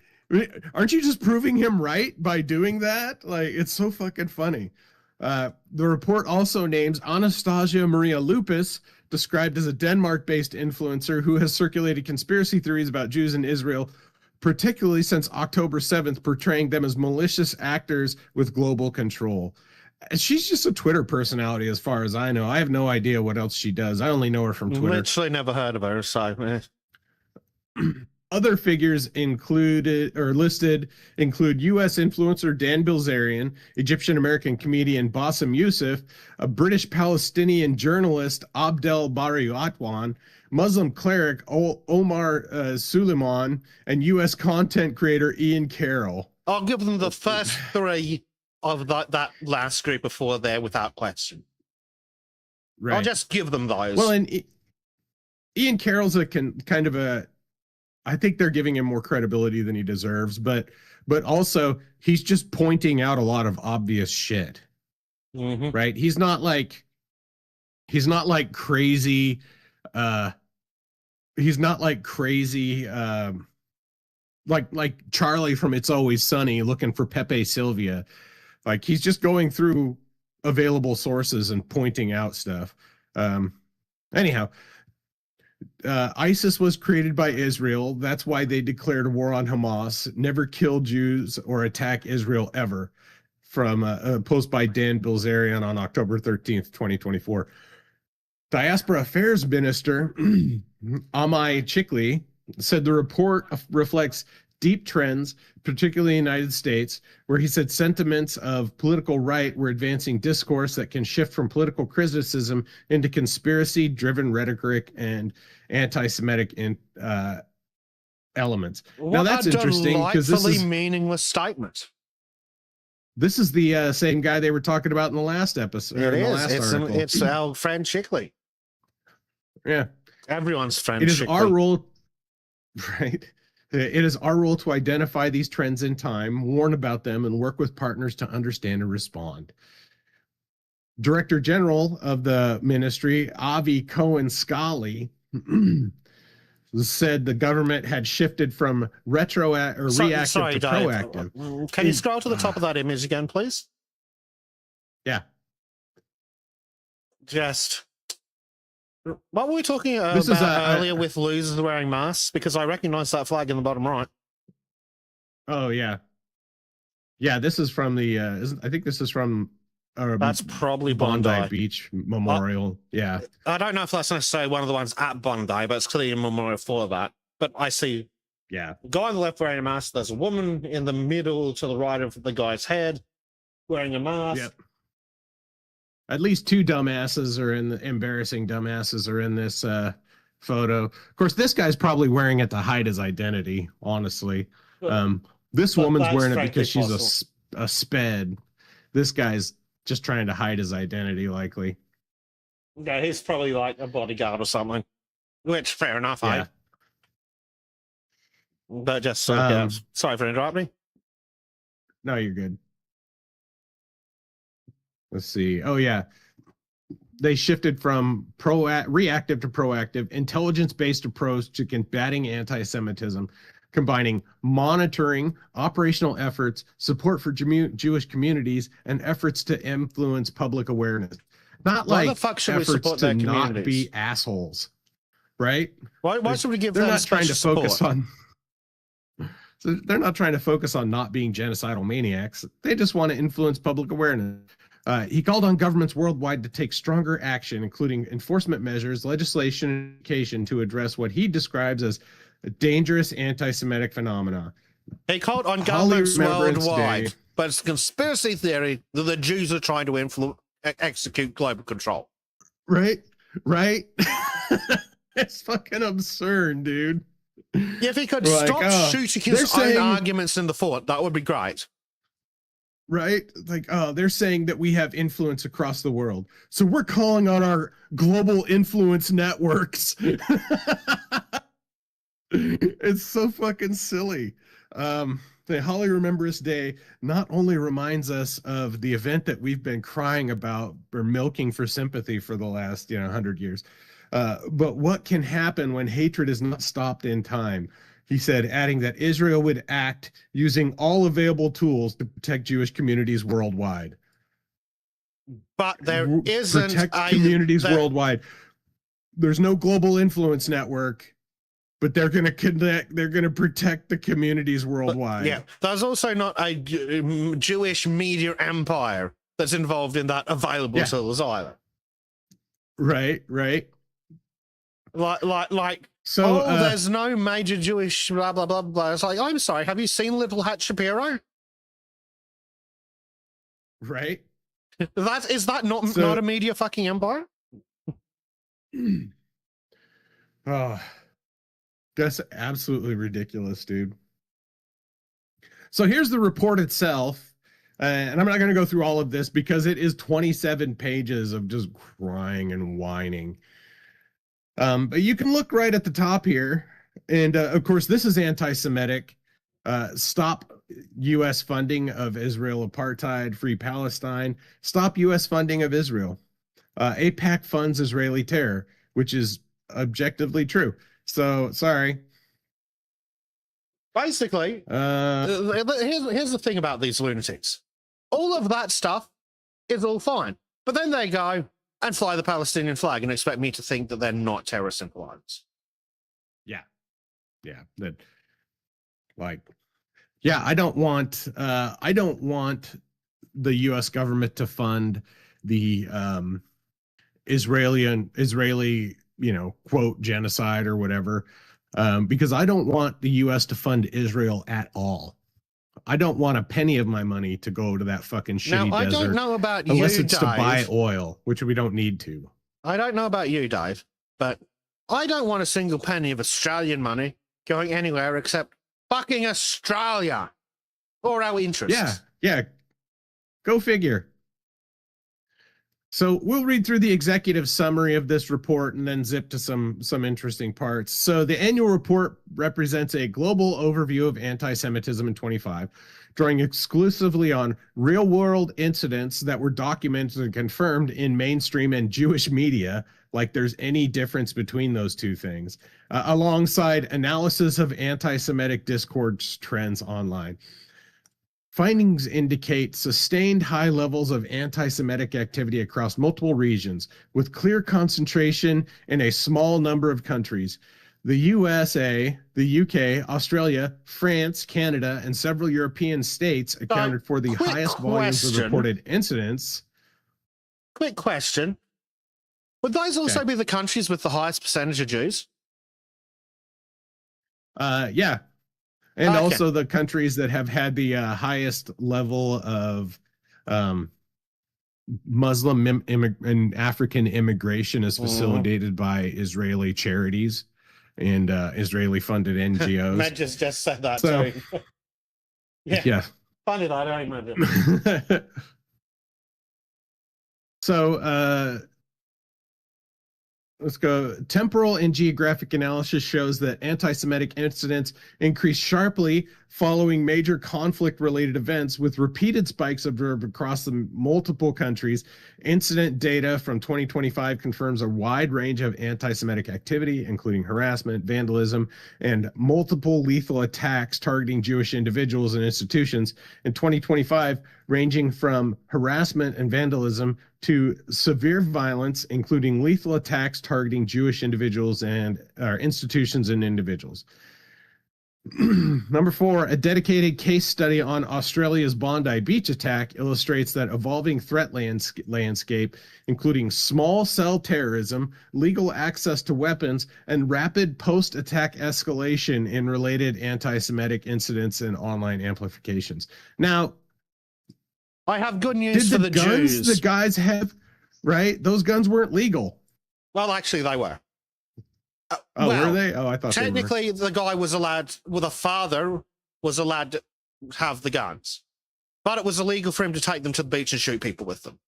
Aren't you just proving him right by doing that? Like, it's so fucking funny. The report also names Anastasia Maria Lupus, described as a Denmark-based influencer who has circulated conspiracy theories about Jews in Israel, particularly since October 7th, portraying them as malicious actors with global control. She's just a Twitter personality as far as I know. I have no idea what else she does. I only know her from Twitter. Literally never heard of her, so... Other figures listed include U.S. influencer Dan Bilzerian, Egyptian-American comedian Bassem Youssef, a British-Palestinian journalist Abdel Bari Atwan, Muslim cleric Omar Suleiman, and U.S. content creator Ian Carroll. I'll give them the first three of that last group before there without question. Right. I'll just give them those. Well, and Ian Carroll's kind of a... I think they're giving him more credibility than he deserves, but also he's just pointing out a lot of obvious shit, right? He's not like crazy. He's not like crazy, like Charlie from It's Always Sunny looking for Pepe Sylvia. Like, he's just going through available sources and pointing out stuff. Anyhow. ISIS was created by Israel. That's why they declared a war on Hamas. Never kill Jews or attack Israel ever. From a post by Dan Bilzerian on October 13th, 2024. Diaspora Affairs Minister Amai Chikli said the report reflects deep trends, particularly in the United States, where he said sentiments of political right were advancing discourse that can shift from political criticism into conspiracy-driven rhetoric and anti-Semitic elements. Now that's interesting because this is meaningless statement. This is the same guy they were talking about in the last episode. It is. It's our friend Chickley. Yeah, everyone's friend. It is our role, right? It is our role to identify these trends in time, warn about them, and work with partners to understand and respond. Director General of the ministry, Avi Cohen Scully, said the government had shifted from reactive Sorry, to Dave. proactive. Can you scroll to the top of that image again, please? Yeah. Just what were we talking This about is earlier with losers wearing masks? Because I recognize that flag in the bottom right. Oh yeah. Yeah, this is from the I think this is from That's probably Bondi Beach Memorial. Yeah. I don't know if that's necessarily one of the ones at Bondi, but it's clearly a memorial for that. But I see Yeah. guy on the left wearing a mask. There's a woman in the middle to the right of the guy's head wearing a mask. Yep. At least two dumbasses are embarrassing dumbasses are in this photo. Of course, this guy's probably wearing it to hide his identity, honestly. This woman's wearing it because she's a sped. This guy's just trying to hide his identity, likely. Yeah, he's probably like a bodyguard or something. Which, fair enough, Yeah. But just sorry for interrupting. No, you're good. Let's see. Oh yeah, they shifted from reactive to proactive, intelligence-based approach to combating anti-Semitism, combining monitoring, operational efforts, support for Jewish communities, and efforts to influence public awareness. Not Why like the fuck should we efforts support to their not communities? be assholes, right? Why should we give They're them not trying to special focus support? on. So they're not trying to focus on not being genocidal maniacs. They just want to influence public awareness. He called on governments worldwide to take stronger action, including enforcement measures, legislation, and education to address what he describes as a dangerous anti-Semitic phenomena. He called on Holy governments Remembrance worldwide, Day. but it's a conspiracy theory that the Jews are trying to execute global control. Right? It's fucking absurd, dude. Yeah, if he could Like, stop shooting his own arguments in the fort, that would be great. Right? Like, they're saying that we have influence across the world. So we're calling on our global influence networks. It's so fucking silly. The Holly Remembrance Day not only reminds us of the event that we've been crying about or milking for sympathy for the last 100 years, but what can happen when hatred is not stopped in time. He said, adding that Israel would act using all available tools to protect Jewish communities worldwide. But there isn't protect communities worldwide. There's no global influence network, but they're going to connect. They're going to protect the communities worldwide. Yeah, there's also not a Jewish media empire that's involved in that available tools either. Right. So, there's no major Jewish blah blah blah blah. It's like, I'm sorry, have you seen Little Hat Shapiro? Right. Is that not a media fucking empire? Oh, that's absolutely ridiculous, dude. So here's the report itself. And I'm not going to go through all of this because it is 27 pages of just crying and whining. But you can look right at the top here. And of course, this is anti-Semitic. Stop U.S. funding of Israel apartheid, free Palestine. Stop U.S. funding of Israel. AIPAC funds Israeli terror, which is objectively true. So, sorry. Basically, here's the thing about these lunatics. All of that stuff is all fine. But then they go and fly the Palestinian flag and expect me to think that they're not terrorist sympathizers. Yeah. I don't want the U.S. government to fund the Israeli, quote, genocide or whatever, because I don't want the U.S. to fund Israel at all. I don't want a penny of my money to go to that fucking shitty desert. I don't know about unless you, it's Dave. to buy oil, which we don't need to. I don't know about you, Dave, but I don't want a single penny of Australian money going anywhere except fucking Australia or our interests. Yeah. Go figure. So we'll read through the executive summary of this report and then zip to some interesting parts. So the annual report represents a global overview of anti-Semitism in 25, drawing exclusively on real-world incidents that were documented and confirmed in mainstream and Jewish media, like there's any difference between those two things, alongside analysis of anti-Semitic discourse trends online. Findings indicate sustained high levels of anti-Semitic activity across multiple regions, with clear concentration in a small number of countries. The USA, the UK, Australia, France, Canada, and several European states accounted for the highest volumes of reported incidents. Quick question. Would those also be the countries with the highest percentage of Jews? Yeah. And also the countries that have had the highest level of Muslim and African immigration is facilitated by Israeli charities and Israeli-funded NGOs. Matt just said that too. Yeah. Funny that, I imagine. So, let's go. Temporal and geographic analysis shows that anti-Semitic incidents increased sharply following major conflict-related events, with repeated spikes observed across the multiple countries. Incident data from 2025 confirms a wide range of anti-Semitic activity, including harassment, vandalism, and multiple lethal attacks targeting Jewish individuals and institutions. In 2025, ranging from harassment and vandalism to severe violence, including lethal attacks targeting Jewish individuals and institutions and individuals. Number 4, a dedicated case study on Australia's Bondi Beach attack illustrates that evolving threat landscape, including small cell terrorism, legal access to weapons, and rapid post-attack escalation in related anti-Semitic incidents and online amplifications. Now, I have good news for the Jews. The guys have, right? Those guns weren't legal. Well, actually, they were. Were they? Oh, I thought technically the guy was allowed, well, the father was allowed to have the guns, but it was illegal for him to take them to the beach and shoot people with them.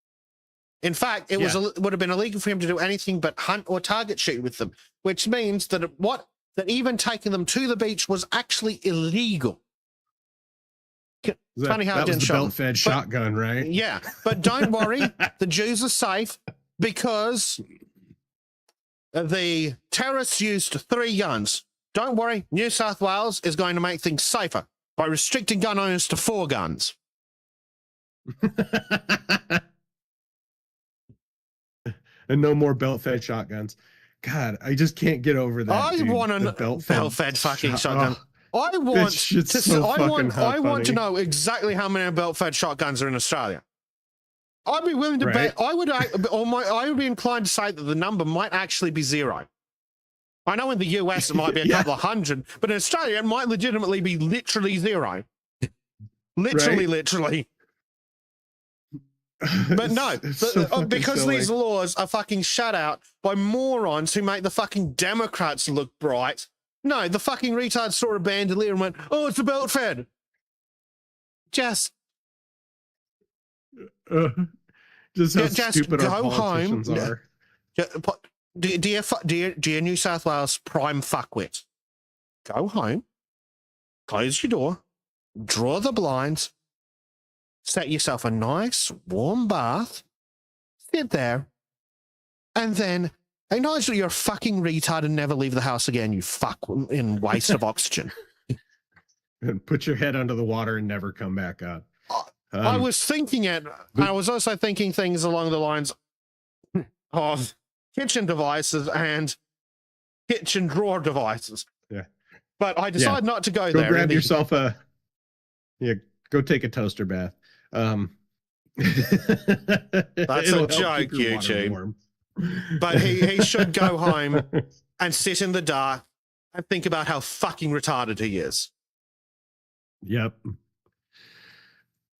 In fact, it would have been illegal for him to do anything but hunt or target shoot with them, which means that even taking them to the beach was actually illegal. Funny how it didn't show. Belt-fed shotgun, right? Yeah, but don't worry, the Jews are safe because the terrorists used 3 guns. Don't worry, New South Wales is going to make things safer by restricting gun owners to 4 guns. And no more belt-fed shotguns. God, I just can't get over that. I want a belt-fed fucking shotgun. I want to know exactly how many belt-fed shotguns are in Australia. I'd be willing to bet. I would be inclined to say that the number might actually be 0. I know in the US it might be a couple of hundred, but in Australia it might legitimately be literally 0. Literally. But no, because these laws are fucking shut out by morons who make the fucking Democrats look bright. No, the fucking retard saw a bandolier and went, "Oh, it's a belt fed." Just how stupid our politicians are. Dear New South Wales prime fuckwit, go home, close your door, draw the blinds, set yourself a nice warm bath, sit there, and then acknowledge that you're a fucking retard and never leave the house again, you fuck in waste of oxygen. And put your head under the water and never come back up. I was thinking it. I was also thinking things along the lines of kitchen devices and kitchen drawer devices. Yeah. But I decided not to go there. Go grab yourself go take a toaster bath. That's a joke, YouTube. But he should go home and sit in the dark and think about how fucking retarded he is. Yep.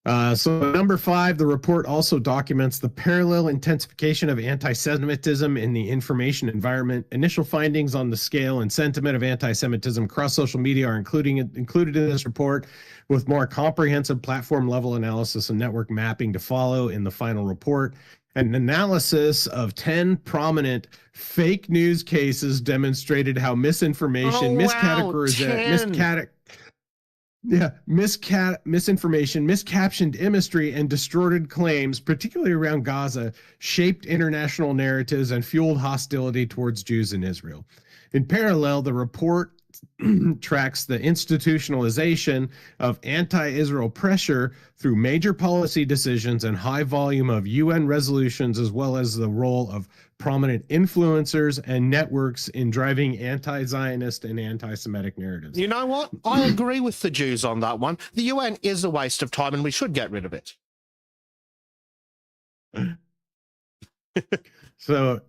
So number 5, the report also documents the parallel intensification of anti-Semitism in the information environment. Initial findings on the scale and sentiment of anti-Semitism across social media are included in this report, with more comprehensive platform-level analysis and network mapping to follow in the final report. An analysis of 10 prominent fake news cases demonstrated how misinformation, misinformation, miscaptioned imagery, and distorted claims, particularly around Gaza, shaped international narratives and fueled hostility towards Jews in Israel. In parallel, the report tracks the institutionalization of anti-Israel pressure through major policy decisions and high volume of UN resolutions, as well as the role of prominent influencers and networks in driving anti-Zionist and anti-Semitic narratives. You know what? I agree with the Jews on that one. The UN is a waste of time and we should get rid of it. So,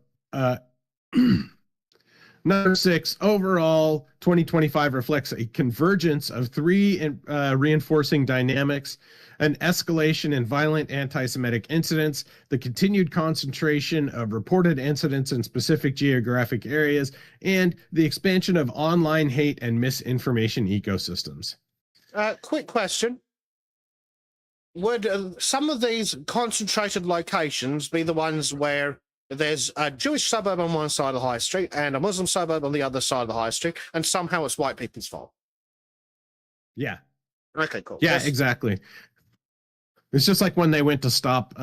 number 6, overall, 2025 reflects a convergence of 3 reinforcing dynamics: an escalation in violent anti-Semitic incidents, the continued concentration of reported incidents in specific geographic areas, and the expansion of online hate and misinformation ecosystems. Quick question. Would some of these concentrated locations be the ones where there's a Jewish suburb on one side of the high street and a Muslim suburb on the other side of the high street, and somehow it's white people's fault? Yeah. Okay, cool. Yeah, exactly. It's just like when they went to stop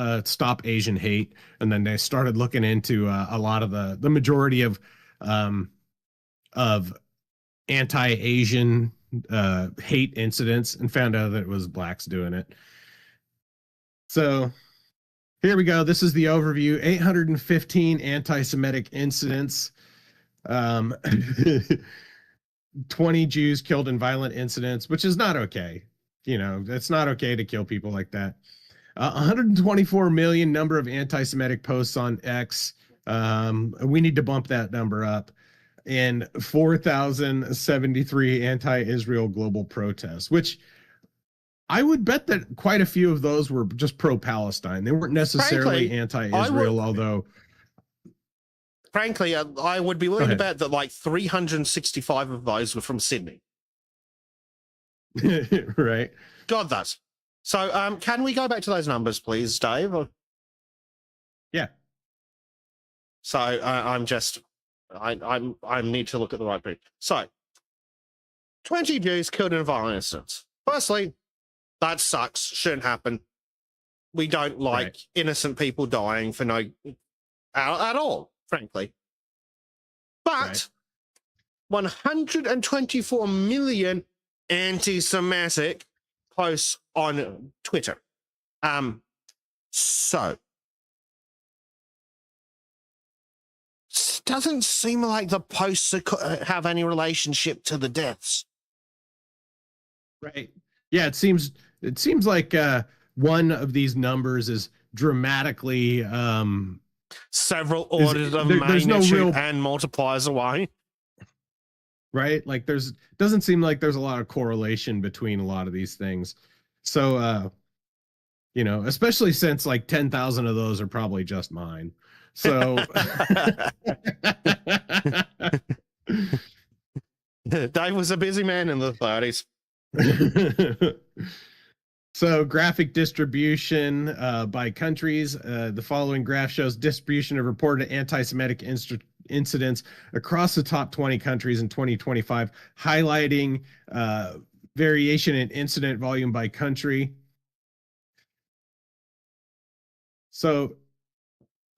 Asian hate, and then they started looking into a lot of the majority of anti-Asian hate incidents, and found out that it was blacks doing it. So here we go. This is the overview. 815 anti-Semitic incidents. 20 Jews killed in violent incidents, which is not okay. You know, it's not okay to kill people like that. 124 million number of anti-Semitic posts on X. We need to bump that number up. And 4,073 anti-Israel global protests, which I would bet that quite a few of those were just pro-Palestine. They weren't necessarily anti-Israel, although... Frankly, I would be willing to bet that like 365 of those were from Sydney. Right. God, that. So, can we go back to those numbers, please, Dave? Yeah. So, I need to look at the right bit. So, 20 Jews killed in a violent incident. Firstly, that sucks. Shouldn't happen. We don't like innocent people dying for no at all, frankly. But 124 million anti-Semitic posts on Twitter. So doesn't seem like the posts have any relationship to the deaths. Right. Yeah, it seems like one of these numbers is dramatically several orders of magnitude and multipliers away. Right? Like doesn't seem like there's a lot of correlation between a lot of these things. So you know, especially since like 10,000 of those are probably just mine. So Dave was a busy man in the 30s. So graphic distribution by countries. The following graph shows distribution of reported anti-Semitic incidents across the top 20 countries in 2025, highlighting variation in incident volume by country. So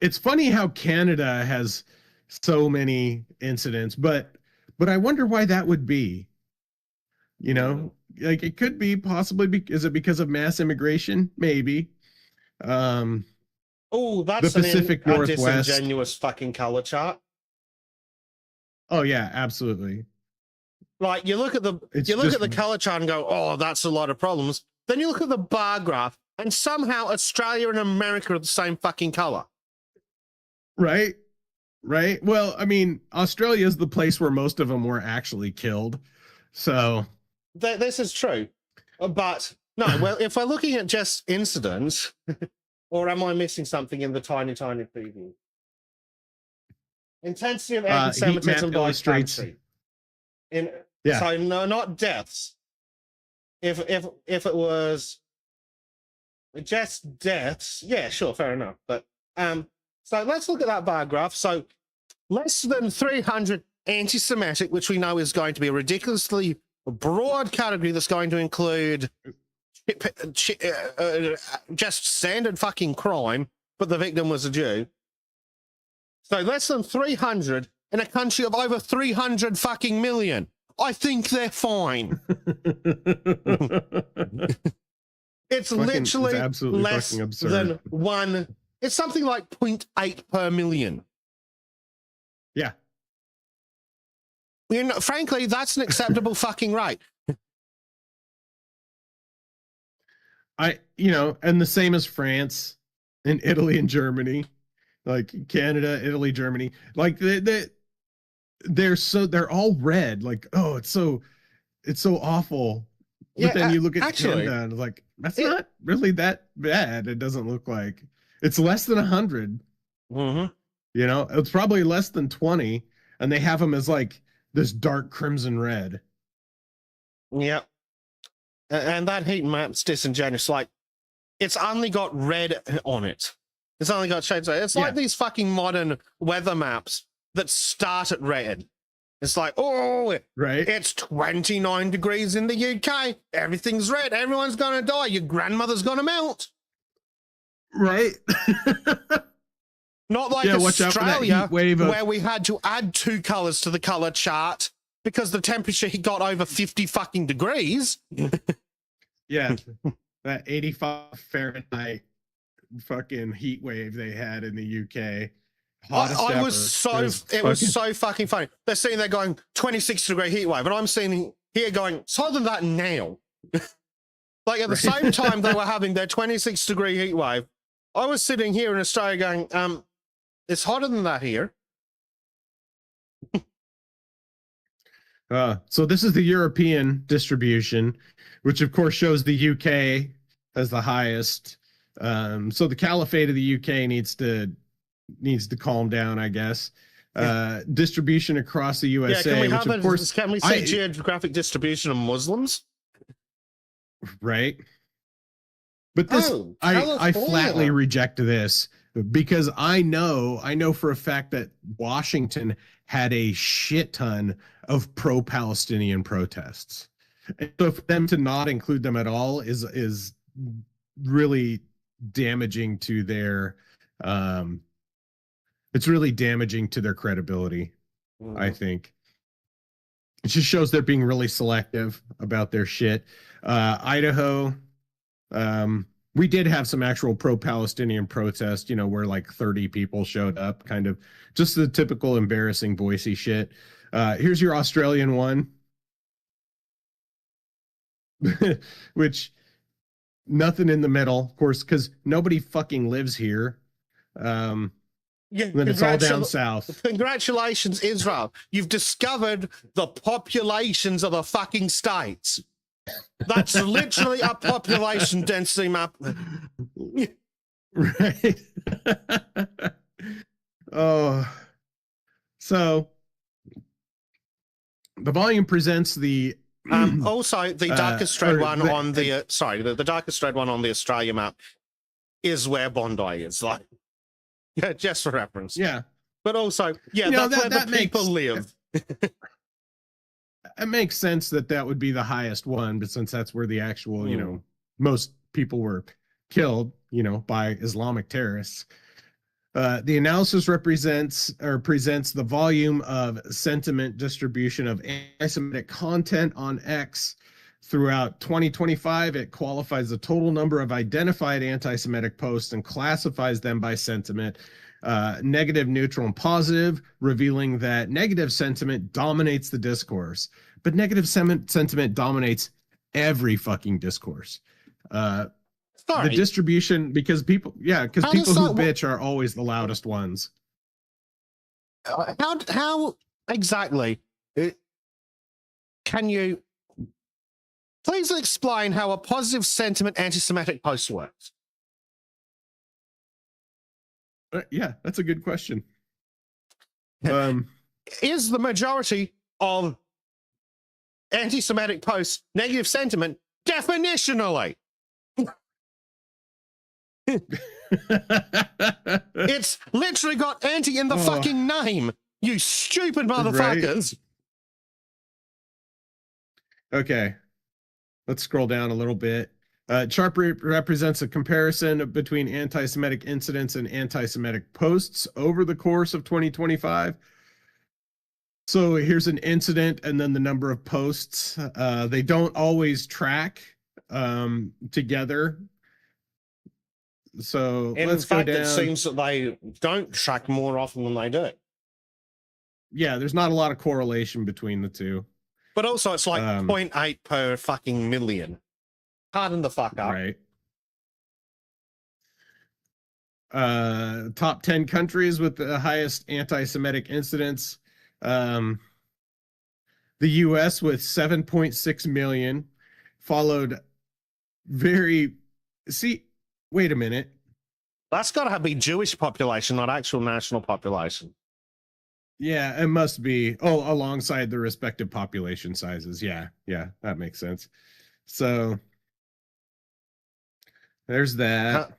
it's funny how Canada has so many incidents, but I wonder why that would be. You know, like it could be possibly is it because of mass immigration? Maybe. Oh, that's the Pacific Northwest. A disingenuous fucking color chart. Oh yeah, absolutely. Like you look at the color chart and go, oh, that's a lot of problems. Then you look at the bar graph, and somehow Australia and America are the same fucking color. Right. Right. Well, I mean, Australia is the place where most of them were actually killed. So this is true. But No, well, if we're looking at just incidents, or am I missing something in the tiny preview? Intensity of Heat map anti-Semitism by illustrates. country. Yeah. So no, not deaths. If it was just deaths, yeah, sure, fair enough. But so let's look at that bar graph. So less than 300 anti-Semitic, which we know is going to be a ridiculously broad category that's going to include just standard fucking crime, but the victim was a Jew. So less than 300 in a country of over 300 fucking million. I think they're fine. It's literally less than one. It's something like 0.8 per million. Yeah. You know, frankly, that's an acceptable fucking rate. And the same as France and Italy and Germany, like Canada, Italy, Germany, like they're all red. Like, oh, it's so awful. But then you look at Canada and it's like, that's not really that bad. It doesn't look like it's less than 100. Mm-hmm. You know, it's probably less than 20, and they have them as like this dark crimson red. Yep. And that heat map's disingenuous. Like, it's only got red on it. It's only got shades of red. It's like these fucking modern weather maps that start at red. It's like, oh, right. It's 29 degrees in the UK. Everything's red. Everyone's going to die. Your grandmother's going to melt. Right. Not like Australia, where we had to add 2 colors to the color chart because the temperature got over 50 fucking degrees. Yeah. That 85 Fahrenheit fucking heat wave they had in the UK. It was so fucking funny. They're sitting there going 26-degree heat wave, and I'm sitting here going, it's hotter than that now. Like at the same time they were having their 26-degree heat wave, I was sitting here in Australia going, it's hotter than that here. So this is the European distribution, which of course shows the UK as the highest. So the caliphate of the UK needs to calm down, I guess. Distribution across the USA, can we see geographic distribution of Muslims? Right. But this, I flatly reject this because I know for a fact that Washington had a shit ton of pro-Palestinian protests. And so for them to not include them at all is really damaging to their it's really damaging to their credibility. I think it just shows they're being really selective about their shit. Idaho, we did have some actual pro-Palestinian protest, where like 30 people showed up, kind of just the typical embarrassing Boise shit. Here's your Australian one, which nothing in the middle, of course, because nobody fucking lives here. Then it's all down south. Congratulations, Israel. You've discovered the populations of the fucking states. That's literally a population density map. Right. So the volume presents the also the darkest red one on the the darkest red one on the Australia map is where Bondi is. Like, yeah, just for reference. Yeah. But also, that's where the people live. It makes sense that would be the highest one, but since that's where the actual, most people were killed, by Islamic terrorists. The analysis presents the volume of sentiment distribution of anti-Semitic content on X throughout 2025. It qualifies the total number of identified anti-Semitic posts and classifies them by sentiment, negative, neutral, and positive, revealing that negative sentiment dominates the discourse. But negative sentiment dominates every fucking discourse. The distribution, because people who bitch are always the loudest ones. How exactly can you Please explain how a positive sentiment anti-Semitic post works. Yeah, that's a good question. Is the majority of anti-Semitic posts negative sentiment definitionally? It's literally got anti in the fucking name, you stupid motherfuckers. Right. Okay. Let's scroll down a little bit. Chart represents a comparison between anti-Semitic incidents and anti-Semitic posts over the course of 2025. So here's an incident and then the number of posts. They don't always track together. So let's go down. It seems that they don't track more often than they do. Yeah, there's not a lot of correlation between the two. But also, it's like 0.8 per fucking million. Pardon the fuck up. Right. Top 10 countries with the highest anti-Semitic incidents. The U.S. with 7.6 million, followed wait a minute. That's got to be Jewish population, not actual national population. Yeah, it must be. Oh, alongside the respective population sizes. Yeah, that makes sense. So there's that.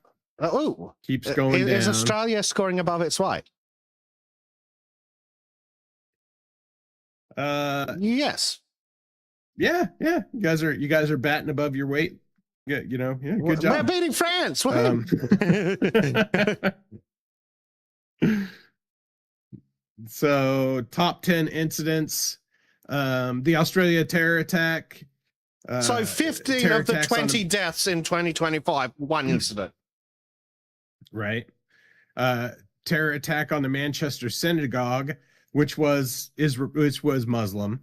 Keeps going down. Is Australia scoring above its weight? Yes. Yeah. You guys are batting above your weight. Yeah, good job. We're beating France. So top 10 incidents. The Australia terror attack. So 15 of the 20 deaths in 2025, one incident. Right. Terror attack on the Manchester synagogue, which was Muslim.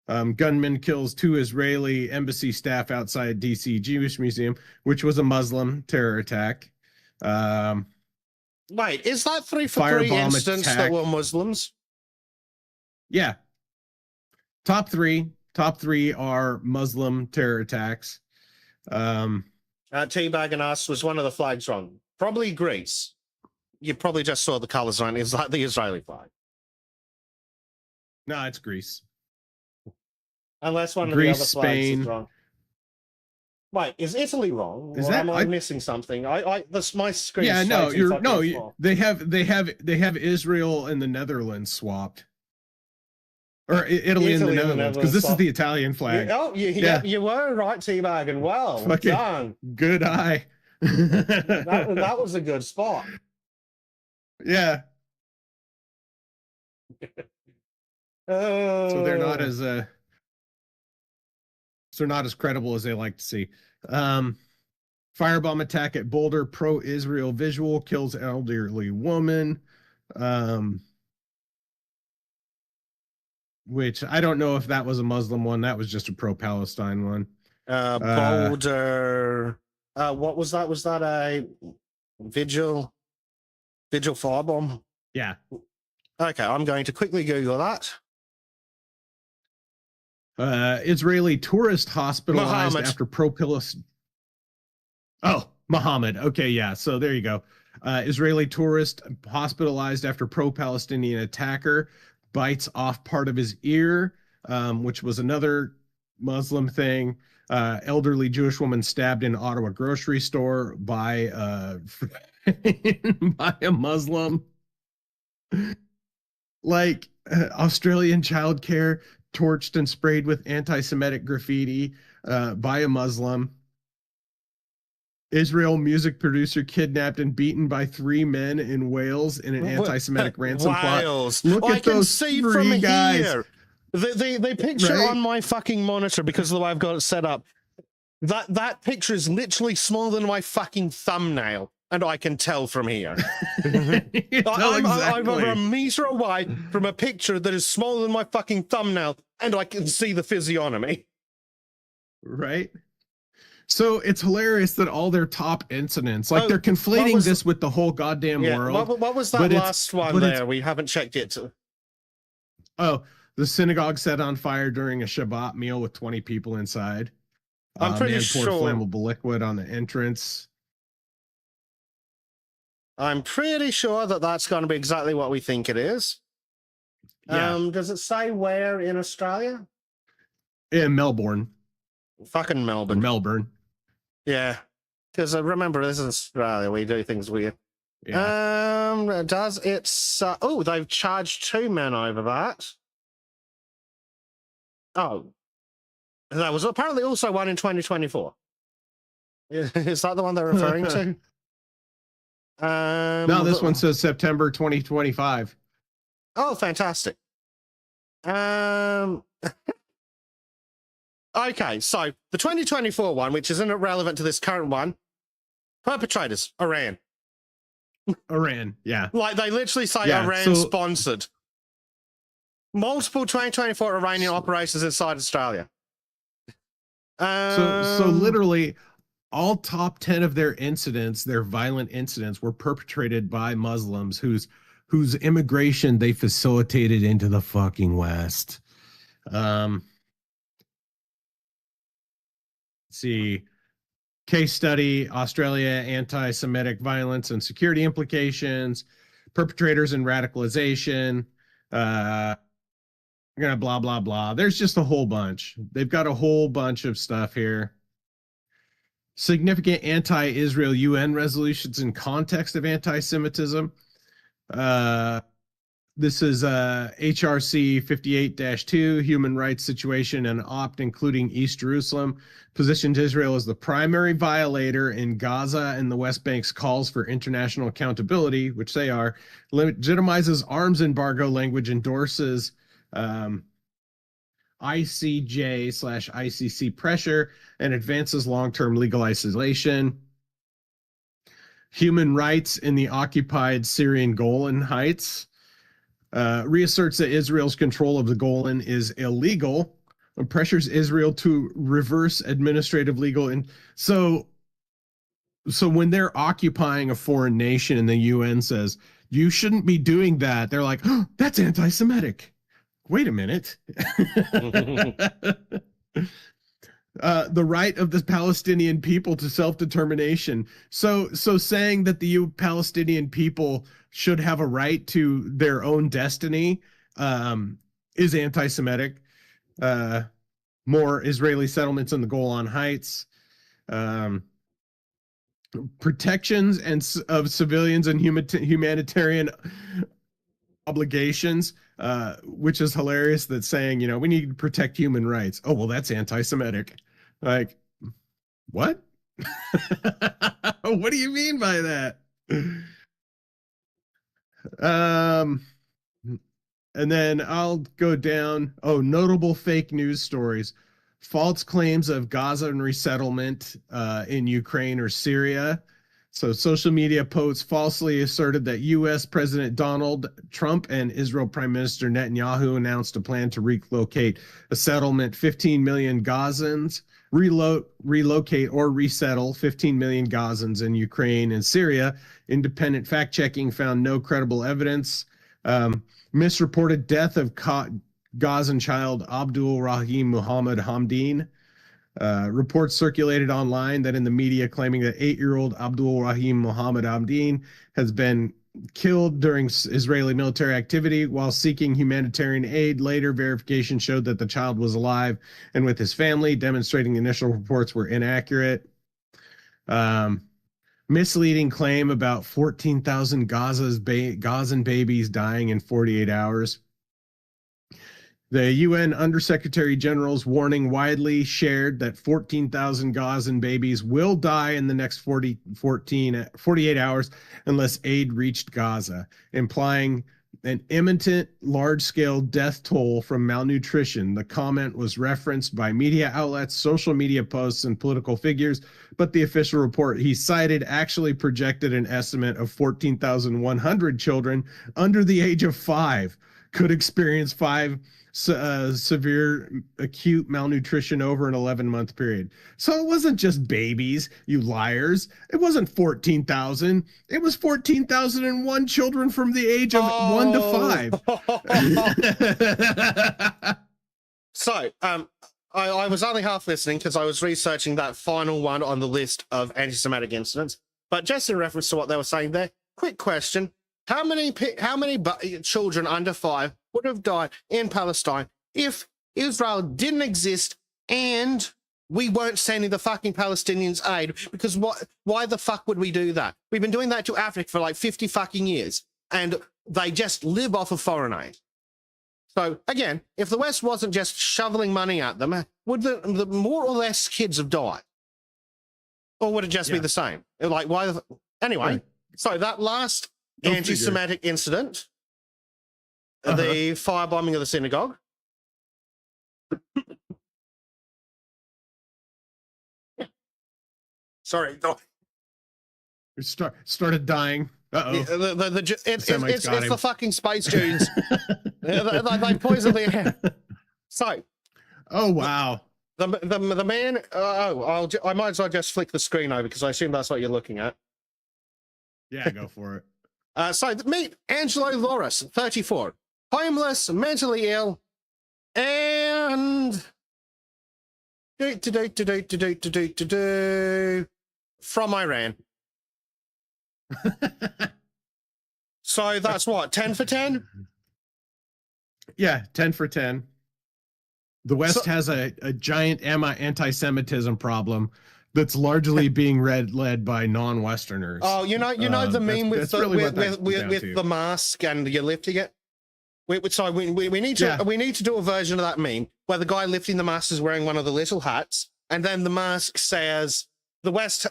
Gunman kills 2 Israeli embassy staff outside DC Jewish Museum, which was a Muslim terror attack. Wait, is that 3 for 3 incidents that were Muslims? Yeah. Top three are Muslim terror attacks. Teabag and us was one of the flags wrong. Probably Greece. You probably just saw the colors on it. It's like the Israeli flag. No, it's Greece. Unless one Greece, of the other flags Spain. is wrong. Wait, is Italy wrong? Is or that, am I missing something? My screen. Yeah, no, they have Israel and the Netherlands swapped. Or Italy and the Netherlands, because this is the Italian flag. You were right, Teabag, well done. Good eye. that was a good spot. Yeah. So they're not as credible as they like to see. Firebomb attack at Boulder, pro-Israel visual, kills elderly woman. Which I don't know if that was a Muslim one. That was just a pro-Palestine one. Boulder. What was that? Was that a vigil firebomb? Yeah. Okay, I'm going to quickly Google that. Israeli tourist hospitalized after pro-Palestine. Oh, Muhammad. Okay, yeah. So there you go. Israeli tourist hospitalized after pro-Palestinian attacker bites off part of his ear, which was another Muslim thing. Elderly Jewish woman stabbed in Ottawa grocery store by by a Muslim. Like Australian childcare torched and sprayed with anti-Semitic graffiti by a Muslim. Israel music producer kidnapped and beaten by 3 men in Wales in an anti-Semitic ransom plot. Look at those 3 guys. Here. The picture on my fucking monitor, because of the way I've got it set up, that picture is literally smaller than my fucking thumbnail, and I can tell from here. I'm over a meter away from a picture that is smaller than my fucking thumbnail, and I can see the physiognomy. Right? So it's hilarious that all their top incidents, like they're conflating this with the whole goddamn world. What was that last one there? We haven't checked it. Oh, the synagogue set on fire during a Shabbat meal with 20 people inside. I'm pretty man poured sure. flammable liquid on the entrance. I'm pretty sure that that's going to be exactly what we think it is. Yeah, Does it say where in Australia? in Melbourne Fucking or Melbourne. Melbourne. Yeah. Because remember, this is Australia. We do things weird. Yeah. Does it... oh, they've charged 2 men over that. Oh. That was apparently also one in 2024. Is that the one they're referring to? No, this one says September 2025. Oh, fantastic. Okay, so the 2024 one, which isn't relevant to this current one, perpetrators, Iran. Iran, yeah. Like, they literally say Yeah, Iran sponsored. Multiple 2024 Iranian operations inside Australia. So literally all top 10 of their incidents, their violent incidents, were perpetrated by Muslims whose immigration they facilitated into the fucking West. Let's see. Case study, Australia, anti-Semitic violence and security implications, perpetrators and radicalization, blah, blah, blah. There's just a whole bunch. They've got a whole bunch of stuff here. Significant anti-Israel UN resolutions in context of anti-Semitism. This is HRC 58-2, human rights situation and opt, including East Jerusalem, positioned Israel as the primary violator in Gaza and the West Bank's calls for international accountability, which they are, legitimizes arms embargo language, endorses ICJ/ICC pressure, and advances long-term legal isolation. Human rights in the occupied Syrian Golan Heights. Reasserts that Israel's control of the Golan is illegal and pressures Israel to reverse administrative legal. And so when they're occupying a foreign nation and the UN says, you shouldn't be doing that, they're like, oh, that's anti-Semitic. Wait a minute. The right of the Palestinian people to self-determination. So saying that the Palestinian people should have a right to their own destiny is anti-Semitic. More Israeli settlements in the Golan Heights. Protections of civilians and humanitarian obligations, which is hilarious. That's saying, we need to protect human rights. Oh, well, that's anti-Semitic. Like, what? What do you mean by that? And then I'll go down. Oh, notable fake news stories. False claims of Gaza and resettlement in Ukraine or Syria. So social media posts falsely asserted that U.S. President Donald Trump and Israel Prime Minister Netanyahu announced a plan to relocate a settlement 15 million Gazans, relocate or resettle 15 million Gazans in Ukraine and Syria. Independent fact-checking found no credible evidence. Misreported death of Gazan child Abdul Rahim Muhammad Hamdeen. Reports circulated online that in the media claiming that 8-year-old Abdul Rahim Muhammad Hamdeen has been killed during Israeli military activity while seeking humanitarian aid. Later, verification showed that the child was alive and with his family, demonstrating the initial reports were inaccurate. Misleading claim about 14,000 Gazan babies dying in 48 hours. The UN Undersecretary General's warning widely shared that 14,000 Gazan babies will die in the next 48 hours unless aid reached Gaza, implying an imminent large-scale death toll from malnutrition. The comment was referenced by media outlets, social media posts, and political figures, but the official report he cited actually projected an estimate of 14,100 children under the age of 5 could experience severe acute malnutrition over an 11-month period. So it wasn't just babies, you liars. It wasn't 14,000. It was 14,001 children from the age of 1 to 5. So, I was only half listening because I was researching that final one on the list of anti-Semitic incidents. But just in reference to what they were saying there, quick question: how many children under 5 would have died in Palestine if Israel didn't exist and we weren't sending the fucking Palestinians aid? Because why the fuck would we do that? We've been doing that to Africa for like 50 fucking years, and they just live off of foreign aid. So again, if the West wasn't just shoveling money at them, would the more or less kids have died? Or would it just be the same? Like, why? Anyway, right. So that last anti-Semitic incident, the firebombing of the synagogue. Sorry. It started dying. Uh-oh. It's the fucking space dudes. they poisoned the air. So. Oh, wow. The man, I might as well just flick the screen over because I assume that's what you're looking at. Yeah, go for it. So meet Angelo Loris, 34, homeless, mentally ill, and from Iran. So that's what, 10 for 10? Yeah, 10 for 10. The West has a giant anti-Semitism problem that's largely being led by non-Westerners. Oh, you know the meme with the mask and you're lifting it. We need to do a version of that meme where the guy lifting the mask is wearing one of the little hats, and then the mask says the West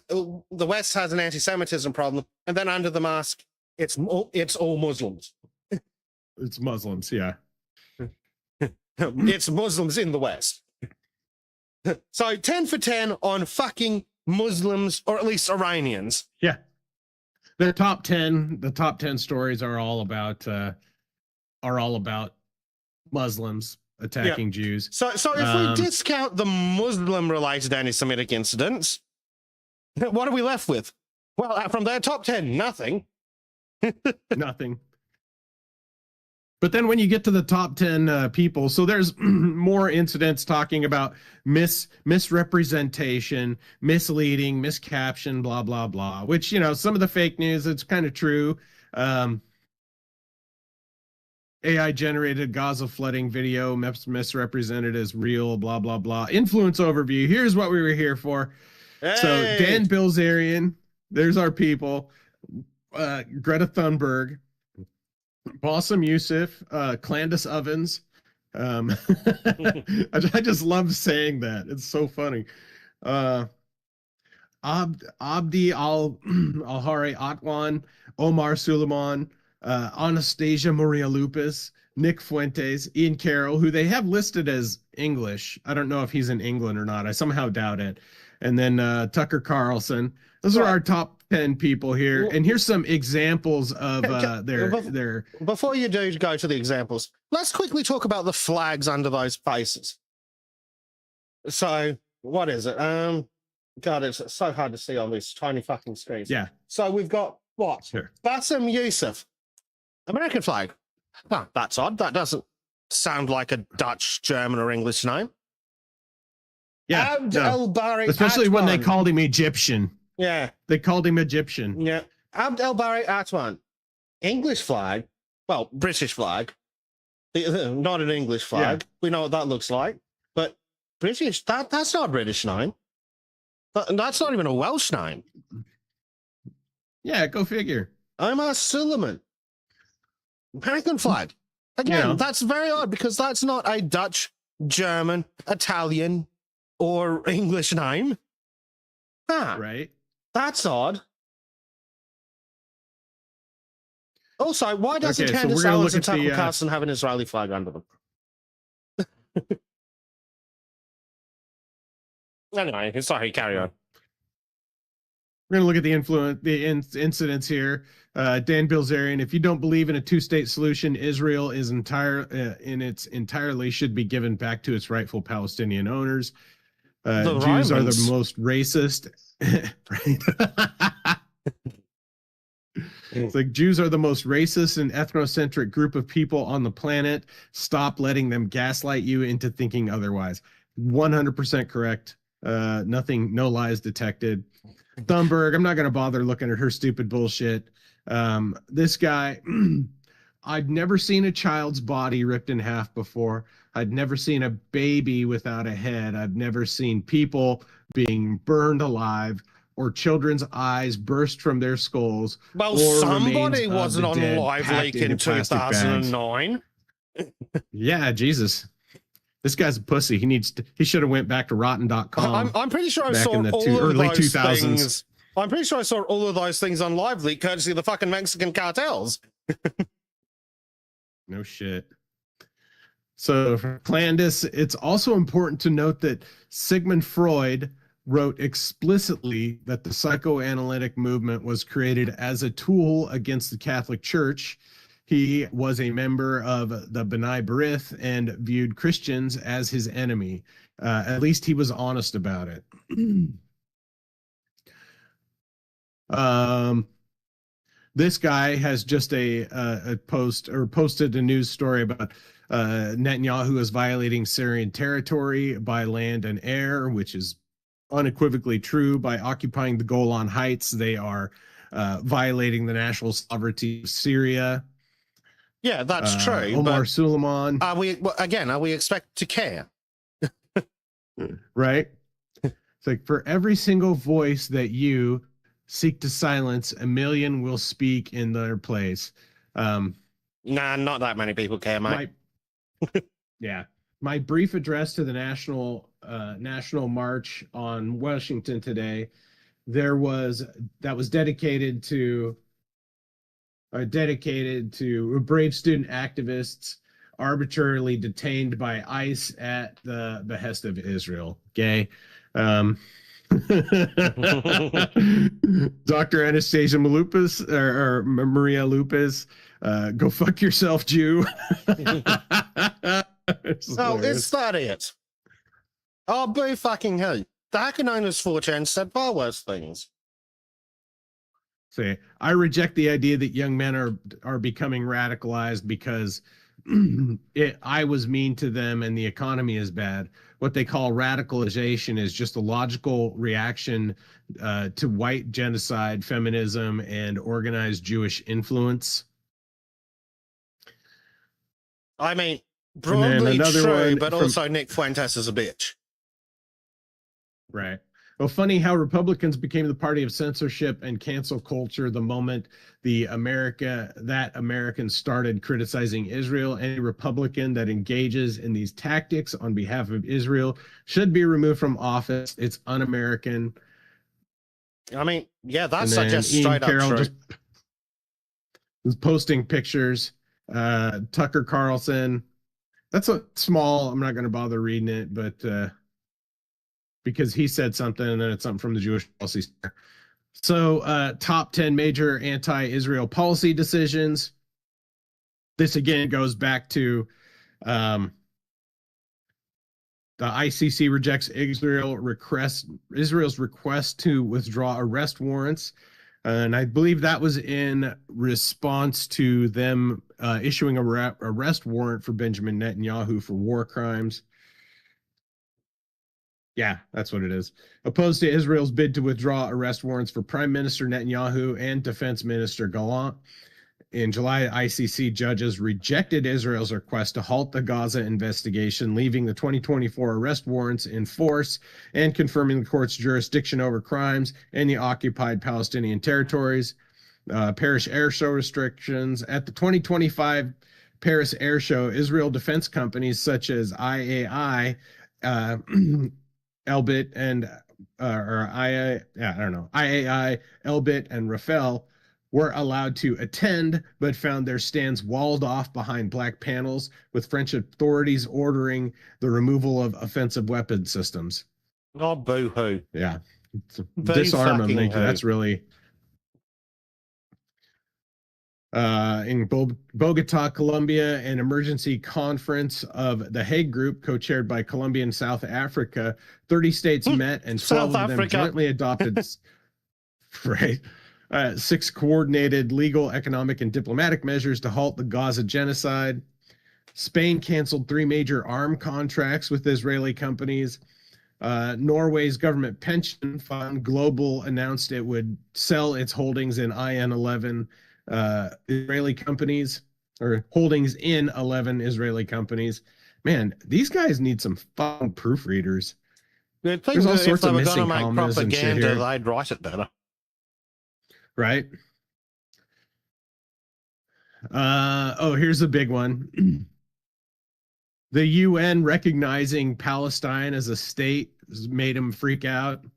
has an anti-Semitism problem, and then under the mask it's all Muslims. It's Muslims, yeah. It's Muslims in the West. So 10 for 10 on fucking Muslims, or at least Iranians. Yeah. The top 10 stories are all about Muslims attacking Jews. So if we discount the Muslim related anti-Semitic incidents, what are we left with? Well, from their top 10, nothing. Nothing. But then when you get to the top 10 people, so there's more incidents talking about misrepresentation, misleading, miscaption, blah, blah, blah, which, some of the fake news, it's kind of true. AI generated Gaza flooding video misrepresented as real, blah, blah, blah. Influence overview. Here's what we were here for. Hey. So Dan Bilzerian, there's our people. Greta Thunberg. Bassem Youssef, Clandis Ovens. I just love saying that. It's so funny. Abdi Al-Hari Atwan, Omar Suleiman, Anastasia Maria Lupus, Nick Fuentes, Ian Carroll, who they have listed as English. I don't know if he's in England or not. I somehow doubt it. And then Tucker Carlson. Those are our top 10 people here. And here's some examples of their... Before you do go to the examples, let's quickly talk about the flags under those faces. So, what is it? God, it's so hard to see on these tiny fucking screens. Yeah. So we've got, what? Sure. Bassem Youssef. American flag. Oh, that's odd. That doesn't sound like a Dutch, German, or English name. Yeah. Abd el-Bari Especially Atwan. when they called him Egyptian. Yeah. They called him Egyptian. Yeah. Abd el-Bari Atwan. English flag. Well, British flag. Not an English flag. Yeah. We know what that looks like. But British, that's not a British name. That's not even a Welsh name. Yeah, go figure. Omar Suleiman. American flag. Again, that's very odd because that's not a Dutch, German, Italian, or English name. Right. That's odd. Also, why doesn't Candace Owens and Tucker Carlson have an Israeli flag under them? Anyway, sorry, carry on. We're going to look at the incidents here. Dan Bilzerian, if you don't believe in a two-state solution, Israel is entirely should be given back to its rightful Palestinian owners. Jews are the most racist. Right? It's like Jews are the most racist and ethnocentric group of people on the planet. Stop letting them gaslight you into thinking otherwise. 100% correct. Nothing, no lies detected. Thunberg, I'm not going to bother looking at her stupid bullshit. This guy, I'd never seen a child's body ripped in half before. I'd never seen a baby without a head. I've never seen people being burned alive or children's eyes burst from their skulls. Well, or somebody remains of wasn't the on dead Live packed Leak in into plastic bags. 2009. Yeah, Jesus. This guy's a pussy. He should have went back to rotten.com. I'm pretty sure I back saw in the all of early those 2000s. things. I'm pretty sure I saw all of those things on Live Leak, courtesy of the fucking Mexican cartels. No shit. So for Clandis, it's also important to note that Sigmund Freud wrote explicitly that the psychoanalytic movement was created as a tool against the Catholic Church. He was a member of the B'nai B'rith and viewed Christians as his enemy. At least he was honest about it. This guy has just a posted a news story about Netanyahu is violating Syrian territory by land and air, which is unequivocally true. By occupying the Golan Heights, they are violating the national sovereignty of Syria. Yeah, that's true. Omar But Suleiman. are we expected to care? Right? It's like, for every single voice that you seek to silence, a million will speak in their place. Nah, not that many people care, mate. My brief address to the national march on Washington today, that was dedicated to brave student activists arbitrarily detained by ICE at the behest of Israel. Gay. Dr. Anastasia Malupis or Maria Lupis, go fuck yourself, Jew. Oh, is that it? Oh, boo fucking hell. The Hackernonus 4chan said far worse things. Say, I reject the idea that young men are becoming radicalized because I was mean to them and the economy is bad. What they call radicalization is just a logical reaction to white genocide, feminism, and organized Jewish influence. I mean, broadly true, but from, also Nick Fuentes is a bitch. Right. Well, funny how Republicans became the party of censorship and cancel culture the moment Americans started criticizing Israel. Any Republican that engages in these tactics on behalf of Israel should be removed from office. It's un-American. I mean, yeah, that's just straight up true. Just was posting pictures. Tucker Carlson. That's a small. I'm not going to bother reading it, but because he said something and then it's something from the Jewish Policy Center. So top 10 major anti-Israel policy decisions. This again goes back to the ICC rejects Israel's request to withdraw arrest warrants. And I believe that was in response to them issuing a arrest warrant for Benjamin Netanyahu for war crimes. Yeah, that's what it is. Opposed to Israel's bid to withdraw arrest warrants for Prime Minister Netanyahu and Defense Minister Gallant. In July, ICC judges rejected Israel's request to halt the Gaza investigation, leaving the 2024 arrest warrants in force and confirming the court's jurisdiction over crimes in the occupied Palestinian territories. Paris Air Show restrictions. At the 2025 Paris Air Show, Israel defense companies such as IAI, Elbit and IAI, Elbit and Rafael were allowed to attend, but found their stands walled off behind black panels, with French authorities ordering the removal of offensive weapon systems. Oh, boo-hoo. Yeah. Disarm them. That's really... in Bogota, Colombia, an emergency conference of the Hague Group, co-chaired by Colombia and South Africa, 30 states met and 12 of them jointly adopted right, 6 coordinated legal, economic, and diplomatic measures to halt the Gaza genocide. Spain canceled 3 major arm contracts with Israeli companies. Norway's government pension fund, Global, announced it would sell its holdings in IN11 Israeli companies, or holdings in 11 Israeli companies. Man, these guys need some fucking proofreaders. You'd think There's all that if sorts they of were going to missing make commas and shit propaganda, here. they'd write it better. Right? Here's a big one. The UN recognizing Palestine as a state has made him freak out. To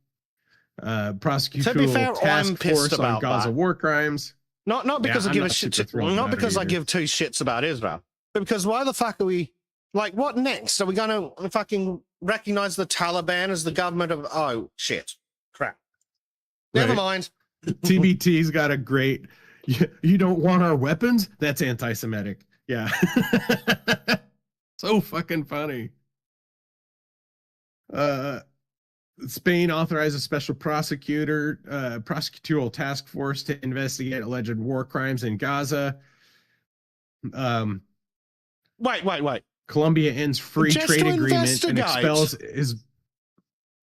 be Prosecutorial fair, I'm task pissed force on about Gaza that. war crimes. Not because Yeah, I I'm give a not shit. super thrilled Not about it because I either. give 2 shits about Israel, but because why the fuck are we like? What next? Are we going to fucking recognize the Taliban as the government of? Oh shit, crap. Never Right. mind. TBT's got a great. You don't want our weapons? That's anti-Semitic. Yeah. So fucking funny. Spain authorized a special prosecutorial task force to investigate alleged war crimes in Gaza. Wait. Colombia ends free Just trade to agreement and investigate. expels his.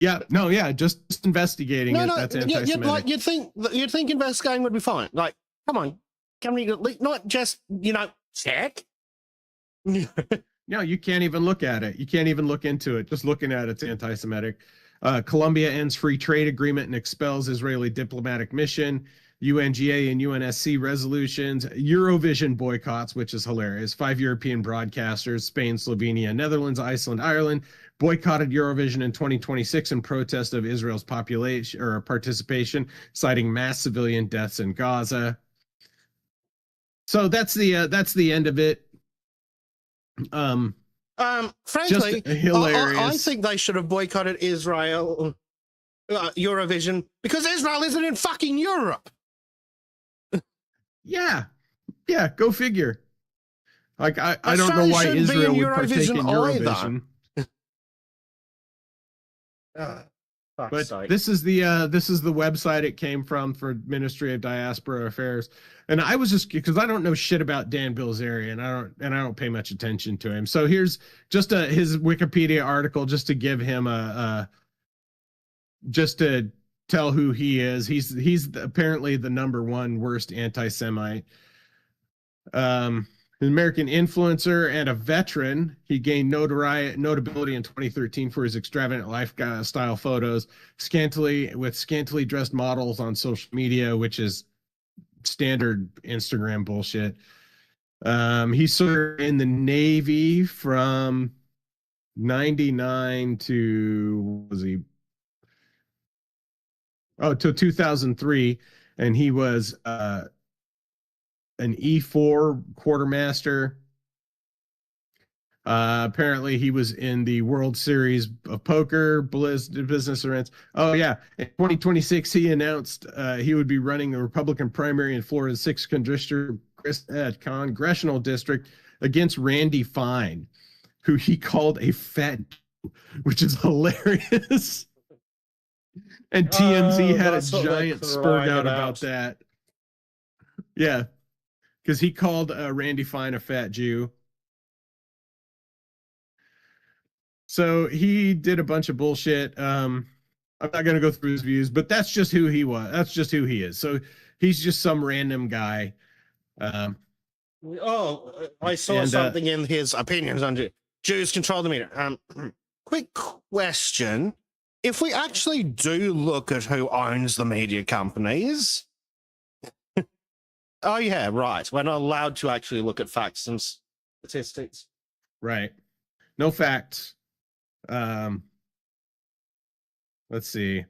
Just investigating it. That's anti-Semitic. you'd think investigating would be fine. Like, come on, can we not just check? No, you can't even look at it. You can't even look into it. Just looking at it's anti-Semitic. Colombia ends free trade agreement and expels Israeli diplomatic mission. UNGA and UNSC resolutions. Eurovision boycotts, which is hilarious. 5 European broadcasters, Spain, Slovenia, Netherlands, Iceland, Ireland, boycotted Eurovision in 2026 in protest of Israel's population or participation, citing mass civilian deaths in Gaza. So that's the end of it. Frankly, hilarious. I think they should have boycotted Israel Eurovision because Israel isn't in fucking Europe. Yeah, go figure. Like I don't know Australia why shouldn't be Israel in would partake in Eurovision Eurovision. But this is the website it came from for Ministry of Diaspora Affairs, and I was just because I don't know shit about Dan Bilzerian, and I don't pay much attention to him. So here's just his Wikipedia article just to give him just to tell who he is. He's apparently the #1 worst anti-Semite. An American influencer and a veteran. He gained notability in 2013 for his extravagant lifestyle photos, scantily dressed models on social media, which is standard Instagram bullshit. He served in the Navy from 99 to till 2003, and he was an E4 quartermaster. Apparently, he was in the World Series of Poker business events. Oh yeah, in 2026, he announced he would be running the Republican primary in Florida's 6th congressional district against Randy Fine, who he called a fat, which is hilarious. And TMZ had a giant spurg out about that. Yeah. Because he called Randy Fine a fat Jew. So he did a bunch of bullshit. I'm not going to go through his views, but that's just who he was. That's just who he is. So he's just some random guy. I saw something in his opinions on Jews control the media. Quick question. If we actually do look at who owns the media companies... Oh, yeah, right. We're not allowed to actually look at facts and statistics. Right. No facts. Let's see.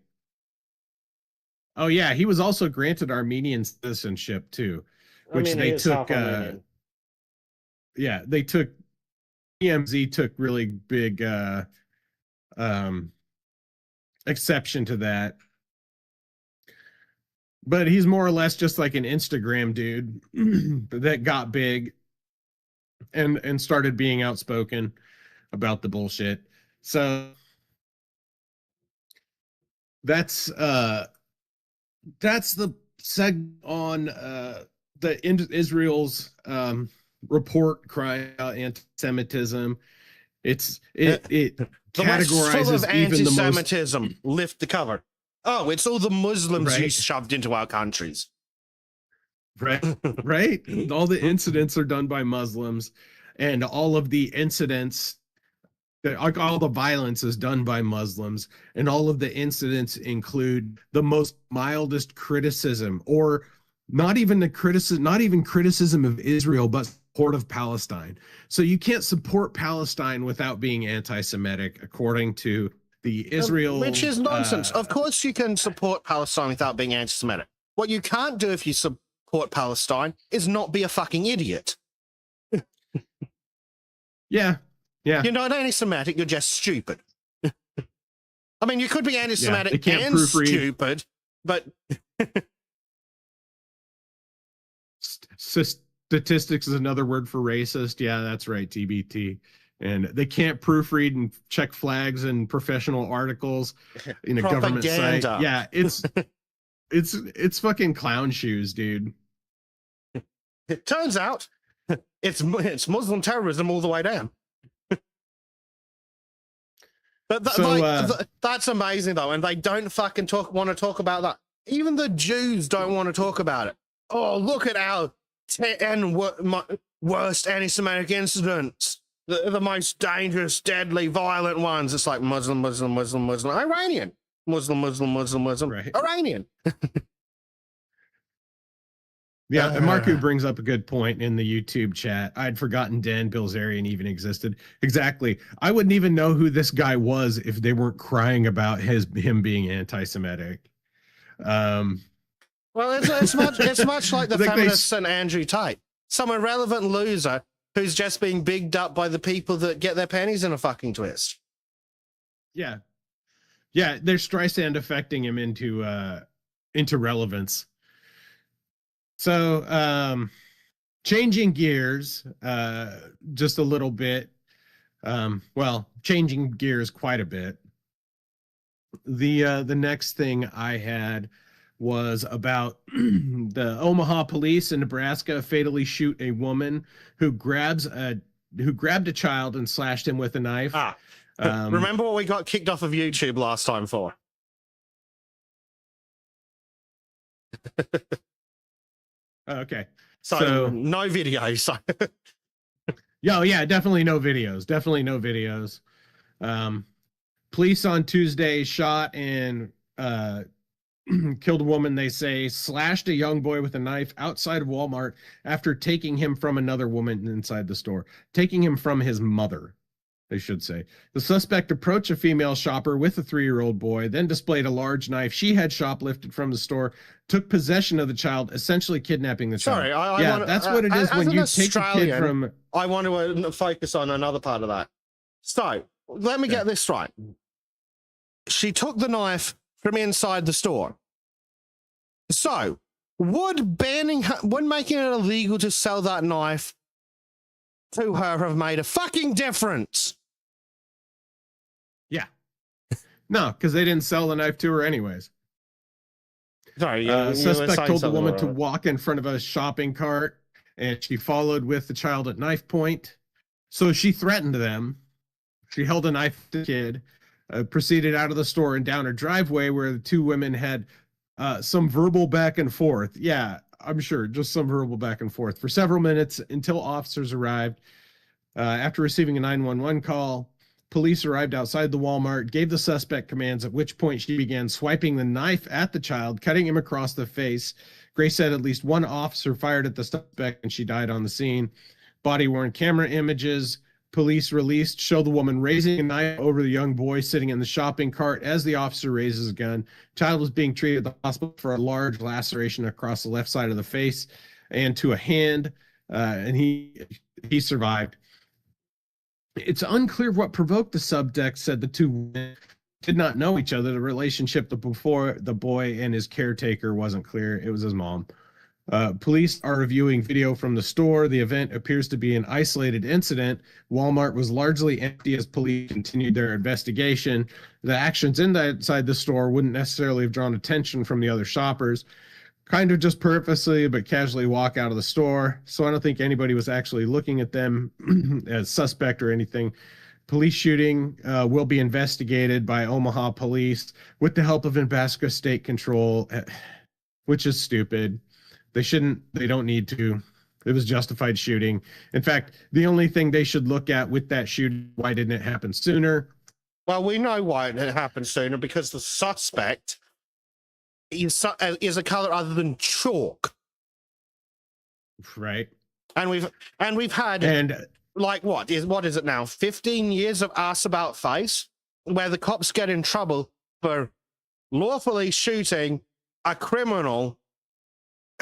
Oh, yeah. He was also granted Armenian citizenship, too, which they took. They took. TMZ took really big exception to that. But he's more or less just like an Instagram dude that got big and started being outspoken about the bullshit. So that's the seg on Israel's report crying out anti-Semitism. It The West's full of categorizes even the most anti-Semitism. Lift the cover. Oh, it's all the Muslims you Right. shoved into our countries. right. All the incidents are done by Muslims, and all of the incidents all the violence is done by Muslims, and all of the incidents include the most mildest criticism, or not even criticism of Israel, but support of Palestine. So you can't support Palestine without being anti-Semitic, according to the Israel, Which is nonsense. Of course you can support Palestine without being anti-Semitic. What you can't do if you support Palestine is not be a fucking idiot. Yeah. You're not anti-Semitic, you're just stupid. I mean, you could be anti-Semitic they can't and proofread. stupid, but Statistics is another word for racist. Yeah, that's right, TBT. And they can't proofread and check flags in professional articles in a government site. Propaganda. Yeah, it's fucking clown shoes, dude. it turns out it's Muslim terrorism all the way down. But that's amazing, though, and they don't fucking want to talk about that. Even the Jews don't want to talk about it. Oh, look at our 10 worst anti-Semitic incidents. The most dangerous, deadly, violent ones. It's like Muslim, Iranian. Muslim, Right. Iranian. Yeah, and Marku brings up a good point in the YouTube chat. I'd forgotten Dan Bilzerian even existed. Exactly. I wouldn't even know who this guy was if they weren't crying about him being anti-Semitic. Well, it's much like the feminists and Andrew Tate. Some irrelevant loser who's just being bigged up by the people that get their panties in a fucking twist. Yeah. They're Streisand affecting him into relevance. So, changing gears just a little bit. Changing gears quite a bit. The next thing I had was about the Omaha police in Nebraska fatally shoot a woman who grabbed a child and slashed him with a knife. Remember what we got kicked off of YouTube last time for? Okay. So no videos. Yeah, definitely no videos. Police on Tuesday shot and killed a woman, they say, slashed a young boy with a knife outside of Walmart after taking him from another woman inside the store. Taking him from his mother, they should say. The suspect approached a female shopper with a 3-year-old boy, then displayed a large knife she had shoplifted from the store, took possession of the child, essentially kidnapping the child. Sorry, that's what it is when you take a kid from... I want to focus on another part of that. So, let me get this right. She took the knife from inside the store. So, would making it illegal to sell that knife to her have made a fucking difference? Yeah. No, because they didn't sell the knife to her anyways. Sorry, suspect told the woman to walk in front of a shopping cart, and she followed with the child at knife point. So she threatened them. She held a knife to the kid, proceeded out of the store and down her driveway where the two women had some verbal back and forth. Yeah, I'm sure, just some verbal back and forth for several minutes until officers arrived. After receiving a 911 call, police arrived outside the Walmart, gave the suspect commands, at which point she began swiping the knife at the child, cutting him across the face. Grace said at least one officer fired at the suspect and she died on the scene. Body-worn camera images police released show the woman raising a knife over the young boy sitting in the shopping cart as the officer raises a gun. Child was being treated at the hospital for a large laceration across the left side of the face and to a hand, and he survived. It's unclear what provoked the subject, said the two women did not know each other. The relationship before the boy and his caretaker wasn't clear. It was his mom. Police are reviewing video from the store. The event appears to be an isolated incident. Walmart was largely empty as police continued their investigation. The actions inside the store wouldn't necessarily have drawn attention from the other shoppers. kind of just purposely but casually walk out of the store. So I don't think anybody was actually looking at them as suspect or anything. Police shooting will be investigated by Omaha police with the help of Nebraska State Control, which is stupid. They don't need to. It was justified shooting. In fact, the only thing they should look at with that shooting, why didn't it happen sooner? Well, we know why it happened sooner, because the suspect is a color other than chalk. Right. And we've had like what is it now? 15 years of ass about face, where the cops get in trouble for lawfully shooting a criminal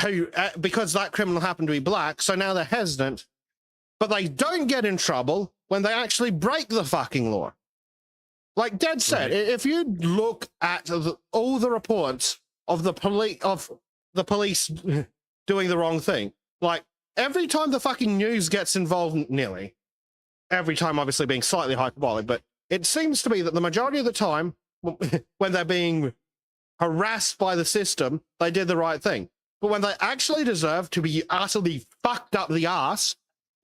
who, because that criminal happened to be black, so now they're hesitant, but they don't get in trouble when they actually break the fucking law. Like Dad said, Right. If you look at all the reports of the police doing the wrong thing, like every time the fucking news gets involved, nearly every time, obviously being slightly hyperbolic, but it seems to be that the majority of the time when they're being harassed by the system, they did the right thing. But when they actually deserve to be utterly fucked up the ass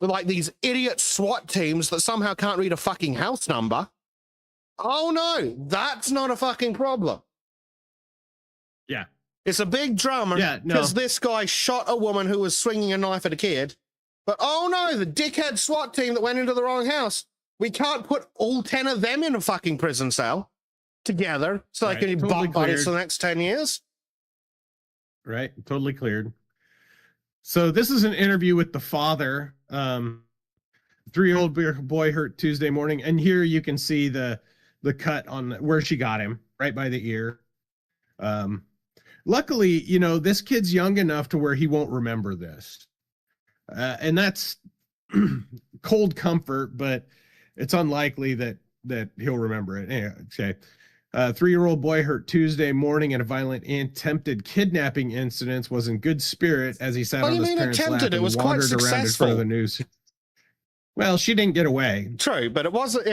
with like these idiot SWAT teams that somehow can't read a fucking house number, oh no, that's not a fucking problem. Yeah. It's a big drama because this guy shot a woman who was swinging a knife at a kid. But oh no, the dickhead SWAT team that went into the wrong house, we can't put all 10 of them in a fucking prison cell together so they can be Totally butt buddies cleared. for the next 10 years. Right. Totally cleared. So this is an interview with the father. 3-year-old boy hurt Tuesday morning. And here you can see the cut on where she got him, right by the ear. Luckily, this kid's young enough to where he won't remember this. And that's cold comfort, but it's unlikely that he'll remember it. Anyway, okay. 3-year-old boy hurt Tuesday morning in a violent attempted kidnapping incident was in good spirit as he sat on his parents' lap and wandered around in front of the news. Well, she didn't get away. True, but it wasn't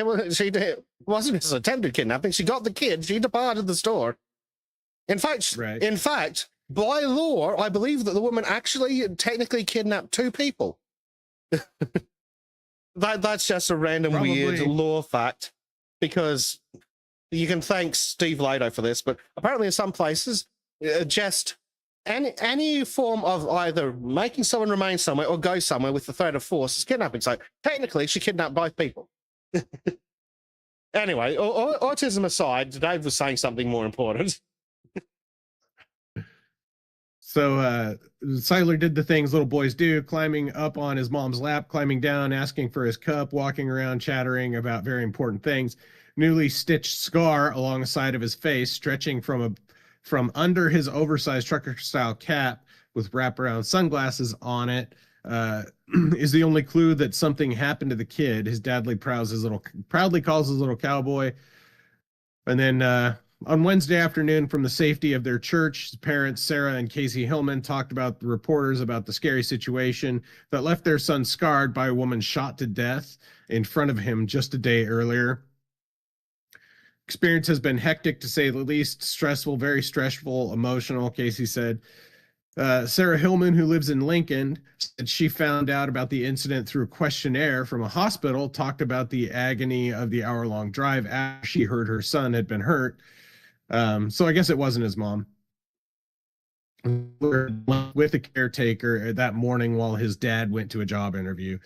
his attempted kidnapping. She got the kid. She departed the store. In fact, by law, I believe that the woman actually technically kidnapped 2 people. That's just a random weird law fact, because you can thank Steve Lado for this, but apparently in some places, just any form of either making someone remain somewhere or go somewhere with the threat of force is kidnapping. So technically, she kidnapped both people. Anyway, autism aside, Dave was saying something more important. So Seiler did the things little boys do, climbing up on his mom's lap, climbing down, asking for his cup, walking around, chattering about very important things. Newly stitched scar along the side of his face, stretching from under his oversized trucker-style cap with wraparound sunglasses on it, is the only clue that something happened to the kid. His dad proudly calls his little cowboy. And then on Wednesday afternoon, from the safety of their church, his parents, Sarah and Casey Hillman, talked about the reporters about the scary situation that left their son scarred by a woman shot to death in front of him just a day earlier. Experience has been hectic, to say the least, stressful, very stressful, emotional, Casey said. Sarah Hillman, who lives in Lincoln, said she found out about the incident through a questionnaire from a hospital, talked about the agony of the hour-long drive after she heard her son had been hurt. So I guess it wasn't his mom. With a caretaker that morning while his dad went to a job interview.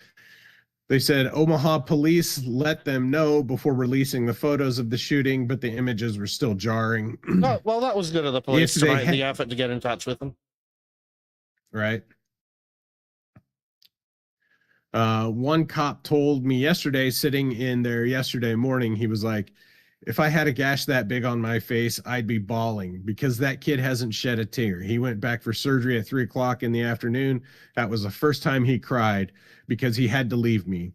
They said Omaha police let them know before releasing the photos of the shooting, but the images were still jarring. Well, that was good of the police to make the effort to get in touch with them. Right. One cop told me yesterday, sitting in there yesterday morning, he was like, if I had a gash that big on my face, I'd be bawling because that kid hasn't shed a tear. He went back for surgery at 3:00 in the afternoon. That was the first time he cried because he had to leave me.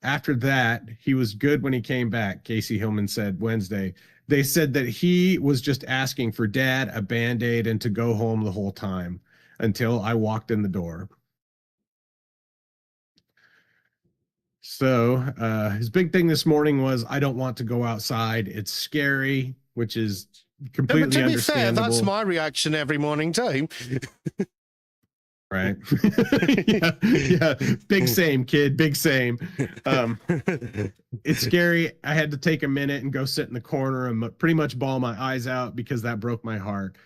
After that, he was good when he came back, Casey Hillman said Wednesday. They said that he was just asking for dad, a Band-Aid, and to go home the whole time until I walked in the door. So his big thing this morning was, I don't want to go outside. It's scary, which is completely to be fair, understandable. that's my reaction every morning too. Right. yeah. Big same, kid. Big same. It's scary. I had to take a minute and go sit in the corner and pretty much bawl my eyes out because that broke my heart.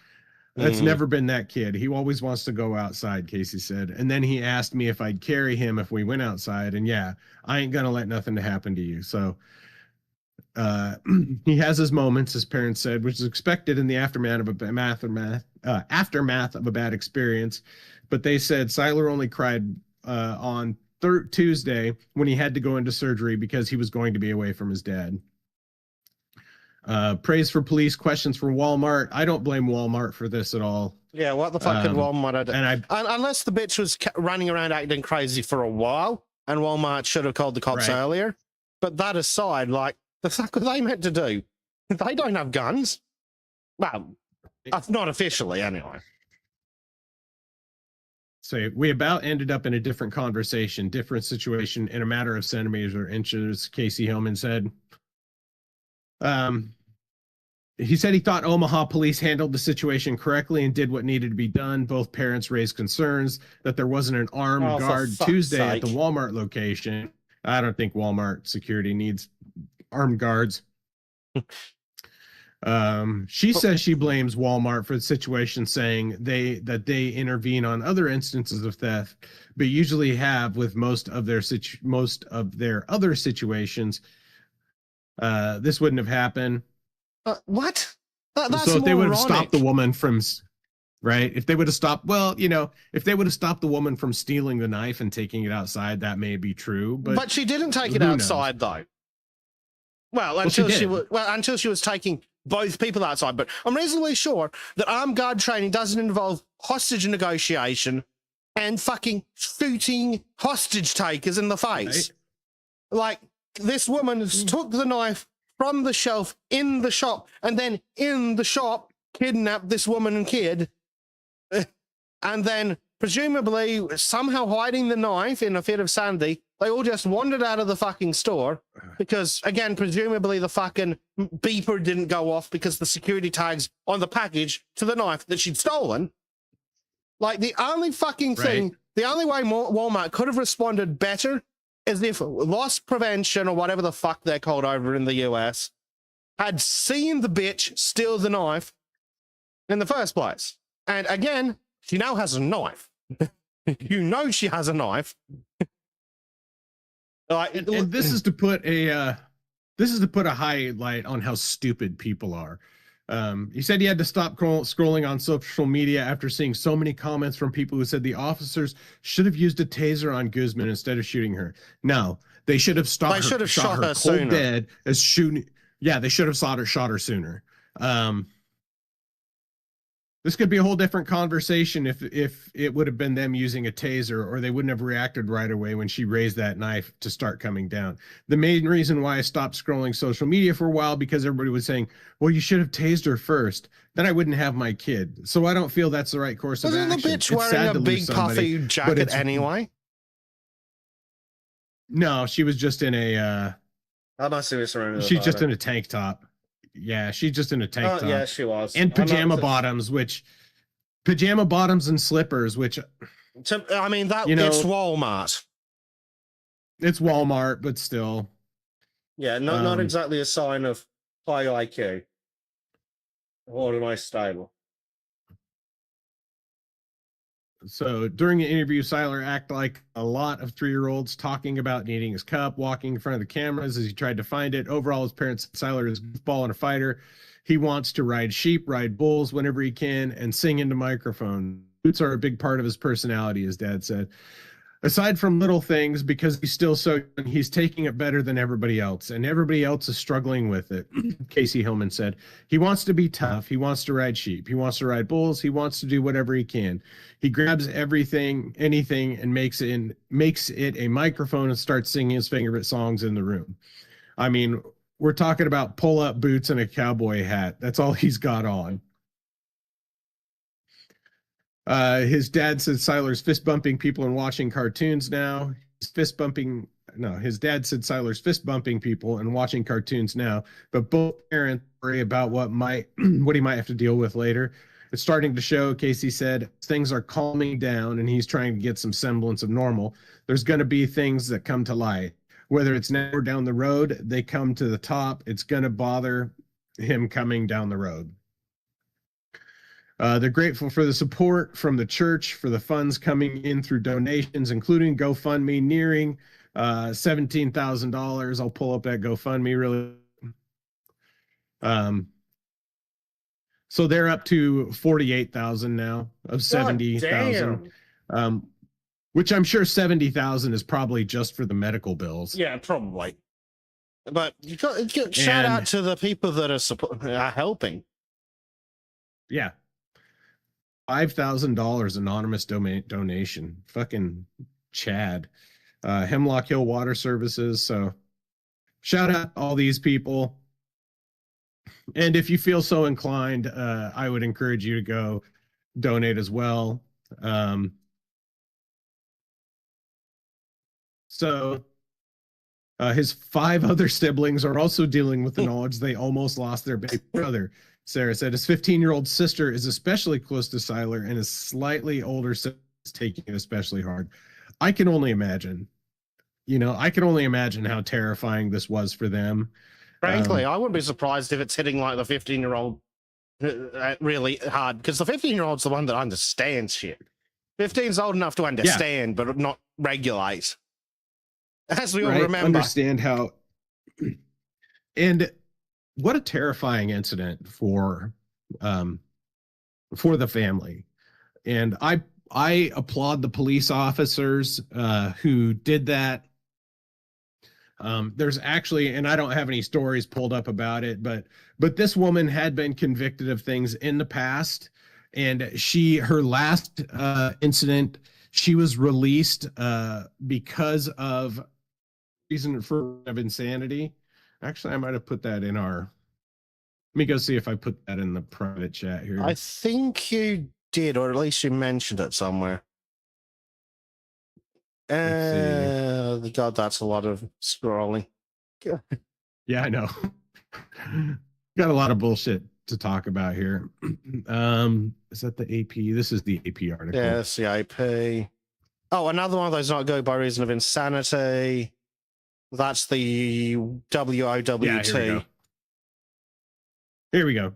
That's never been that kid. He always wants to go outside, Casey said. And then he asked me if I'd carry him if we went outside. And yeah, I ain't going to let nothing to happen to you. So he has his moments, his parents said, which is expected in the aftermath of a bad experience. But they said Siler only cried on Tuesday when he had to go into surgery because he was going to be away from his dad. Praise for police, questions for Walmart. I don't blame Walmart for this at all. Yeah, what the fuck did Walmart do? And unless the bitch was running around acting crazy for a while, and Walmart should have called the cops earlier. But that aside, like, the fuck are they meant to do? They don't have guns. Well, not officially, anyway. So we about ended up in a different conversation, different situation in a matter of centimeters or inches, Casey Hillman said. He said he thought Omaha police handled the situation correctly and did what needed to be done. Both parents raised concerns that there wasn't an armed guard Tuesday at the Walmart location. I don't think Walmart security needs armed guards. She says she blames Walmart for the situation, saying that they intervene on other instances of theft, but usually have with most of their other situations. This wouldn't have happened. What? That's so if they would have moronic. stopped the woman from, right? If they would have stopped, well, if they would have stopped the woman from stealing the knife and taking it outside, that may be true. But she didn't take it outside, though. Well, until she was taking both people outside. But I'm reasonably sure that armed guard training doesn't involve hostage negotiation and fucking shooting hostage takers in the face. Right. Like, this woman took the knife from the shelf in the shop and then in the shop kidnapped this woman and kid and then presumably somehow hiding the knife in a fit of sandy. They all just wandered out of the fucking store because, again, presumably the fucking beeper didn't go off because the security tags on the package to the knife that she'd stolen. Like, the only fucking thing, the only way Walmart could have responded better is if loss prevention or whatever the fuck they're called over in the US had seen the bitch steal the knife in the first place. And again, she now has a knife. She has a knife. And this is to put a highlight on how stupid people are. He said he had to stop scrolling on social media after seeing so many comments from people who said the officers should have used a taser on Guzman instead of shooting her. No, they should have stopped. They should have shot her cold sooner. Dead as shooting. Yeah, they should have shot her sooner. This could be a whole different conversation if it would have been them using a taser, or they wouldn't have reacted right away when she raised that knife to start coming down. The main reason why I stopped scrolling social media for a while, because everybody was saying, well, you should have tased her first. Then I wouldn't have my kid. So I don't feel that's the right course of action. Wasn't the bitch wearing a big puffy jacket anyway? No, she was just in a... I'm not serious around. She's just in a tank top. Yeah, she's just in a tank top. Yeah, she was. And pajama bottoms and slippers, which... I mean, it's Walmart. It's Walmart, but still. Yeah, not exactly a sign of high IQ. Or a nice stable. So during the interview, Siler acted like a lot of 3-year-olds, talking about needing his cup, walking in front of the cameras as he tried to find it. Overall, his parents said Siler is a goofball and a fighter. He wants to ride sheep, ride bulls whenever he can, and sing into microphone. Boots are a big part of his personality, his dad said. Aside from little things, because he's still so young, he's taking it better than everybody else, and everybody else is struggling with it, Casey Hillman said. He wants to be tough. He wants to ride sheep. He wants to ride bulls. He wants to do whatever he can. He grabs anything, and makes it a microphone and starts singing his favorite songs in the room. I mean, we're talking about pull-up boots and a cowboy hat. That's all he's got on. His dad said Siler's fist bumping people and watching cartoons now. He's fist bumping no, his dad said Siler's fist bumping people and watching cartoons now, but both parents worry about what he might have to deal with later. It's starting to show, Casey said, things are calming down and he's trying to get some semblance of normal. There's going to be things that come to light. Whether it's now or down the road, they come to the top. It's going to bother him coming down the road. They're grateful for the support from the church, for the funds coming in through donations, including GoFundMe nearing $17,000. I'll pull up that GoFundMe really. So they're up to 48,000 now of 70,000. Which I'm sure 70,000 is probably just for the medical bills. Yeah, probably. But you got shout out to the people that are helping. Yeah. $5,000 anonymous donation. Fucking Chad. Hemlock Hill Water Services. So shout out all these people. And if you feel so inclined, I would encourage you to go donate as well. So his 5 other siblings are also dealing with the knowledge they almost lost their baby brother. Sarah said his 15-year-old sister is especially close to Siler, and his slightly older sister is taking it especially hard. I can only imagine. I can only imagine how terrifying this was for them. Frankly, I wouldn't be surprised if it's hitting like the 15-year-old really hard, because the 15-year-old's the one that understands shit. 15's old enough to understand, but not regulate. As we all remember. Understand how. And what a terrifying incident for the family. And I applaud the police officers who did that. There's actually, and I don't have any stories pulled up about it, but this woman had been convicted of things in the past, and her last incident, she was released because of reason of insanity. Actually, I might have put that in our. Let me go see if I put that in the private chat here. I think you did, or at least you mentioned it somewhere. God, that's a lot of scrolling. Yeah, I know. Got a lot of bullshit to talk about here. Is that the AP? This is the AP article. Yeah, it's the AP. Oh, another one of those not go by reason of insanity. That's the WOWT. Yeah, here we go.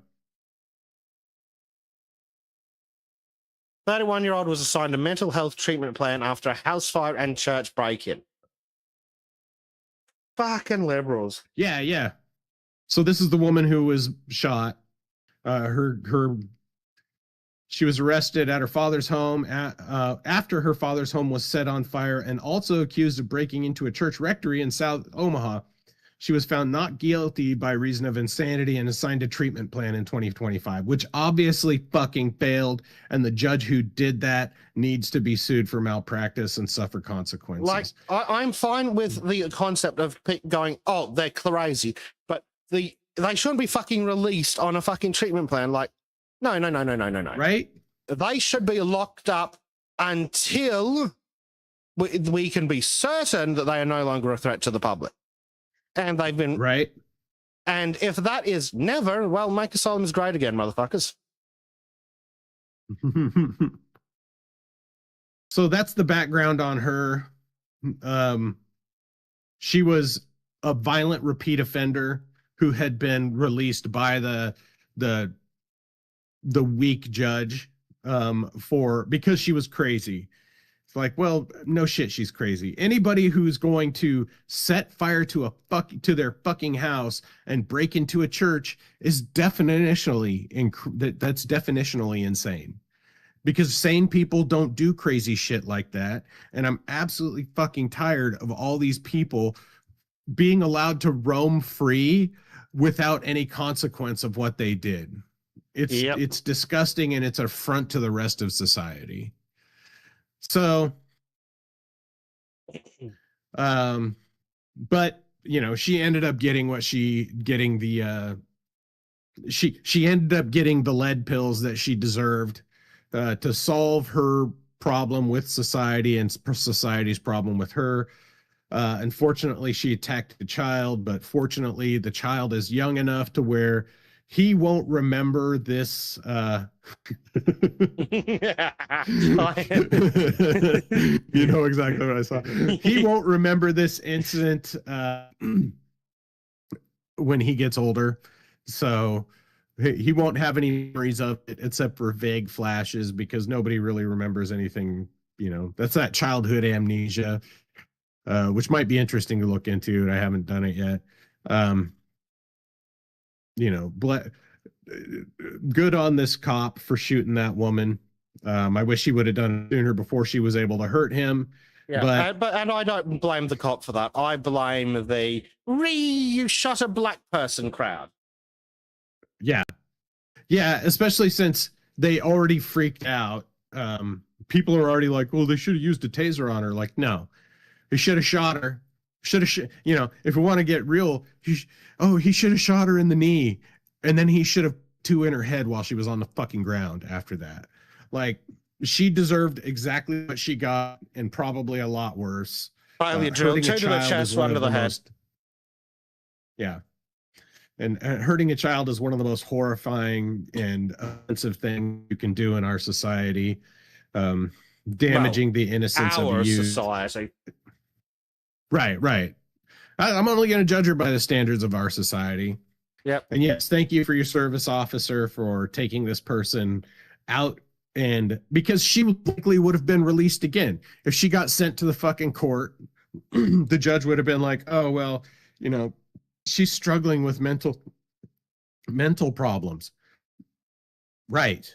31-year-old was assigned a mental health treatment plan after a house fire and church break-in. Fucking liberals. Yeah. So this is the woman who was shot. She was arrested at her father's home after her father's home was set on fire, and also accused of breaking into a church rectory in South Omaha. She was found not guilty by reason of insanity and assigned a treatment plan in 2025, which obviously fucking failed. And the judge who did that needs to be sued for malpractice and suffer consequences. Like, I'm fine with the concept of going, oh, they're crazy, but they shouldn't be fucking released on a fucking treatment plan. Like, no. Right? They should be locked up until we can be certain that they are no longer a threat to the public. And they've been right. And if that is never, well, make asylums great again, motherfuckers. So that's the background on her. She was a violent repeat offender who had been released by the weak judge because she was crazy. It's like, well, no shit, she's crazy. Anybody who's going to set fire to their fucking house and break into a church is definitionally insane. Because sane people don't do crazy shit like that. And I'm absolutely fucking tired of all these people being allowed to roam free without any consequence of what they did. It's disgusting, and it's an affront to the rest of society. So, but she ended up getting she ended up getting the lead pills that she deserved to solve her problem with society and society's problem with her. Unfortunately, she attacked the child, but fortunately, the child is young enough to where he won't remember this. You know exactly what I saw. He won't remember this incident when he gets older. So he won't have any memories of it except for vague flashes because nobody really remembers anything. You know, that's that childhood amnesia, which might be interesting to look into. I haven't done it yet. You know, good on this cop for shooting that woman. I wish he would have done it sooner before she was able to hurt him. Yeah, but I don't blame the cop for that. I blame the you shot a black person crowd. Yeah, especially since they already freaked out. People are already like, well, they should have used a taser on her. Like, no, he should have shot her. You know, if we want to get real, he should have shot her in the knee, and then he should have two in her head while she was on the fucking ground after that. Like, she deserved exactly what she got, and probably a lot worse. Probably drilled two to the chest, one to the head. Yeah. And hurting a child is one of the most horrifying and offensive things you can do in our society. Damaging the innocence of youth. Society. Right. I'm only going to judge her by the standards of our society. Yep. And yes, thank you for your service, officer, for taking this person out. And because she likely would have been released again. If she got sent to the fucking court, the judge would have been like, oh, well, you know, she's struggling with mental problems. Right.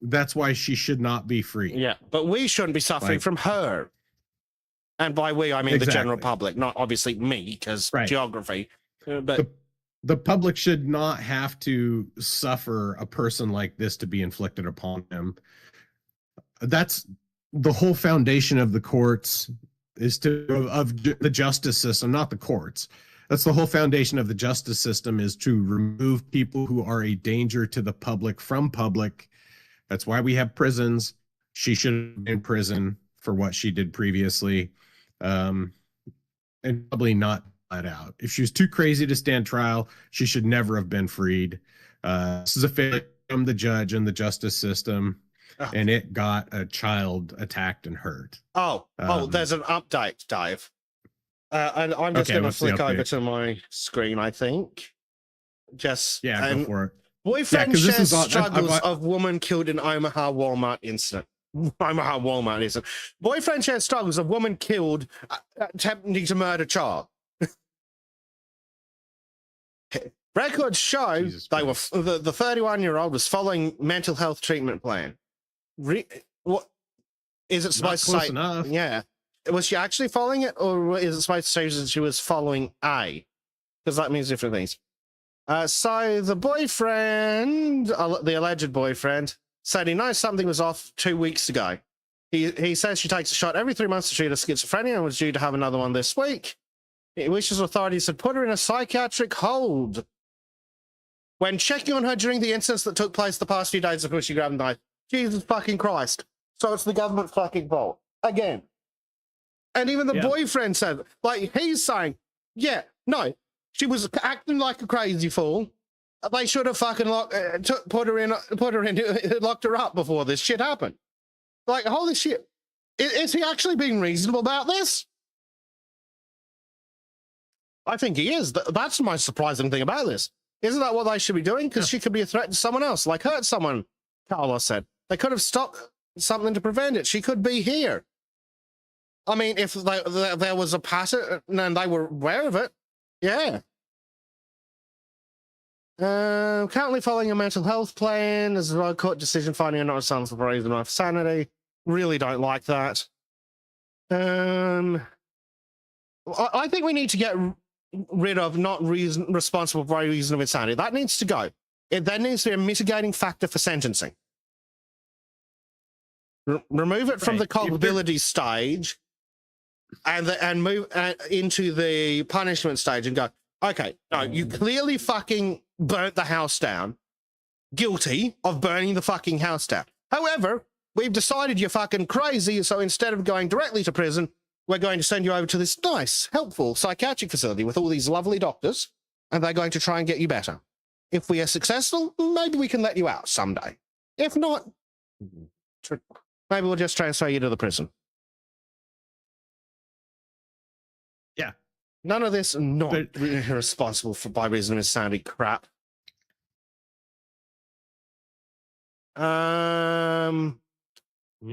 That's why she should not be free. Yeah, but we shouldn't be suffering from her. And by we, I mean the general public, not obviously me, because geography. But the public should not have to suffer a person like this to be inflicted upon them. That's the whole foundation of the courts, of the justice system, not the courts. That's the whole foundation of the justice system, is to remove people who are a danger to the public from public. That's why we have prisons. She should have been in prison for what she did previously, and probably not let out. If she was too crazy to stand trial, she should never have been freed. This is a failure from the judge and the justice system, and it got a child attacked and hurt. There's an update, Dave. And I'm just going to flick over to my screen, I think. Go for it. Boyfriend shares struggles of woman killed in Omaha Walmart incident. Boyfriend shares struggles of woman killed attempting to murder child. Records show the 31-year-old was following mental health treatment plan. What is it supposed to say? Enough. Yeah. Was she actually following it, or is it supposed to say that she was following A? Because that means different things. So the boyfriend, the alleged boyfriend, said he knows something was off 2 weeks ago. He says she takes a shot every 3 months to treat her schizophrenia and was due to have another one this week. He wishes authorities had put her in a psychiatric hold. When checking on her during the incidents that took place the past few days before she grabbed and died. Jesus fucking Christ. So it's the government's fucking fault. Again. And even the boyfriend said, like, he's saying, yeah, no, she was acting like a crazy fool. They should have fucking locked her up before this shit happened. Like, holy shit. Is he actually being reasonable about this? I think he is. That's the most surprising thing about this. Isn't that what they should be doing? Because she could be a threat to someone else, like hurt someone, Carlos said. They could have stopped something to prevent it. She could be here. I mean, if there was a pattern and they were aware of it, yeah. Currently following a mental health plan as a court decision finding her not responsible for reason of sanity. Really don't like that. I think we need to get rid of not responsible for a reason of insanity. That needs to go. There needs to be a mitigating factor for sentencing. Remove it from the culpability stage and move into the punishment stage and go, okay, no, you clearly fucking burnt the house down. Guilty of burning the fucking house down. However, we've decided you're fucking crazy, so instead of going directly to prison, we're going to send you over to this nice, helpful psychiatric facility with all these lovely doctors, and they're going to try and get you better. If we are successful, maybe we can let you out someday. If not, maybe we'll just transfer you to the prison. Yeah. None of this not responsible for by reason of insanity crap. Yeah.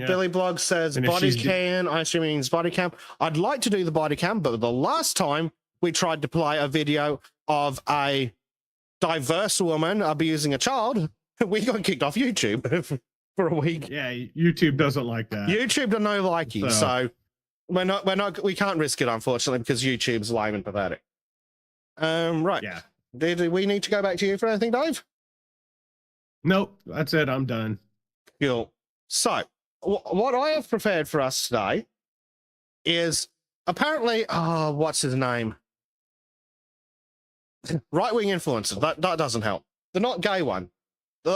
Billy Blog says body cam. I assume it means body cam. I'd like to do the body cam, but the last time we tried to play a video of a diverse woman abusing a child, we got kicked off YouTube for a week. Yeah, YouTube doesn't like that. YouTube don't know like you, so we can't risk it, unfortunately, because YouTube's lame and pathetic. Right. Yeah. Do we need to go back to you for anything, Dave? Nope, that's it. I'm done. Cool. So, what I have prepared for us today is apparently, what's his name? Right-wing influencer. That doesn't help. The not gay one,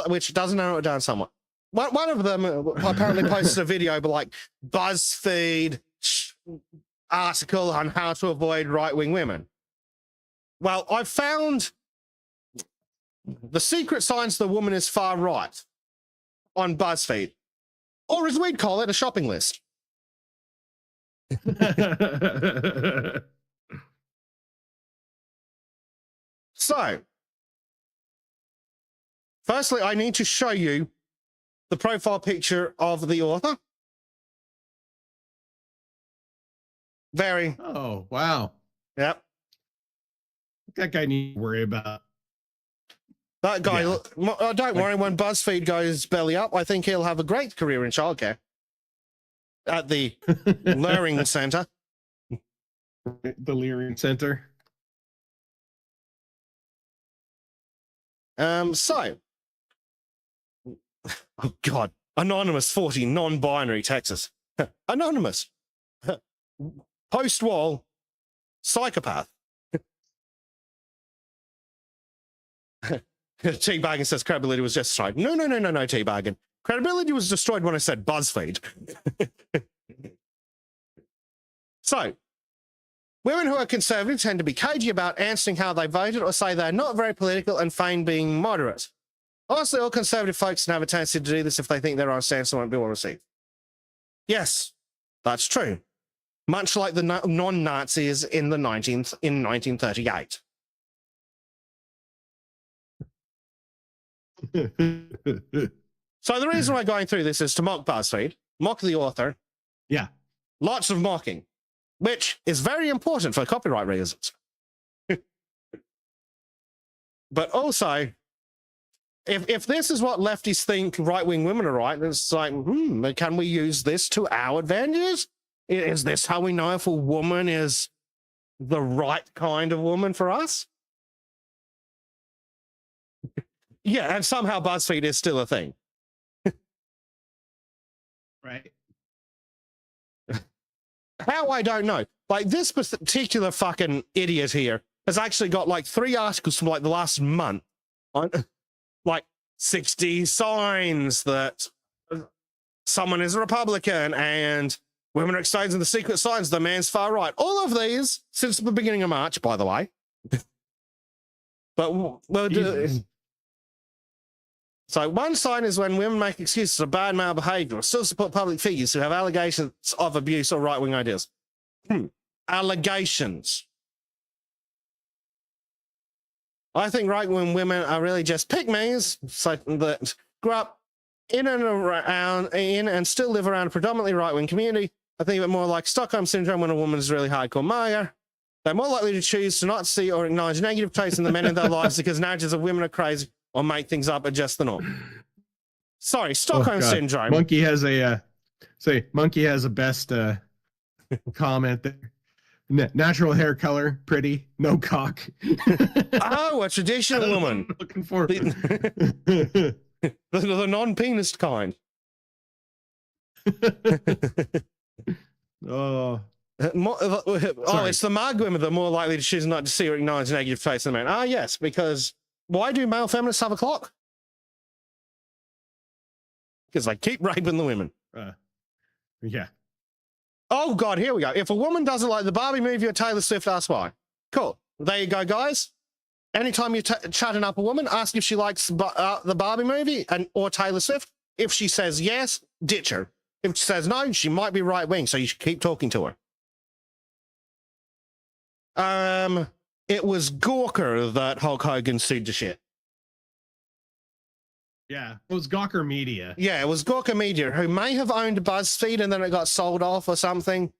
which doesn't narrow it down somewhat. One of them apparently posted a video, but like BuzzFeed article on how to avoid right-wing women. Well, I found the secret signs the woman is far right on BuzzFeed, or as we'd call it, a shopping list. So, firstly, I need to show you the profile picture of the author. Very. Oh, wow. Yep. That guy needs to worry about. That guy, don't worry, when BuzzFeed goes belly up, I think he'll have a great career in childcare at the Luring Center. The Luring Center. So, oh God, Anonymous 40, non-binary, Texas. Anonymous. Post-wall, psychopath. Teabagging says credibility was just destroyed. No, Teabagging. Credibility was destroyed when I said BuzzFeed. So, women who are conservative tend to be cagey about answering how they voted or say they're not very political and feign being moderate. Honestly, all conservative folks can have a tendency to do this if they think their own stance won't be well received. Yes, that's true. Much like the non-Nazis in 1938. So the reason we're going through this is to mock BuzzFeed, mock the author. Yeah. Lots of mocking, which is very important for copyright reasons. But also, if this is what lefties think right-wing women are right, it's like, can we use this to our advantage? Is this how we know if a woman is the right kind of woman for us? Yeah, and somehow BuzzFeed is still a thing. Right. How, I don't know. Like, this particular fucking idiot here has actually got like 3 articles from like the last month on like 60 signs that someone is a Republican and women are exposing the secret signs the man's far right. All of these since the beginning of March, by the way. But so one sign is when women make excuses for bad male behavior or still support public figures who have allegations of abuse or right-wing ideas. Allegations. I think right-wing women are really just pygmies so that grew up in and still live around a predominantly right-wing community. I think of it more like Stockholm Syndrome when a woman is really hardcore Maya. They're more likely to choose to not see or acknowledge negative traits in the men in their lives because narratives of women are crazy or make things up are just the norm. Sorry, Stockholm Syndrome. Monkey has a best comment there. Natural hair color, pretty, no cock. Oh, a traditional woman. Looking for the non-penis kind. Oh. It's the Mag women that are more likely to choose not to see or acknowledge negative traits in the man. Ah, yes, because why do male feminists have a clock? Because they keep raping the women. Yeah. Oh, God, here we go. If a woman doesn't like the Barbie movie or Taylor Swift, ask why. Cool. There you go, guys. Anytime you're chatting up a woman, ask if she likes the Barbie movie or Taylor Swift. If she says yes, ditch her. If she says no, she might be right-wing, so you should keep talking to her. It was Gawker that Hulk Hogan sued to shit. Yeah, it was Gawker Media. Yeah, it was Gawker Media, who may have owned BuzzFeed and then it got sold off or something.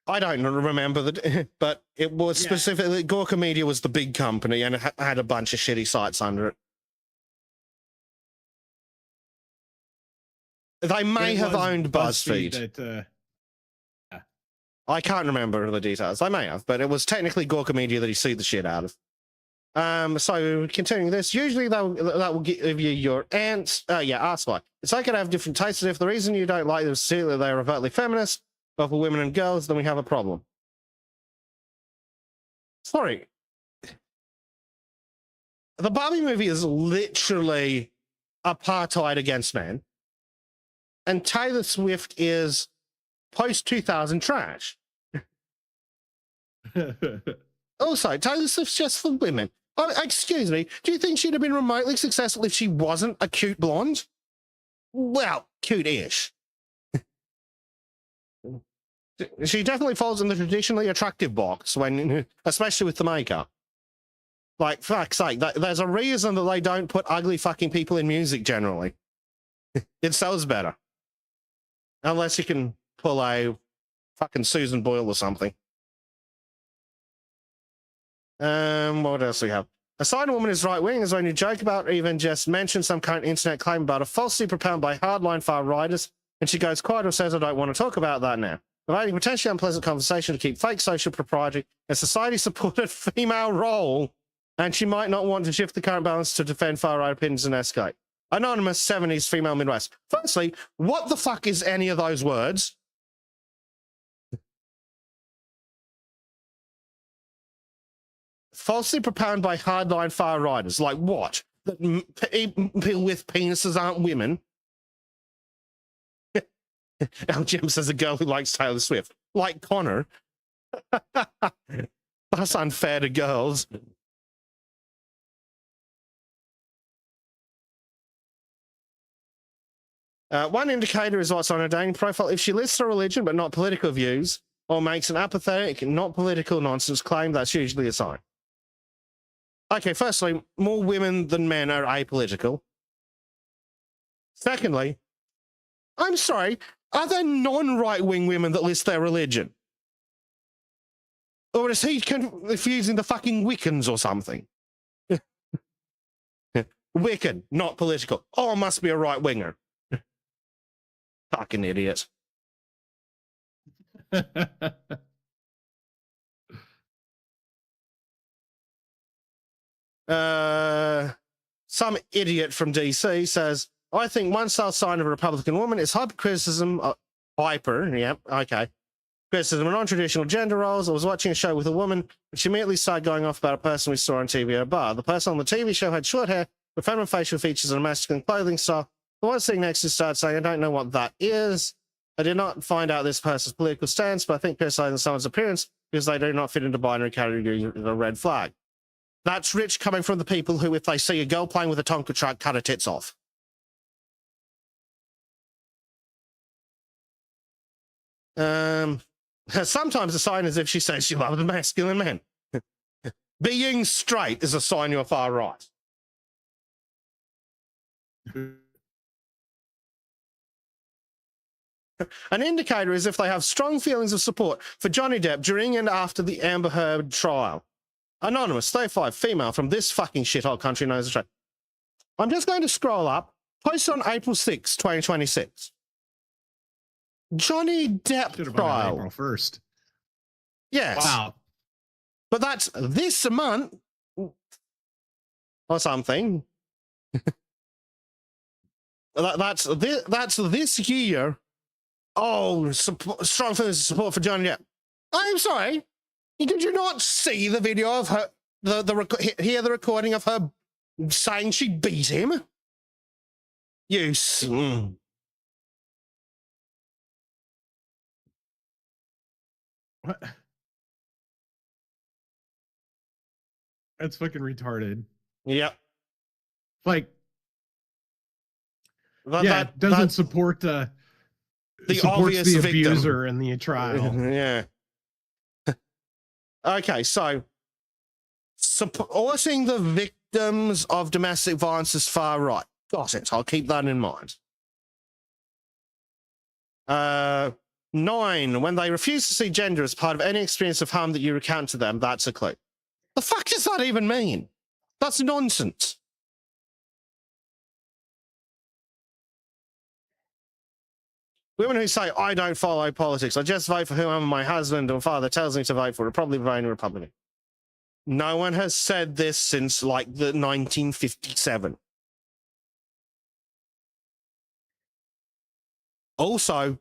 I don't remember, but it was specifically, Gawker Media was the big company and it had a bunch of shitty sites under it. They may have owned BuzzFeed. I can't remember the details. I may have, but it was technically Gawker Media that he sued the shit out of. So continuing this, usually that will give you your ask why. It's okay to have different tastes, and if the reason you don't like them is that they're overtly feminist, but for women and girls, then we have a problem. Sorry. The Barbie movie is literally apartheid against men, and Taylor Swift is post-2000 trash. Also, Taylor Swift's just for women. Oh, excuse me, do you think she'd have been remotely successful if she wasn't a cute blonde? Well, cute-ish. She definitely falls in the traditionally attractive box, especially with the makeup. Like, fuck's sake, there's a reason that they don't put ugly fucking people in music generally. It sells better. Unless you can pull a fucking Susan Boyle or something. What else do we have? A side woman is right-wing is when you joke about or even just mention some current internet claim about a falsely propounded by hardline far-righters, and she goes quiet or says, I don't want to talk about that now. Providing potentially unpleasant conversation to keep fake social propriety and society-supported female role, and she might not want to shift the current balance to defend far-right opinions and escape. Anonymous 70s female Midwest. Firstly, what the fuck is any of those words? Falsely propounded by hardline far-righters. Like what? That people with penises aren't women? Al Jim says a girl who likes Taylor Swift. Like Connor. That's unfair to girls. One indicator is what's on her dating profile. If she lists her religion but not political views, or makes an apathetic, not political nonsense claim, that's usually a sign. Okay, firstly, more women than men are apolitical. Secondly, I'm sorry, are there non-right-wing women that list their religion? Or is he confusing the fucking Wiccans or something? Wiccan, not political. Oh, must be a right-winger. Fucking idiot. Some idiot from DC says, I think one sign of a Republican woman is hyper-criticism. Criticism of non-traditional gender roles. I was watching a show with a woman, and she immediately started going off about a person we saw on TV at a bar. The person on the TV show had short hair, with feminine facial features and a masculine clothing style. The one sitting next to started saying, I don't know what that is. I did not find out this person's political stance, but I think criticizing someone's appearance because they do not fit into binary category is a red flag. That's rich coming from the people who, if they see a girl playing with a Tonka truck, cut her tits off. Sometimes a sign is if she says she loves masculine men. Being straight is a sign you're far right. An indicator is if they have strong feelings of support for Johnny Depp during and after the Amber Heard trial. Anonymous, 35, female from this fucking shithole country knows Australia. I'm just going to scroll up. Posted on April 6, 2026. Johnny Depp trial. April 1st. Yes. Wow. But that's this month or something. That's this year. Oh, strong feelings of support for Johnny Depp. I'm sorry. Did you not see the video of her, hear the recording of her saying she beat him? What? That's fucking retarded. Yep. Like, That, yeah, it doesn't support the supports obvious the victim. abuser in the trial. Yeah. Okay, so supporting the victims of domestic violence is far right. Got it. I'll keep that in mind. 9, when they refuse to see gender as part of any experience of harm that you recount to them, that's a clue. The fuck does that even mean? That's nonsense. Women who say, I don't follow politics, I just vote for whoever my husband or father tells me to vote for, are probably voting Republican. No one has said this since like the 1957. Also,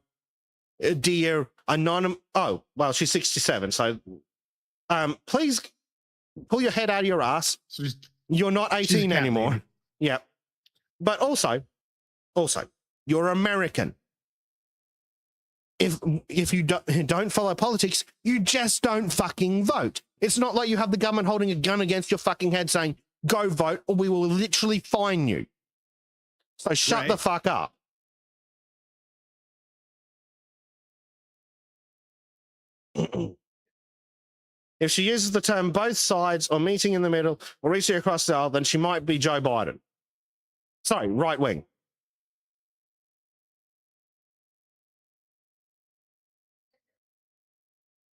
dear anonymous, oh, well, she's 67, so please pull your head out of your ass. You're not 18 anymore. Yeah. But also, you're American. If you don't follow politics, you just don't fucking vote. It's not like you have the government holding a gun against your fucking head saying, go vote or we will literally fine you. So shut the fuck up. If she uses the term both sides or meeting in the middle or reaching across the aisle, then she might be Joe Biden. Sorry, right wing.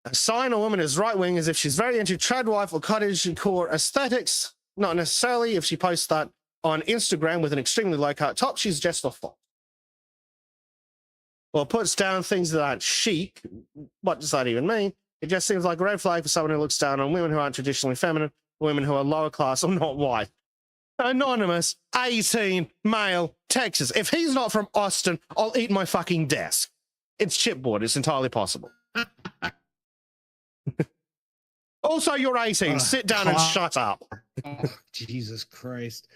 A sign a woman is right wing is if she's very into tradwife or cottagecore aesthetics. Not necessarily if she posts that on Instagram with an extremely low cut top, she's just a flop. Or puts down things that aren't chic. What does that even mean? It just seems like a red flag for someone who looks down on women who aren't traditionally feminine, women who are lower class or not white. Anonymous, 18, male, Texas. If he's not from Austin, I'll eat my fucking desk. It's chipboard. It's entirely possible. Also, you're 18. Sit down and shut up. Oh, Jesus Christ.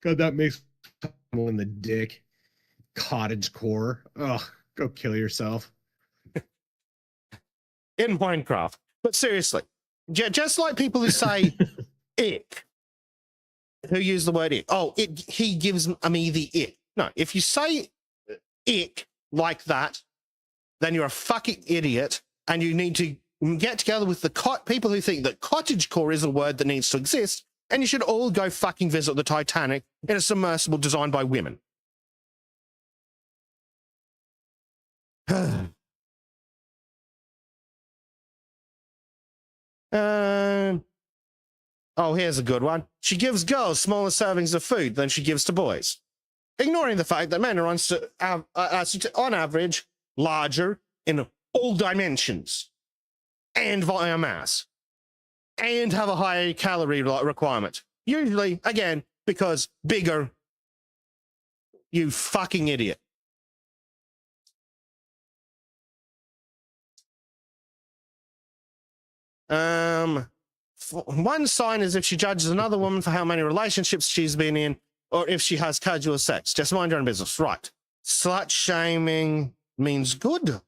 God, that makes me in the dick. Cottage core. Oh, go kill yourself. In Minecraft. But seriously, just like people who say ick, who use the word ick. Oh, he gives me the ick. No, if you say ick like that, then you're a fucking idiot and you need to get together with the people who think that cottagecore is a word that needs to exist, and you should all go fucking visit the Titanic in a submersible designed by women. Oh, here's a good one. She gives girls smaller servings of food than she gives to boys, ignoring the fact that men are on average larger in all dimensions and via mass and have a higher calorie requirement. Usually, again, because bigger. You fucking idiot. One sign is if she judges another woman for how many relationships she's been in, or if she has casual sex. Just mind your own business. Right. Slut shaming means good.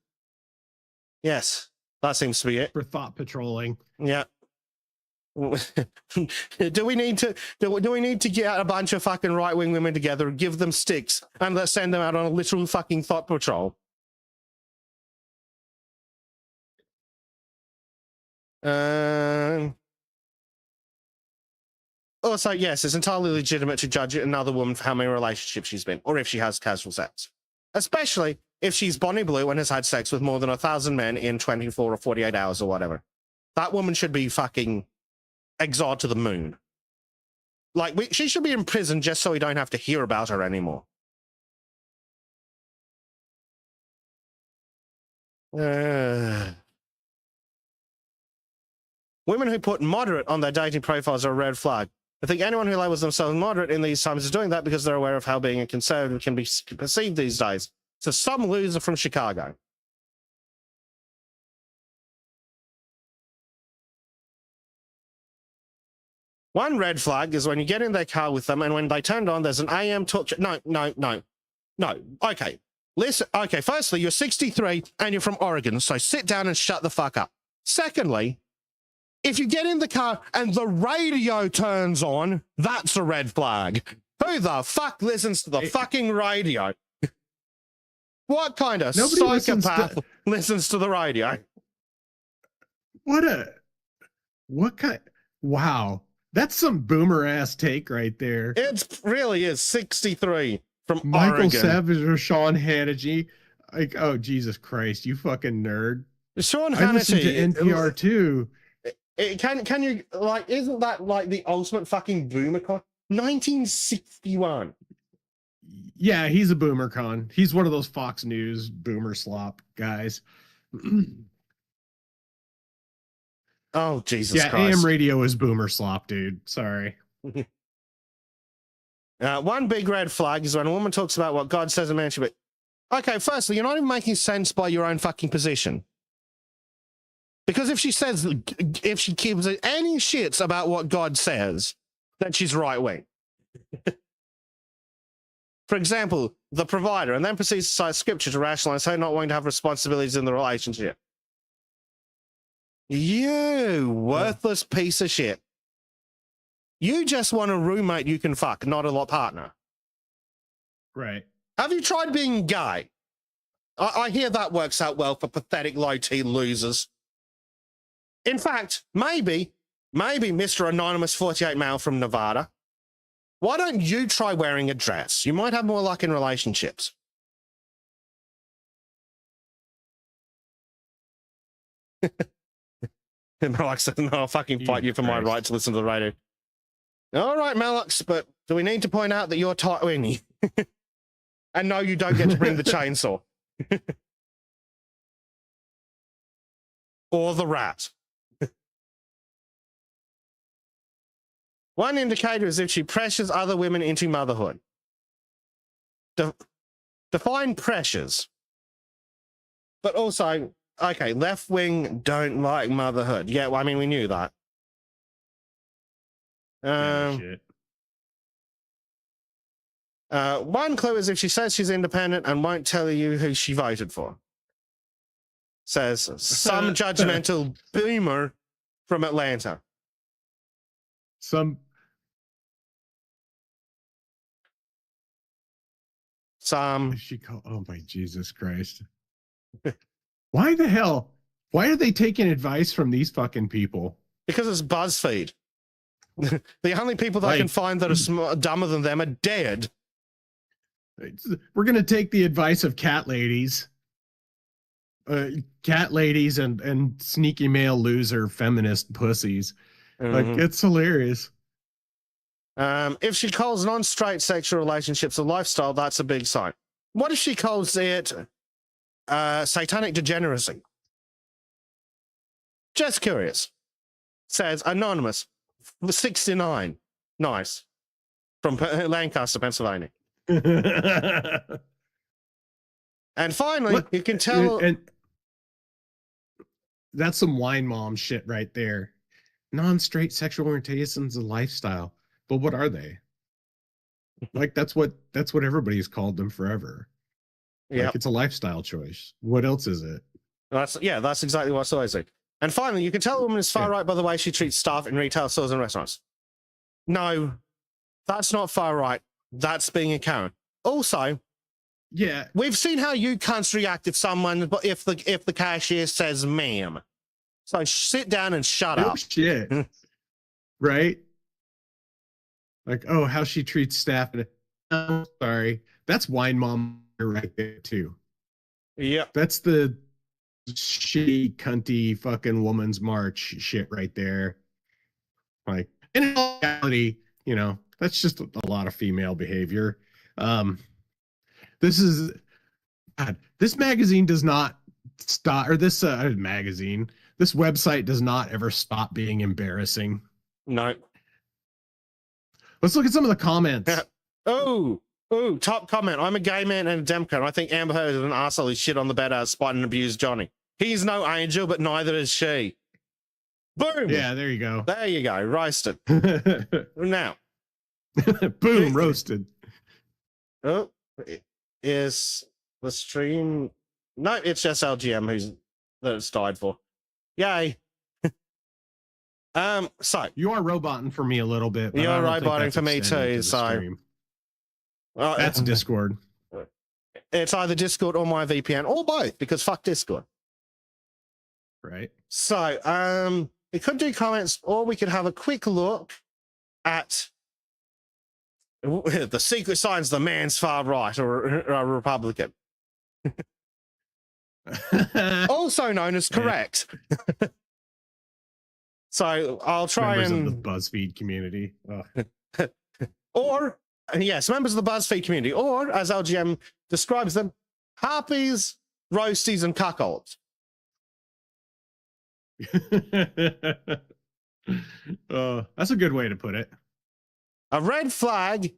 Yes, that seems to be it. For thought patrolling. Yeah. do we need to get a bunch of fucking right-wing women together, give them sticks, and let's send them out on a literal fucking thought patrol? Also, yes, it's entirely legitimate to judge another woman for how many relationships she's been, or if she has casual sex. Especially if she's Bonnie Blue and has had sex with more than 1,000 men in 24 or 48 hours or whatever. That woman should be fucking exiled to the moon. Like, she should be in prison just so we don't have to hear about her anymore. Women who put moderate on their dating profiles are a red flag. I think anyone who labels themselves moderate in these times is doing that because they're aware of how being a conservative can be perceived these days. So some loser from Chicago. One red flag is when you get in their car with them and when they turned on, there's an AM talk. No. Okay. listen, okay, firstly, you're 63 and you're from Oregon, so sit down and shut the fuck up. Secondly, if you get in the car and the radio turns on, that's a red flag. Who the fuck listens to the fucking radio? What kind of Nobody psychopath listens to the radio? What kind? Wow. That's some boomer ass take right there. It really is 63 from Michael Oregon. Savage or Sean Hannity. Like, oh, Jesus Christ, you fucking nerd. Sean I listen to Hannity. NPR too. Can you, like, isn't that like the ultimate fucking boomer con? 1961. Yeah, he's a boomer con. He's one of those Fox News boomer slop guys. Oh, Jesus yeah, Christ. AM radio is boomer slop, dude. Sorry. One big red flag is when a woman talks about what God says a man should be. Okay, firstly, you're not even making sense by your own fucking position. Because if she gives any shits about what God says, then she's right wing. For example, the provider, and then proceeds to cite scripture to rationalize her not wanting to have responsibilities in the relationship. You worthless piece of shit. You just want a roommate you can fuck, not a partner. Right. Have you tried being gay? I hear that works out well for pathetic low-T losers. In fact, maybe Mr. Anonymous 48 male from Nevada, why don't you try wearing a dress? You might have more luck in relationships. And Malak said, no, I'll fucking fight you for my right to listen to the radio. All right, Malux, but do we need to point out that you're tiny? And no, you don't get to bring the chainsaw. Or the rat. One indicator is if she pressures other women into motherhood. Define pressures. But also, okay, left wing don't like motherhood. Yeah, well, I mean, we knew that. Shit. One clue is if she says she's independent and won't tell you who she voted for. Says some judgmental boomer from Atlanta. Some. She called. Oh my Jesus Christ! Why the hell? Why are they taking advice from these fucking people? Because it's BuzzFeed. The only people that can find that are dumber than them are dead. We're gonna take the advice of cat ladies. Cat ladies and sneaky male loser feminist pussies. Like, it's hilarious. If she calls non-straight sexual relationships a lifestyle, that's a big sign. What if she calls it satanic degeneracy? Just curious. Says Anonymous 69. Nice. From Lancaster, Pennsylvania. And finally, you can tell. And that's some wine mom shit right there. Non-straight sexual orientation is a lifestyle. But what are they? Like, that's what everybody's called them forever. Yeah, like, it's a lifestyle choice. What else is it? That's exactly what I say. And finally, you can tell a woman is far right by the way she treats staff in retail stores and restaurants. No, that's not far right. That's being a Karen. Also, yeah, we've seen how you cunts react if the cashier says ma'am. So sit down and shut up. Shit. Right? Like, oh, how she treats staff. Oh, sorry. That's wine mom right there, too. Yeah. That's the shitty, cunty, fucking woman's march shit right there. Like, in reality, that's just a lot of female behavior. This magazine does not stop, or this website does not ever stop being embarrassing. No. Let's look at some of the comments. Oh, top comment. I'm a gay man and a Democrat. I think Amber Heard is an arsehole who shit on the bed out spite and abused Johnny. He's no angel, but neither is she. Boom. Yeah, there you go. There you go. Roasted. Now. Boom, roasted. Oh, is The stream. No, it's just LGM that it's died for. Yay. So You are roboting for me a little bit. But you're I don't think roboting that's for me extending too. to the So stream. That's Discord. It's either Discord or my VPN or both, because fuck Discord. Right. So we could do comments, or we could have a quick look at the secret signs the man's far right or a Republican, also known as correct. So I'll try Members and of the BuzzFeed community. Oh. or yes, members of the BuzzFeed community, or as LGM describes them, harpies, roasties, and cuckolds. That's a good way to put it. A red flag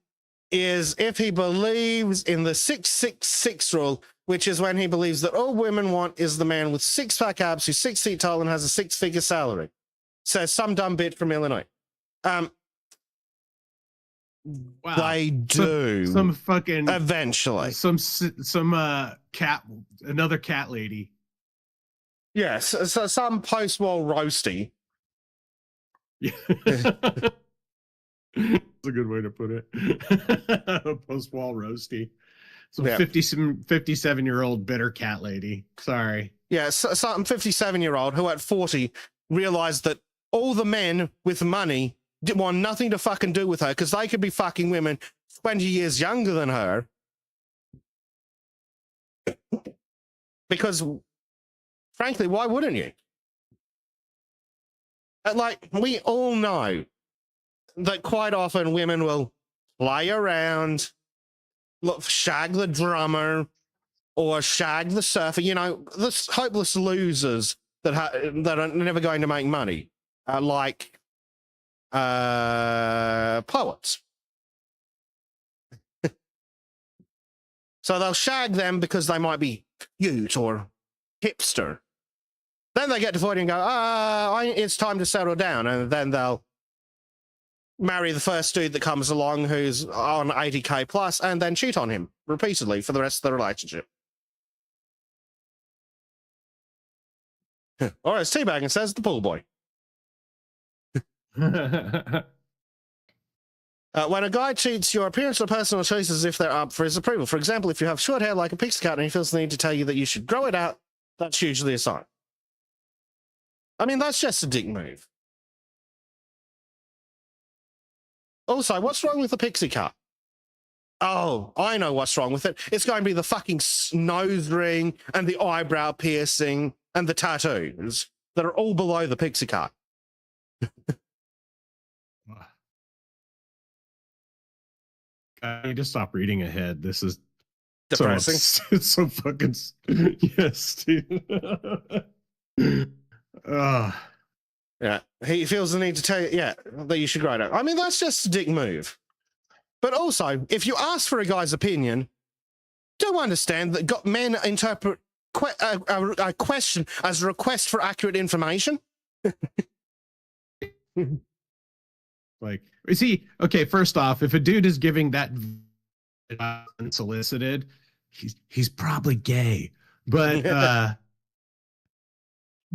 is if he believes in the 666 rule, which is when he believes that all women want is the man with six-pack abs who's 6 feet tall and has a six-figure salary. Says some dumb bitch from Illinois. Wow. They do. Some fucking eventually. Another cat lady. Yes, so some post-war roasty. Yeah. That's a good way to put it. Post-wall roasty. Some 57-year-old bitter cat lady. Sorry. Yeah, some 57-year-old who at 40 realized that all the men with money want nothing to fucking do with her because they could be fucking women 20 years younger than her. Because, frankly, why wouldn't you? Like, we all know that quite often women will play around, shag the drummer, or shag the surfer. You know, the hopeless losers that are never going to make money, like poets. So they'll shag them because they might be cute or hipster. Then they get to 40 and go, it's time to settle down. And then they'll marry the first dude that comes along who's on 80K plus and then cheat on him repeatedly for the rest of the relationship. Or as Teabagging says, the pool boy. When a guy cheats, your appearance or personal choices if they're up for his approval. For example, if you have short hair like a pixie cut and he feels the need to tell you that you should grow it out, that's usually a sign. I mean, that's just a dick move. Also, what's wrong with the pixie cut? Oh, I know what's wrong with it. It's going to be the fucking nose ring and the eyebrow piercing and the tattoos that are all below the pixie cut. I need to stop reading ahead. This is depressing. It's so fucking yes, dude. Yeah, he feels the need to tell you, that you should grow it out. I mean, that's just a dick move. But also, if you ask for a guy's opinion, do understand that men interpret a question as a request for accurate information. Like, is he okay? First off, if a dude is giving that unsolicited, he's probably gay. But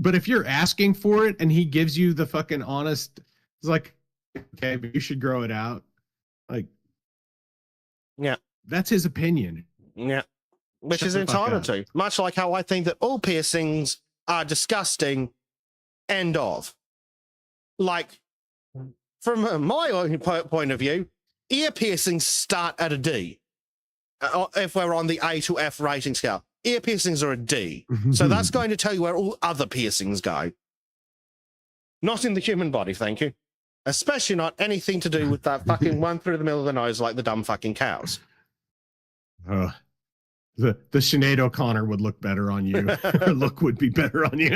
but if you're asking for it and he gives you the fucking honest, it's like, okay, but you should grow it out. Like, yeah, that's his opinion. Yeah, which is entitled to. Much like how I think that all piercings are disgusting. End of. Like, from my point of view, ear piercings start at a D. If we're on the A to F rating scale, ear piercings are a D. So that's going to tell you where all other piercings go. Not in the human body, thank you. Especially not anything to do with that fucking one through the middle of the nose like the dumb fucking cows. The Sinead O'Connor would look better on you. Her look would be better on you.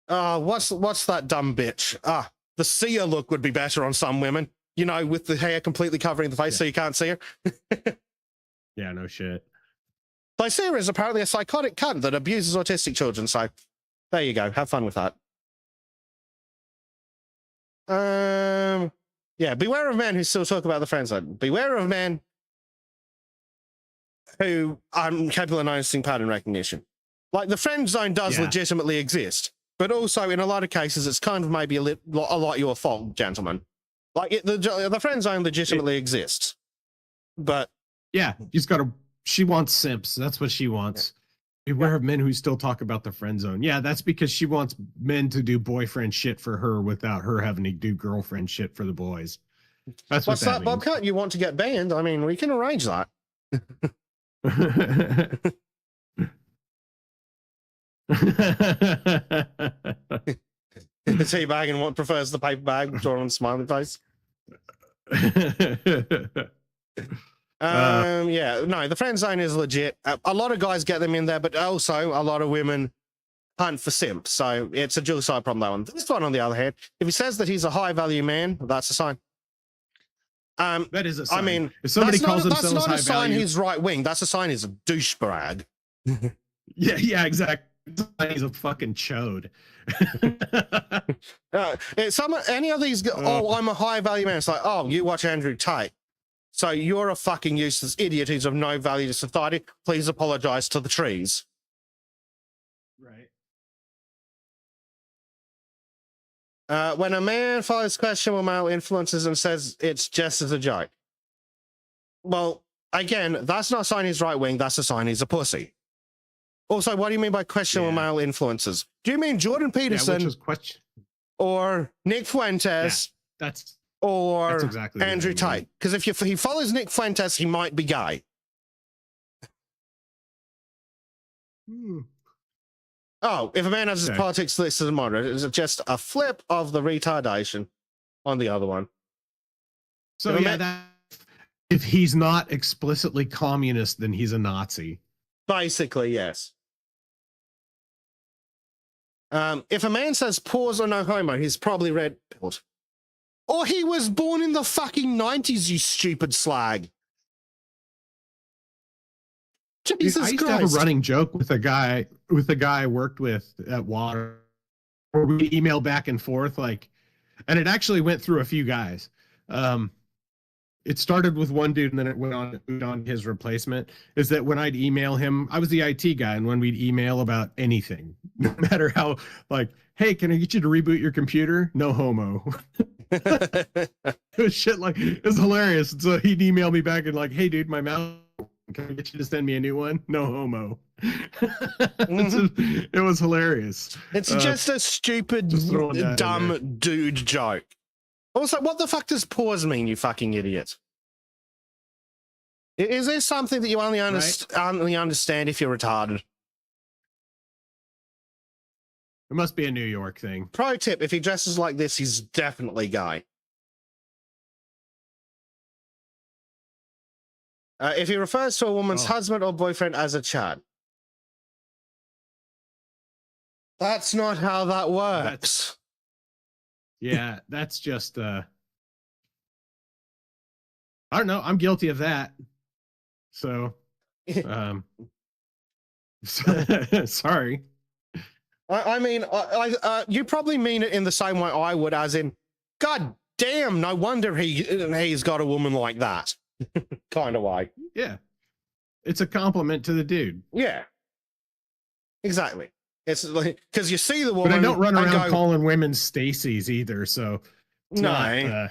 What's that dumb bitch? The seer look would be better on some women. You know, with the hair completely covering the face so you can't see her. Yeah, no shit. Seer is apparently a psychotic cunt that abuses autistic children, so there you go. Have fun with that. Yeah, beware of men who still talk about the friend zone. Beware of men who are capable of noticing pattern recognition. Like the friend zone does legitimately exist, but also in a lot of cases, it's kind of maybe a lot your fault, gentlemen. Like the friend zone legitimately exists, but yeah, she wants simps. That's what she wants. Beware of men who still talk about the friend zone. Yeah, that's because she wants men to do boyfriend shit for her without her having to do girlfriend shit for the boys. That's what's what that, Bobcat? You want to get banned? I mean, we can arrange that. Teabag and what prefers the paper bag drawn on smiley face. Yeah, no, the friend zone is legit. A lot of guys get them in there, but also a lot of women hunt for simps. So it's a dual side problem, that one. This one, on the other hand, if he says that he's a high value man, that's a sign. That is a sign. I mean, if somebody calls that's themselves not high a sign value, he's right wing. That's a sign he's a douchebag. yeah, exactly. He's a fucking chode. Any of these, I'm a high value man. It's like, oh, you watch Andrew Tate. So you're a fucking useless idiot who's of no value to society. Please apologize to the trees. Right. When a man follows questionable male influences and says it's just as a joke. Well, again, that's not a sign he's right wing. That's a sign he's a pussy. Also, what do you mean by questionable male influences? Do you mean Jordan Peterson or Nick Fuentes? That's exactly Andrew Tate. Because if he follows Nick Fuentes, he might be gay. Oh, if a man has his politics listed as moderate, is it just a flip of the retardation on the other one? So if he's not explicitly communist, then he's a Nazi. Basically, yes. If a man says pause or no homo, he's probably red-pilled. Or he was born in the fucking 90s, you stupid slag. Jesus I used Christ. to have a running joke with a guy I worked with at Water, where we email back and forth, and it actually went through a few guys. It started with one dude and then it went on his replacement. Is that when I'd email him, I was the IT guy, and when we'd email about anything, no matter how, hey, can I get you to reboot your computer? No homo. It was shit it was hilarious. So he'd email me back and hey, dude, my mouse, can I get you to send me a new one? No homo. It was hilarious. It's just a stupid, dumb dude joke. Also, what the fuck does pause mean, you fucking idiot? Is there something that you only understand if you're retarded? It must be a New York thing. Pro tip, if he dresses like this, he's definitely gay. If he refers to a woman's husband or boyfriend as a Chad. That's not how that works. That's just I don't know. I'm guilty of that. So sorry. I mean, you probably mean it in the same way I would, as in, God damn, no wonder he's got a woman like that. Kind of way. Yeah. It's a compliment to the dude. Yeah. Exactly. It's because you see the woman. But I don't run around calling women Stacy's either, so it's not,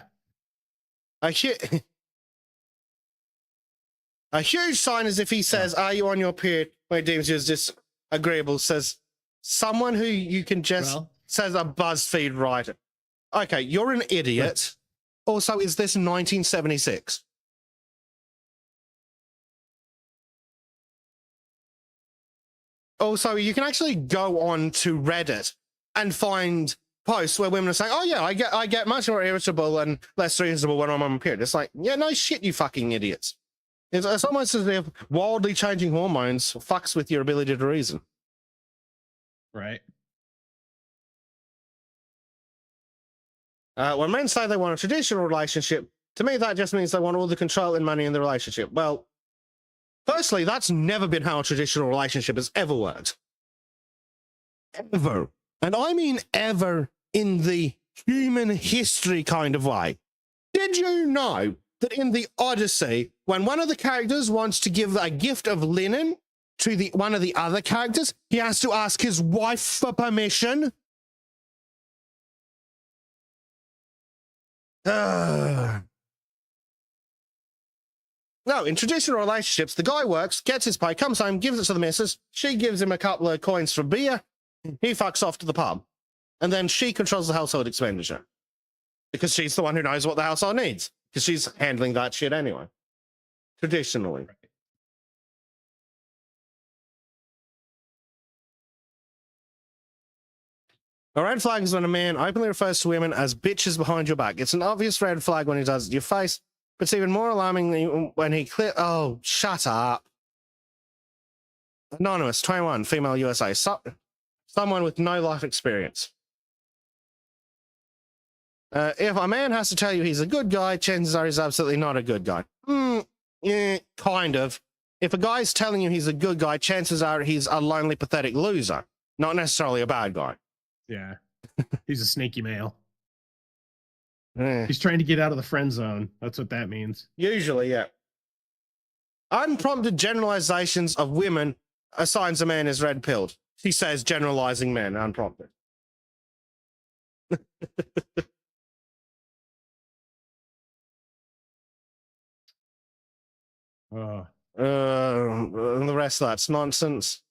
a huge sign is if he says, "Are you on your period?" when he deems you as disagreeable, says someone who you can says a BuzzFeed writer. Okay, you're an idiot. Also, is this 1976? Also, you can actually go on to Reddit and find posts where women are saying, "Oh yeah, I get much more irritable and less reasonable when I'm on my period." It's like, yeah, no shit, you fucking idiots. It's almost as if wildly changing hormones fucks with your ability to reason. Right. When men say they want a traditional relationship, to me that just means they want all the control and money in the relationship. Well, firstly, that's never been how a traditional relationship has ever worked. Ever. And I mean ever in the human history kind of way. Did you know that in the Odyssey, when one of the characters wants to give a gift of linen to one of the other characters, he has to ask his wife for permission? No, in traditional relationships, the guy works, gets his pay, comes home, gives it to the missus, she gives him a couple of coins for beer, he fucks off to the pub. And then she controls the household expenditure. Because she's the one who knows what the household needs. Because she's handling that shit anyway. Traditionally. A red flag is when a man openly refers to women as bitches behind your back. It's an obvious red flag when he does it to your face, but it's even more alarming when he oh, shut up. Anonymous, 21, female USA. Someone with no life experience. If a man has to tell you he's a good guy, chances are he's absolutely not a good guy. Yeah, kind of. If a guy's telling you he's a good guy, chances are he's a lonely, pathetic loser, not necessarily a bad guy. Yeah. He's a snaky male. Eh. He's trying to get out of the friend zone. That's what that means. Usually, yeah. Unprompted generalizations of women assigns a man as red-pilled. She says generalizing men, unprompted. The rest of that's nonsense.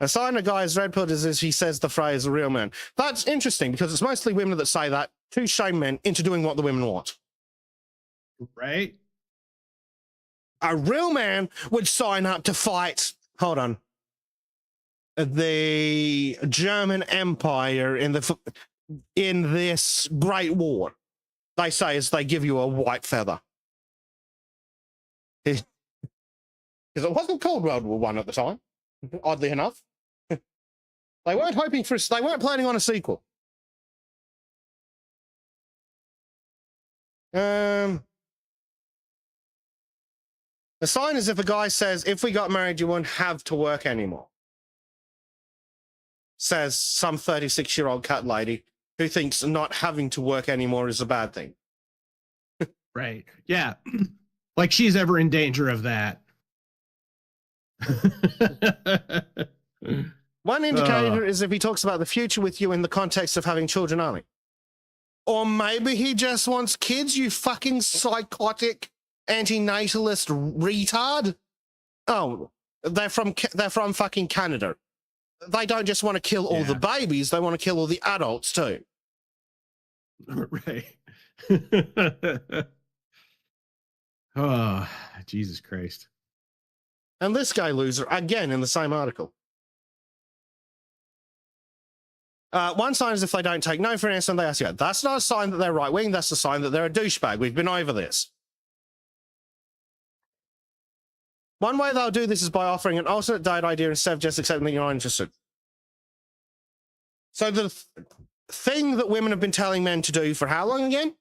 A sign a guy is red-pilled is he says the phrase real man. That's interesting because it's mostly women that say that to shame men into doing what the women want. Right? A real man would sign up to fight, hold on, the German Empire in this Great War. They say as they give you a white feather. Because it wasn't called World War I at the time, oddly enough. They weren't they weren't planning on a sequel. The sign is if a guy says, if we got married, you wouldn't have to work anymore. Says some 36-year-old cat lady who thinks not having to work anymore is a bad thing. Right. Yeah. Like she's ever in danger of that. One indicator is if he talks about the future with you in the context of having children only. Or maybe he just wants kids, you fucking psychotic antinatalist retard. Oh, they're from fucking Canada. They don't just want to kill all the babies, they want to kill all the adults too. Right. Oh, Jesus Christ. And this guy loser, again, in the same article. One sign is if they don't take no for an answer, they ask you, that's not a sign that they're right-wing, that's a sign that they're a douchebag. We've been over this. One way they'll do this is by offering an alternate date idea instead of just accepting that you're not interested. So the thing that women have been telling men to do for how long again?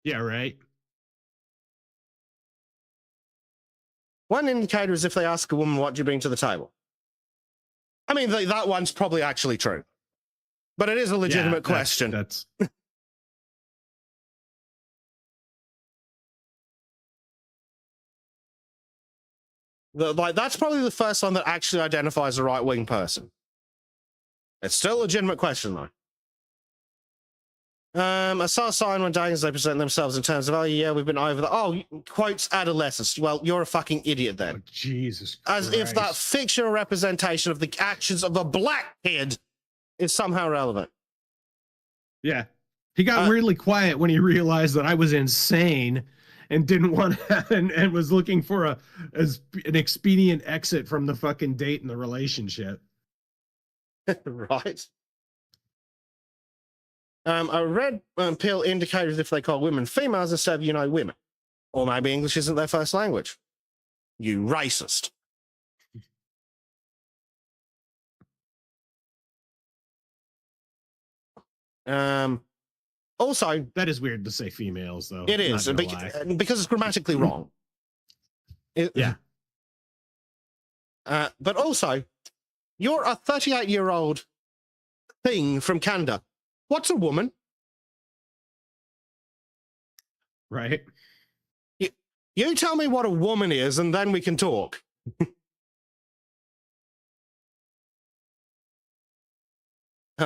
Yeah, right. One indicator is if they ask a woman, what do you bring to the table? I mean, that one's probably actually true. But it is a legitimate question. That's... That's probably the first one that actually identifies a right-wing person. It's still a legitimate question, though. I saw a sign when dating as they present themselves in terms of, oh, yeah, we've been over the... Oh, quotes adolescence. Well, you're a fucking idiot then. Oh, Jesus Christ. As if that fictional representation of the actions of a black kid is somehow relevant. Yeah. He got weirdly quiet when he realized that I was insane and didn't want to, and was looking for an expedient exit from the fucking date and the relationship. Right. A red pill indicators if they call women females instead of, women. Or maybe English isn't their first language. You racist. Also... That is weird to say females, though. It is, because it's grammatically wrong. Yeah. But also, you're a 38-year-old thing from Canada. What's a woman? Right? You tell me what a woman is, and then we can talk.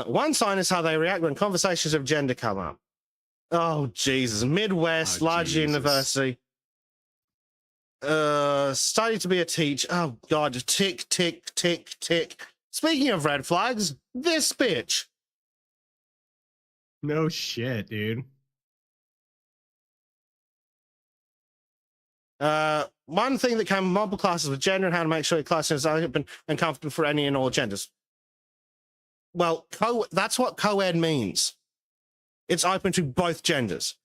One sign is how they react when conversations of gender come up. Oh, Jesus. Midwest, large Jesus. university. Study to be a teacher. Oh, God. Tick, tick, tick, tick. Speaking of red flags, this bitch. No shit, dude. One thing that came multiple classes with gender and how to make sure your class is open and comfortable for any and all genders. Well, that's what co-ed means. It's open to both genders.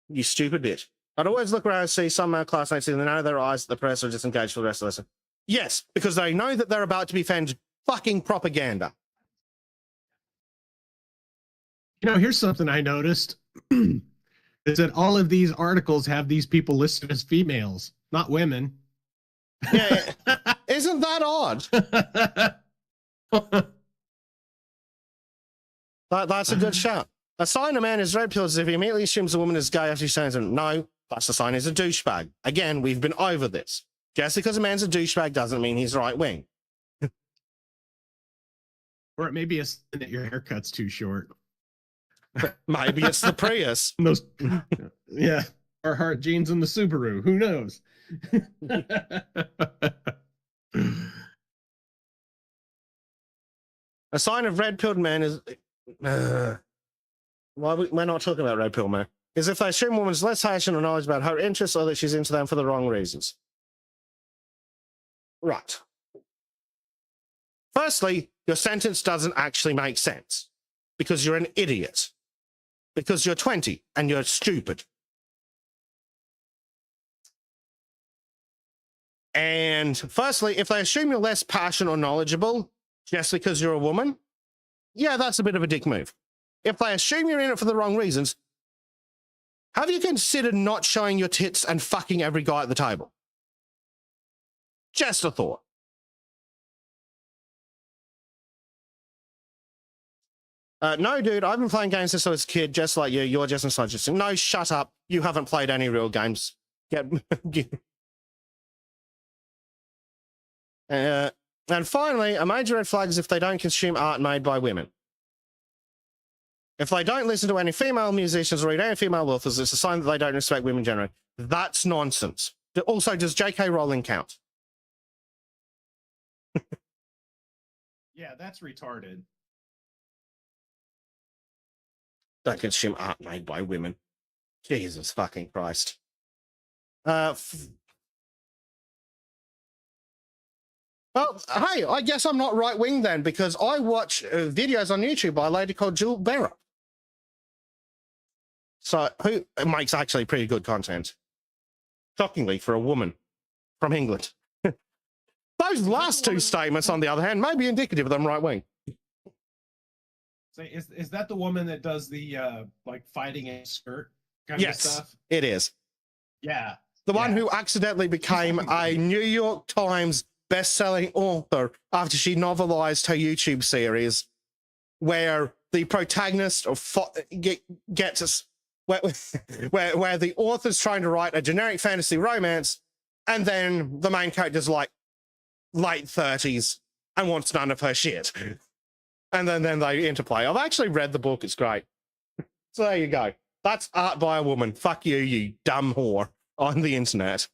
You stupid bitch. I'd always look around and see some male classmates and they know their eyes at the press or disengaged for the rest of the lesson. Yes, because they know that they're about to be fed fucking propaganda. You know, here's something I noticed. Is that all of these articles have these people listed as females, not women. Yeah, isn't that odd? That's a good shout. A sign a man is red pills is if he immediately assumes a woman is gay after he says them. No, that's a sign he's a douchebag. Again, we've been over this. Just because a man's a douchebag doesn't mean he's right wing. Or it may be a sign that your haircut's too short. Maybe it's the Prius. Those, yeah, or heart jeans in the Subaru. Who knows? A sign of red-pilled men is... we're not talking about red-pilled men. Is if they assume a woman's less passionate or knowledge about her interests or that she's into them for the wrong reasons. Right. Firstly, your sentence doesn't actually make sense. Because you're an idiot. Because you're 20 and you're stupid. And firstly, if they assume you're less passionate or knowledgeable just because you're a woman, yeah, that's a bit of a dick move. If they assume you're in it for the wrong reasons, have you considered not showing your tits and fucking every guy at the table? Just a thought. No, dude, I've been playing games since I was a kid, just like you. You're just misogynistic. No, shut up. You haven't played any real games. And finally, a major red flag is if they don't consume art made by women. If they don't listen to any female musicians or read any female authors, it's a sign that they don't respect women generally. That's nonsense. Also, does J.K. Rowling count? Yeah, that's retarded. Don't consume art made by women. Jesus fucking Christ. Well, hey, I guess I'm not right-wing then, because I watch videos on YouTube by a lady called Jill Barra. So, who makes actually pretty good content. Shockingly, for a woman from England. Those last two statements, on the other hand, may be indicative of them right-wing. So is that the woman that does the like fighting in a skirt kind Yes, of stuff? it is. Yeah. The one who accidentally became a New York Times best-selling author after she novelized her YouTube series, where the protagonist gets us where the author's trying to write a generic fantasy romance, and then the main character's like late 30s and wants none of her shit. And then they interplay. I've actually read the book. It's great. So there you go. That's art by a woman. Fuck you, you dumb whore on the internet.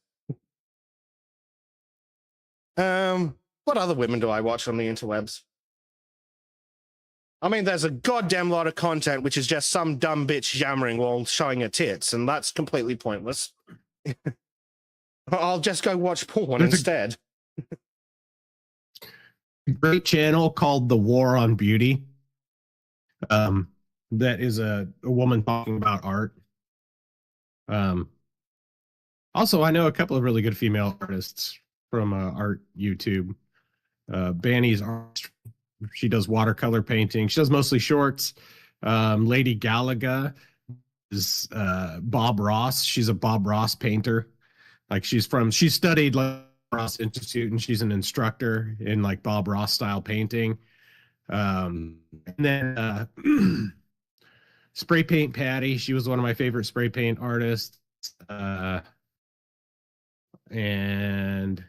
What other women do I watch on the interwebs? I mean, there's a goddamn lot of content which is just some dumb bitch yammering while showing her tits, and that's completely pointless. I'll just go watch porn instead. Great channel called The War on Beauty. That is a woman talking about art. Also, I know a couple of really good female artists from art YouTube. Banny's art. She does watercolor painting. She does mostly shorts. Lady Galaga is Bob Ross. She's a Bob Ross painter. Like she studied like Ross Institute, and she's an instructor in like Bob Ross style painting. And then Spray Paint Patty. She was one of my favorite spray paint artists. And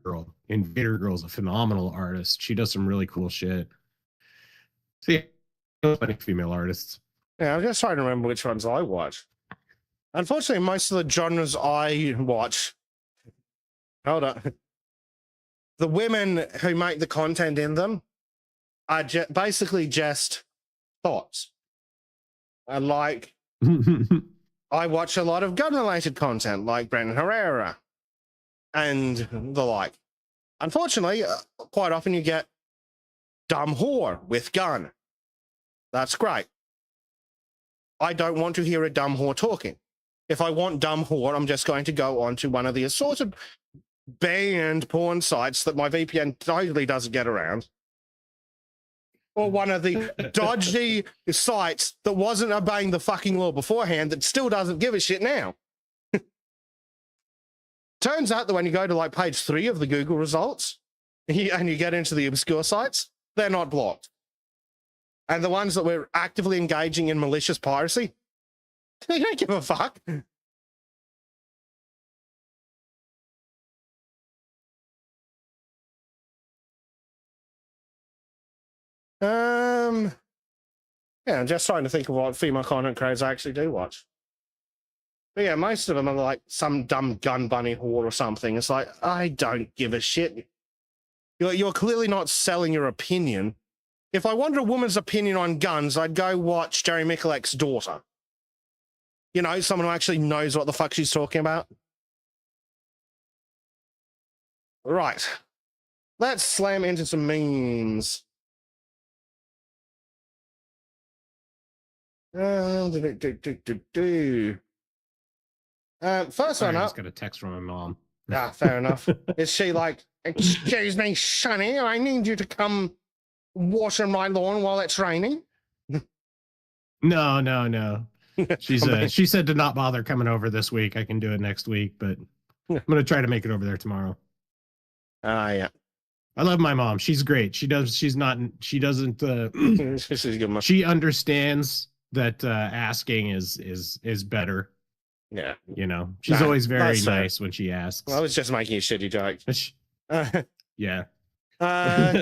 Girl, Invader Girl's a phenomenal artist. She does some really cool shit. So yeah, funny female artists. Yeah, I'm just trying to remember which ones I watch. Unfortunately, most of the genres I watch, hold on, the women who make the content in them are basically just thoughts. I watch a lot of gun-related content, like Brendan Herrera and the like. Unfortunately, quite often you get dumb whore with gun. That's great. I don't want to hear a dumb whore talking. If I want dumb whore, I'm just going to go on to one of the assorted banned porn sites that my VPN totally doesn't get around. Or one of the dodgy sites that wasn't obeying the fucking law beforehand that still doesn't give a shit now. Turns out that when you go to like page 3 of the Google results and you get into the obscure sites, they're not blocked. And the ones that were actively engaging in malicious piracy, they don't give a fuck. Yeah, I'm just trying to think of what female content creators I actually do watch. But yeah, most of them are like some dumb gun bunny whore or something. It's like, I don't give a shit. You're clearly not selling your opinion. If I wanted a woman's opinion on guns, I'd go watch Jerry Mikulek's daughter. You know, someone who actually knows what the fuck she's talking about. Right. Let's slam into some memes. First Sorry, one I up. just got a text from my mom. Ah, fair enough. Is she like, excuse me, Sonny, I need you to come washing my lawn while it's raining? No. She said to not bother coming over this week. I can do it next week, but I'm gonna try to make it over there tomorrow. Yeah. I love my mom. She's great. She doesn't She's good. she understands that asking is better. Yeah. You know, she's always very that's fair. nice when she asks. Well, I was just making a shitty joke. Yeah.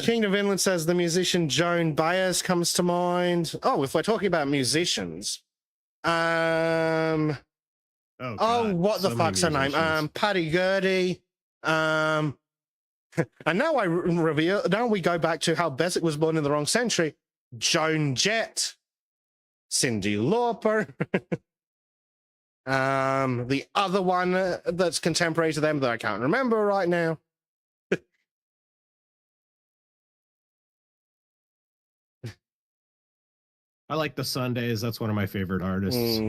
King of Inland says the musician Joan Baez comes to mind. Oh, if we're talking about musicians, Oh, what the fuck's her name? Patty Gurdy. And now now we go back to how Beswick was born in the wrong century. Joan Jett, Cyndi Lauper. The other one that's contemporary to them that I can't remember right now. I like the Sundays. That's one of my favorite artists.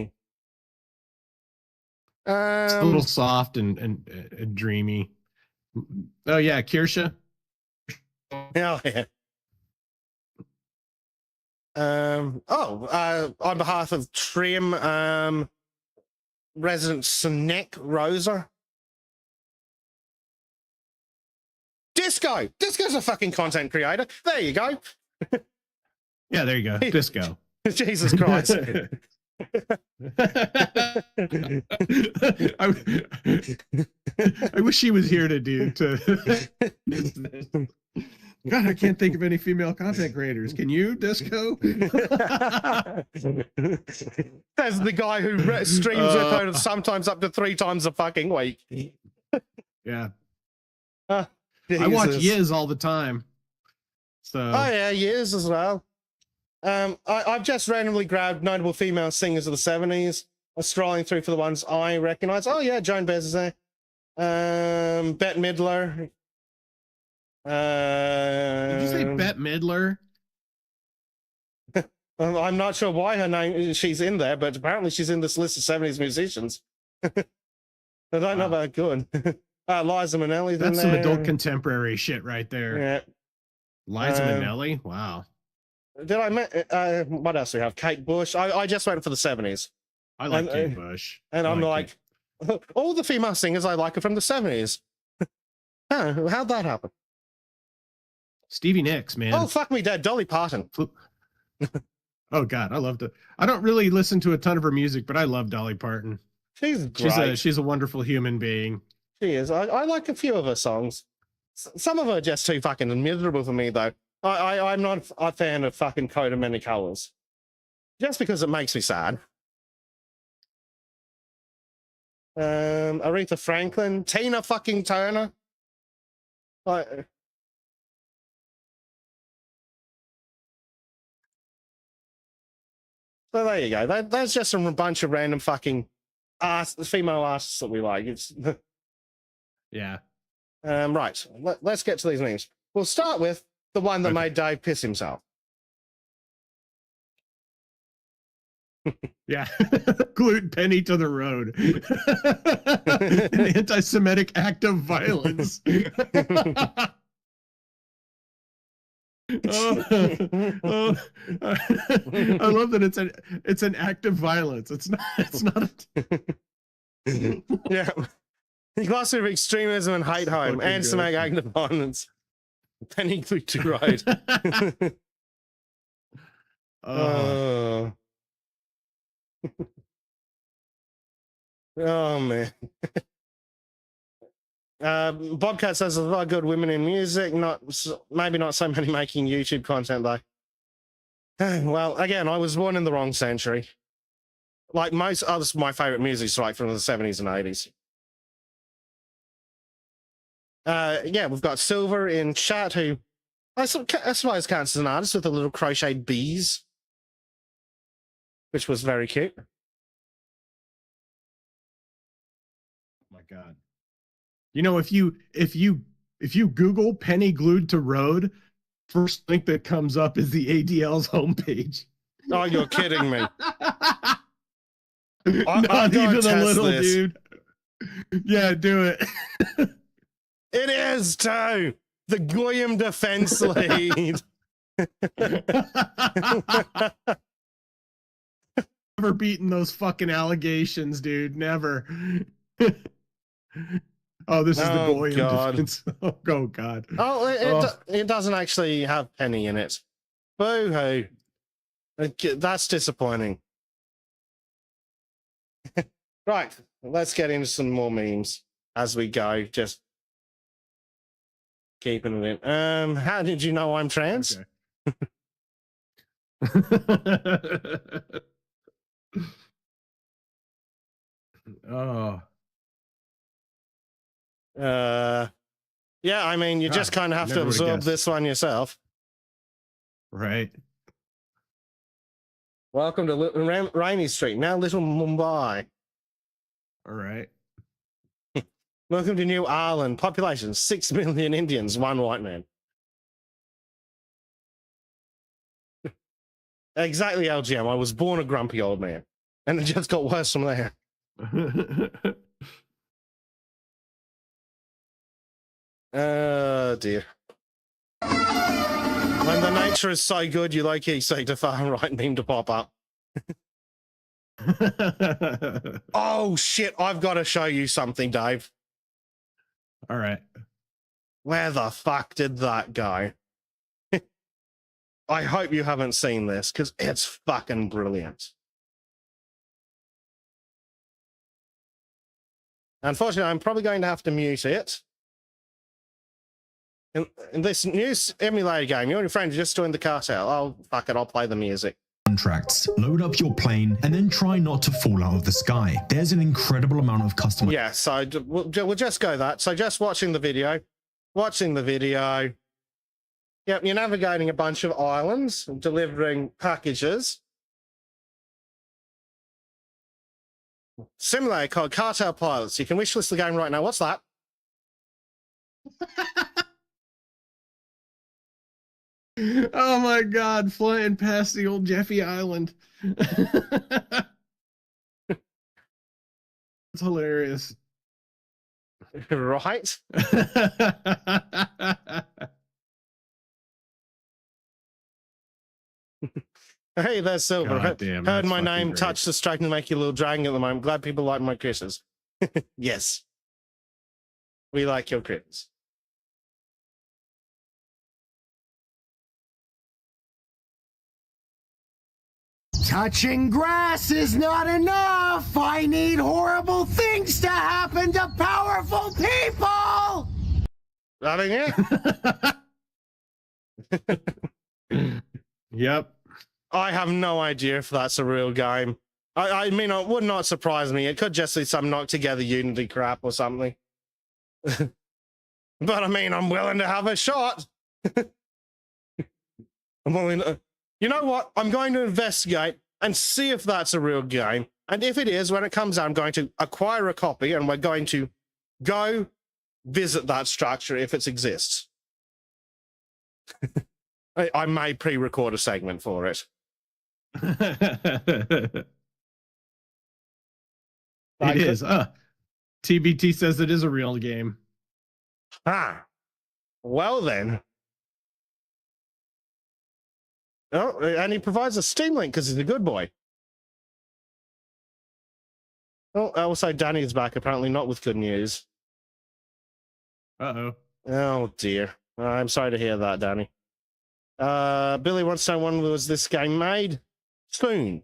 It's a little soft and dreamy. Oh yeah, Kirsha. Oh yeah. On behalf of Trim, resident Snake Rosa. Disco's a fucking content creator. There you go. Yeah, there you go. Disco. Jesus Christ. I wish he was here to God, I can't think of any female content creators. Can you, Disco? That's the guy who streams with sometimes up to 3 times a fucking week. Yeah. I watch Yiz all the time. So. Oh yeah, Yiz as well. I've just randomly grabbed notable female singers of the 70s. I'm scrolling through for the ones I recognize. Oh yeah, Joan Baez is there. Bette Midler. Did you say Bette Midler? I'm not sure why she's in there, but apparently she's in this list of 70s musicians. I don't know about good. Liza Minnelli's That's in some there. adult contemporary shit right there. Yeah. Liza Minnelli? Wow. Did I what else do we have? Kate Bush. I just went for the 70s. I like Kate Bush. And I'm like, all the female singers I like are from the 70s. How'd that happen? Stevie Nicks, man. Oh, fuck me dead. Dolly Parton. Oh God, I loved it. I don't really listen to a ton of her music, but I love Dolly Parton. She's great. She's a wonderful human being. She is. I like a few of her songs. Some of them are just too fucking miserable for me, though. I'm not a fan of fucking Coat of Many Colors. Just because it makes me sad. Aretha Franklin, Tina fucking Turner. Like, so there you go. That's just a bunch of random fucking female artists that we like. It's Yeah. right. Let's get to these names. We'll start with the one that made Dave piss himself. Yeah. Glued Penny to the road. An anti-Semitic act of violence. Oh, I love that it's an act of violence. It's not Yeah. Glossary of extremism and hate home. Anti-Semitic act of violence. Penny glued to road. Oh. Oh man. Bobcat says there's a lot of good women in music, maybe not so many making YouTube content though. Well, again, I was born in the wrong century. Like most others, my favorite music's like from the 70s and 80s. Yeah, we've got Silver in chat, who I suppose counts as an artist with the little crocheted bees, which was very cute. Oh my God. You know, if you Google Penny glued to road, first link that comes up is the ADL's homepage. Oh, you're kidding me. Not even a little, this. Dude. Yeah, do it. It is too. The Goyim Defense League. Never beaten those fucking allegations, dude. Never. Oh, this is the Goyim Defense. Oh, God. Oh, it doesn't actually have Penny in it. Boo-hoo. That's disappointing. Right, let's get into some more memes as we go. Just keeping it in. How did you know I'm trans? Okay. Oh. Yeah, I mean, you just kind of have to absorb this one yourself. Right. Welcome to Rainy Street, now Little Mumbai. All right. Welcome to New Ireland. Population 6 million Indians, 1 white man. Exactly, LGM. I was born a grumpy old man, and it just got worse from there. Oh dear. When the nature is so good, you like you say to far right meme to pop up. Oh shit, I've got to show you something, Dave. All right. Where the fuck did that go? I hope you haven't seen this, because it's fucking brilliant. Unfortunately, I'm probably going to have to mute it. In this new emulator game, you and your friend just joined the cartel. Oh, fuck it, I'll play the music. Contracts, load up your plane, and then try not to fall out of the sky. There's an incredible amount of customer. Yeah, so we'll just go that. So just watching the video. Yep, you're navigating a bunch of islands, delivering packages. Simulator called Cartel Pilots. You can wishlist the game right now. What's that? Oh my God, flying past the old Jeffy Island. It's hilarious. Right? Hey, there's Silver. Heard my name, touched the strike and make you a little dragon at the moment. Glad people like my kisses. Yes. We like your critters. Touching grass is not enough. I need horrible things to happen to powerful people. That ain't it? Yep. I have no idea if that's a real game. I mean, it would not surprise me. It could just be some knocked together Unity crap or something. But I mean, I'm willing to have a shot. I'm willing to, you know what? I'm going to investigate and see if that's a real game. And if it is, when it comes out, I'm going to acquire a copy and we're going to go visit that structure if it exists. I may pre-record a segment for it. It is. TBT says it is a real game. Ah, well then. Oh, and he provides a Steam link because he's a good boy. Oh, also Danny's back, apparently not with good news. Uh-oh. Oh dear. I'm sorry to hear that, Danny. Billy wants to know when was this game made? Soon.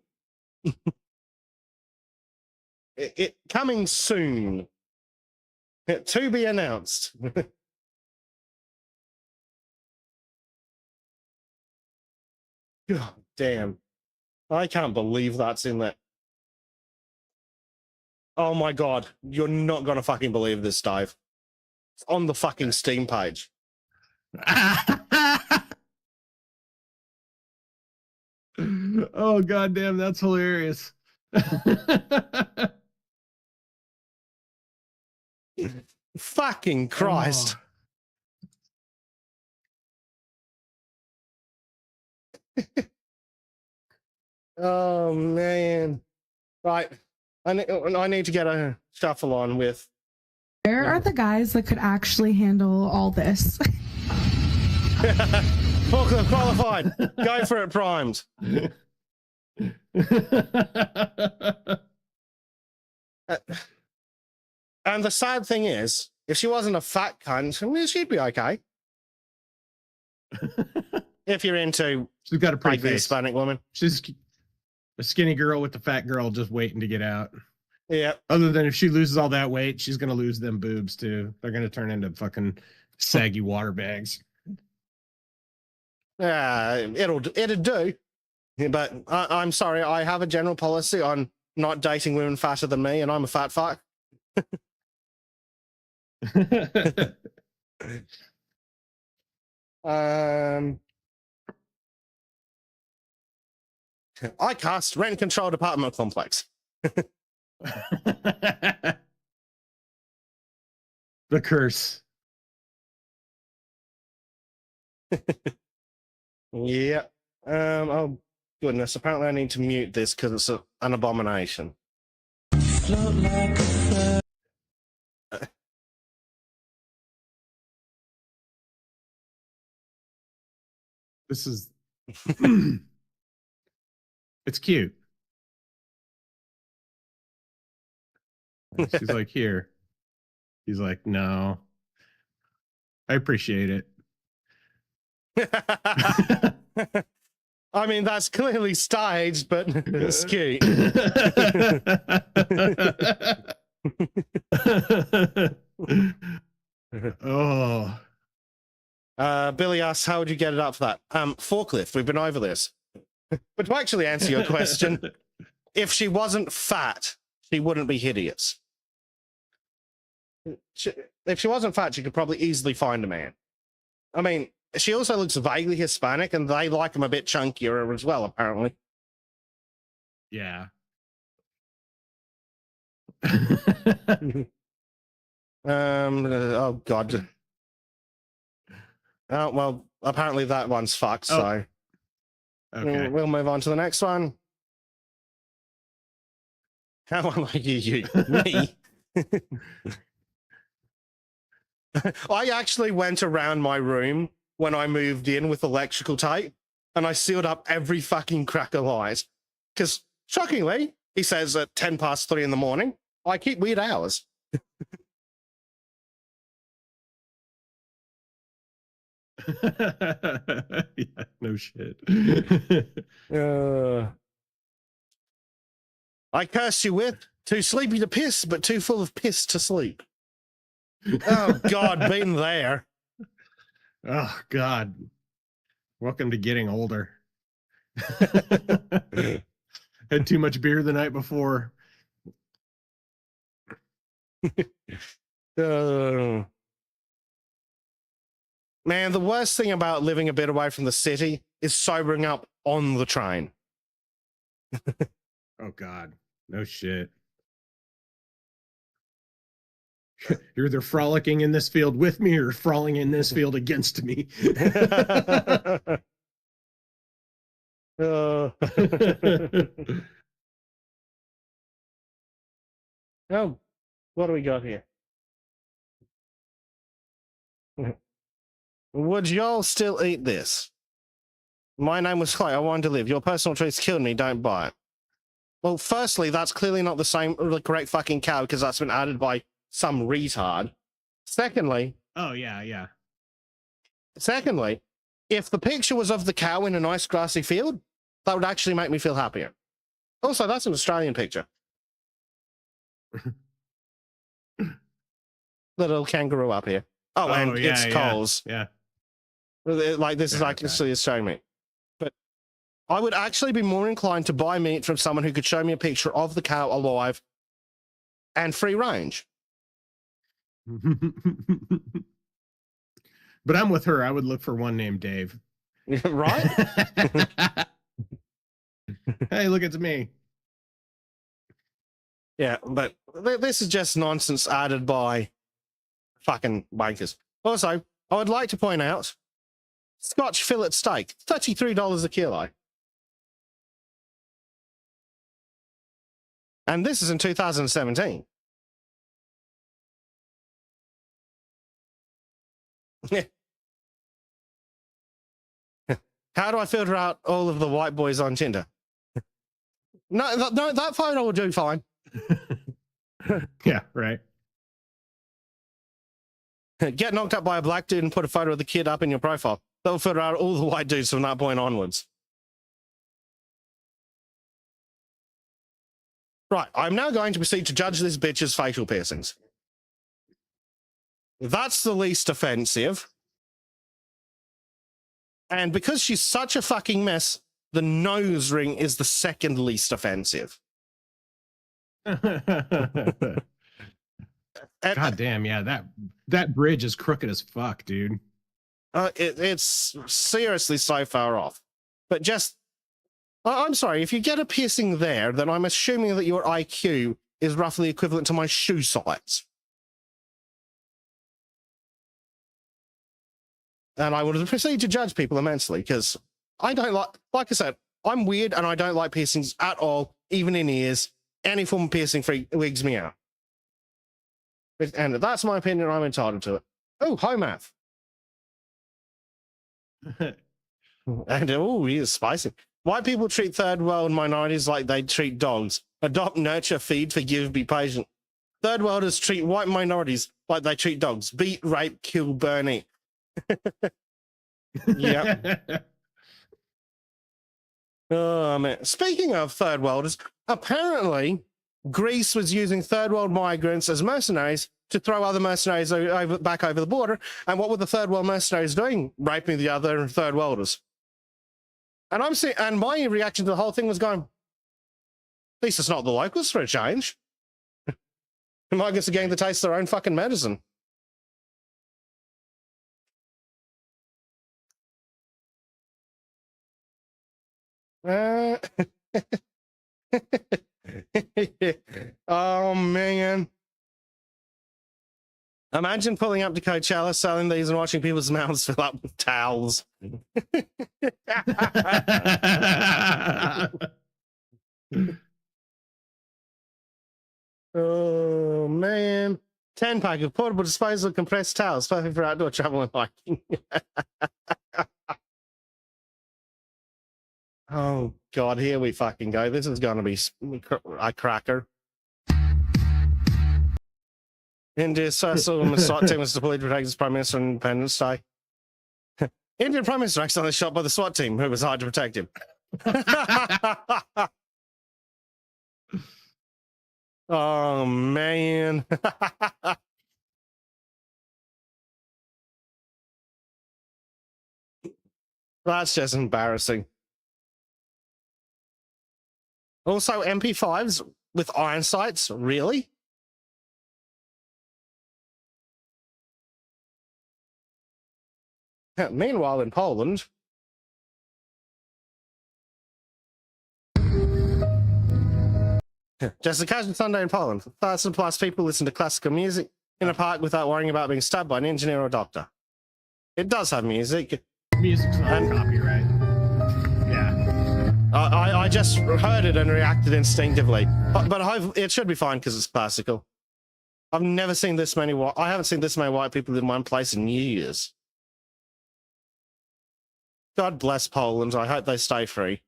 it coming soon. To be announced. God damn. I can't believe that's in there. Oh my god. You're not gonna fucking believe this, Dave. It's on the fucking Steam page. Oh goddamn, that's hilarious. Fucking Christ. Oh man. Right. I need to get a shuffle on with. Where are the guys that could actually handle all this? Forklift qualified. Go for it, primed. And the sad thing is, if she wasn't a fat cunt, I mean, she'd be okay. If you're into She's got a pretty like the face. Hispanic woman. She's a skinny girl with the fat girl just waiting to get out. Yeah. Other than if she loses all that weight, she's going to lose them boobs too. They're going to turn into fucking saggy water bags. It'll do. But I'm sorry, I have a general policy on not dating women fatter than me, and I'm a fat fuck. I cast rent control department complex. The curse. Yeah. Oh goodness. Apparently, I need to mute this because it's an abomination. This is. It's cute. And she's like, here. He's like, no. I appreciate it. I mean, that's clearly staged, but it's cute. Oh. Billy asks, how would you get it up for that? Forklift, we've been over this. But to actually answer your question, if she wasn't fat, she wouldn't be hideous. If she wasn't fat, she could probably easily find a man. I mean, she also looks vaguely Hispanic, and they like them a bit chunkier as well, apparently. Yeah. Oh, God. Oh, well, apparently that one's fucked, so... Okay. We'll move on to the next one. How am I you? Me? I actually went around my room when I moved in with electrical tape, and I sealed up every fucking crack of light. Because, shockingly, he says at 3:10 in the morning, I keep weird hours. Yeah, no shit. I curse you with, too sleepy to piss, but too full of piss to sleep. Oh, God, been there. Oh, God. Welcome to getting older. Had too much beer the night before. Man, the worst thing about living a bit away from the city is sobering up on the train. Oh, God. No shit. You're either frolicking in this field with me or frolicking in this field against me. Oh, what do we got here? Would y'all still eat this? My name was Clay. I wanted to live. Your personal choice killed me. Don't buy it. Well, firstly, that's clearly not the correct fucking cow because that's been added by some retard. Secondly, Oh, yeah. if the picture was of the cow in a nice grassy field, that would actually make me feel happier. Also, that's an Australian picture. Little kangaroo up here. Oh, and yeah, it's yeah, Coles. Yeah. Like, this is Yeah, actually Australian meat. But I would actually be more inclined to buy meat from someone who could show me a picture of the cow alive and free range. But I'm with her. I would look for one named Dave. Right? Hey, look, it's me. Yeah, but this is just nonsense added by fucking bankers. Also, I would like to point out, Scotch fillet steak, $33 a kilo. And this is in 2017. How do I filter out all of the white boys on Tinder? No, that photo will do fine. Yeah, right. Get knocked up by a black dude and put a photo of the kid up in your profile. That'll filter out all the white dudes from that point onwards. Right, I'm now going to proceed to judge this bitch's facial piercings. That's the least offensive. And because she's such a fucking mess, the nose ring is the second least offensive. God damn, yeah, that bridge is crooked as fuck, dude. It's seriously so far off. But just, I'm sorry, if you get a piercing there, then I'm assuming that your IQ is roughly equivalent to my shoe size. And I would proceed to judge people immensely, because I don't like I said, I'm weird and I don't like piercings at all, even in ears. Any form of piercing wigs me out. And that's my opinion, I'm entitled to it. Oh, high math. And oh, he is spicy. White people treat third world minorities like they treat dogs. Adopt, nurture, feed, forgive, be patient. Third worlders treat white minorities like they treat dogs. Beat, rape, kill, burn, eat. Yeah. Oh, man. Speaking of third worlders, apparently Greece was using third world migrants as mercenaries to throw other mercenaries back over the border. And what were the third world mercenaries doing? Raping the other third worlders. And my reaction to the whole thing was going, at least it's not the locals for a change. The migrants are getting to taste their own fucking medicine. Oh, man. Imagine pulling up to Coachella, selling these and watching people's mouths fill up with towels. Oh, man. 10-pack of portable disposable compressed towels, perfect for outdoor travel and hiking. Oh, God, here we fucking go. This is going to be a cracker. India's SWAT team was deployed to protect its Prime Minister on Independence Day. Indian Prime Minister accidentally shot by the SWAT team, who was hard to protect him. Oh man. That's just embarrassing. Also, MP5s with iron sights, really? Meanwhile, in Poland, just a casual Sunday in Poland. 1,000+ people listen to classical music in a park without worrying about being stabbed by an engineer or doctor. It does have music. Music's not copyright. Yeah. I just heard it and reacted instinctively, but it should be fine because it's classical. I've never seen this many. I haven't seen this many white people in one place in years. God bless Poland. I hope they stay free.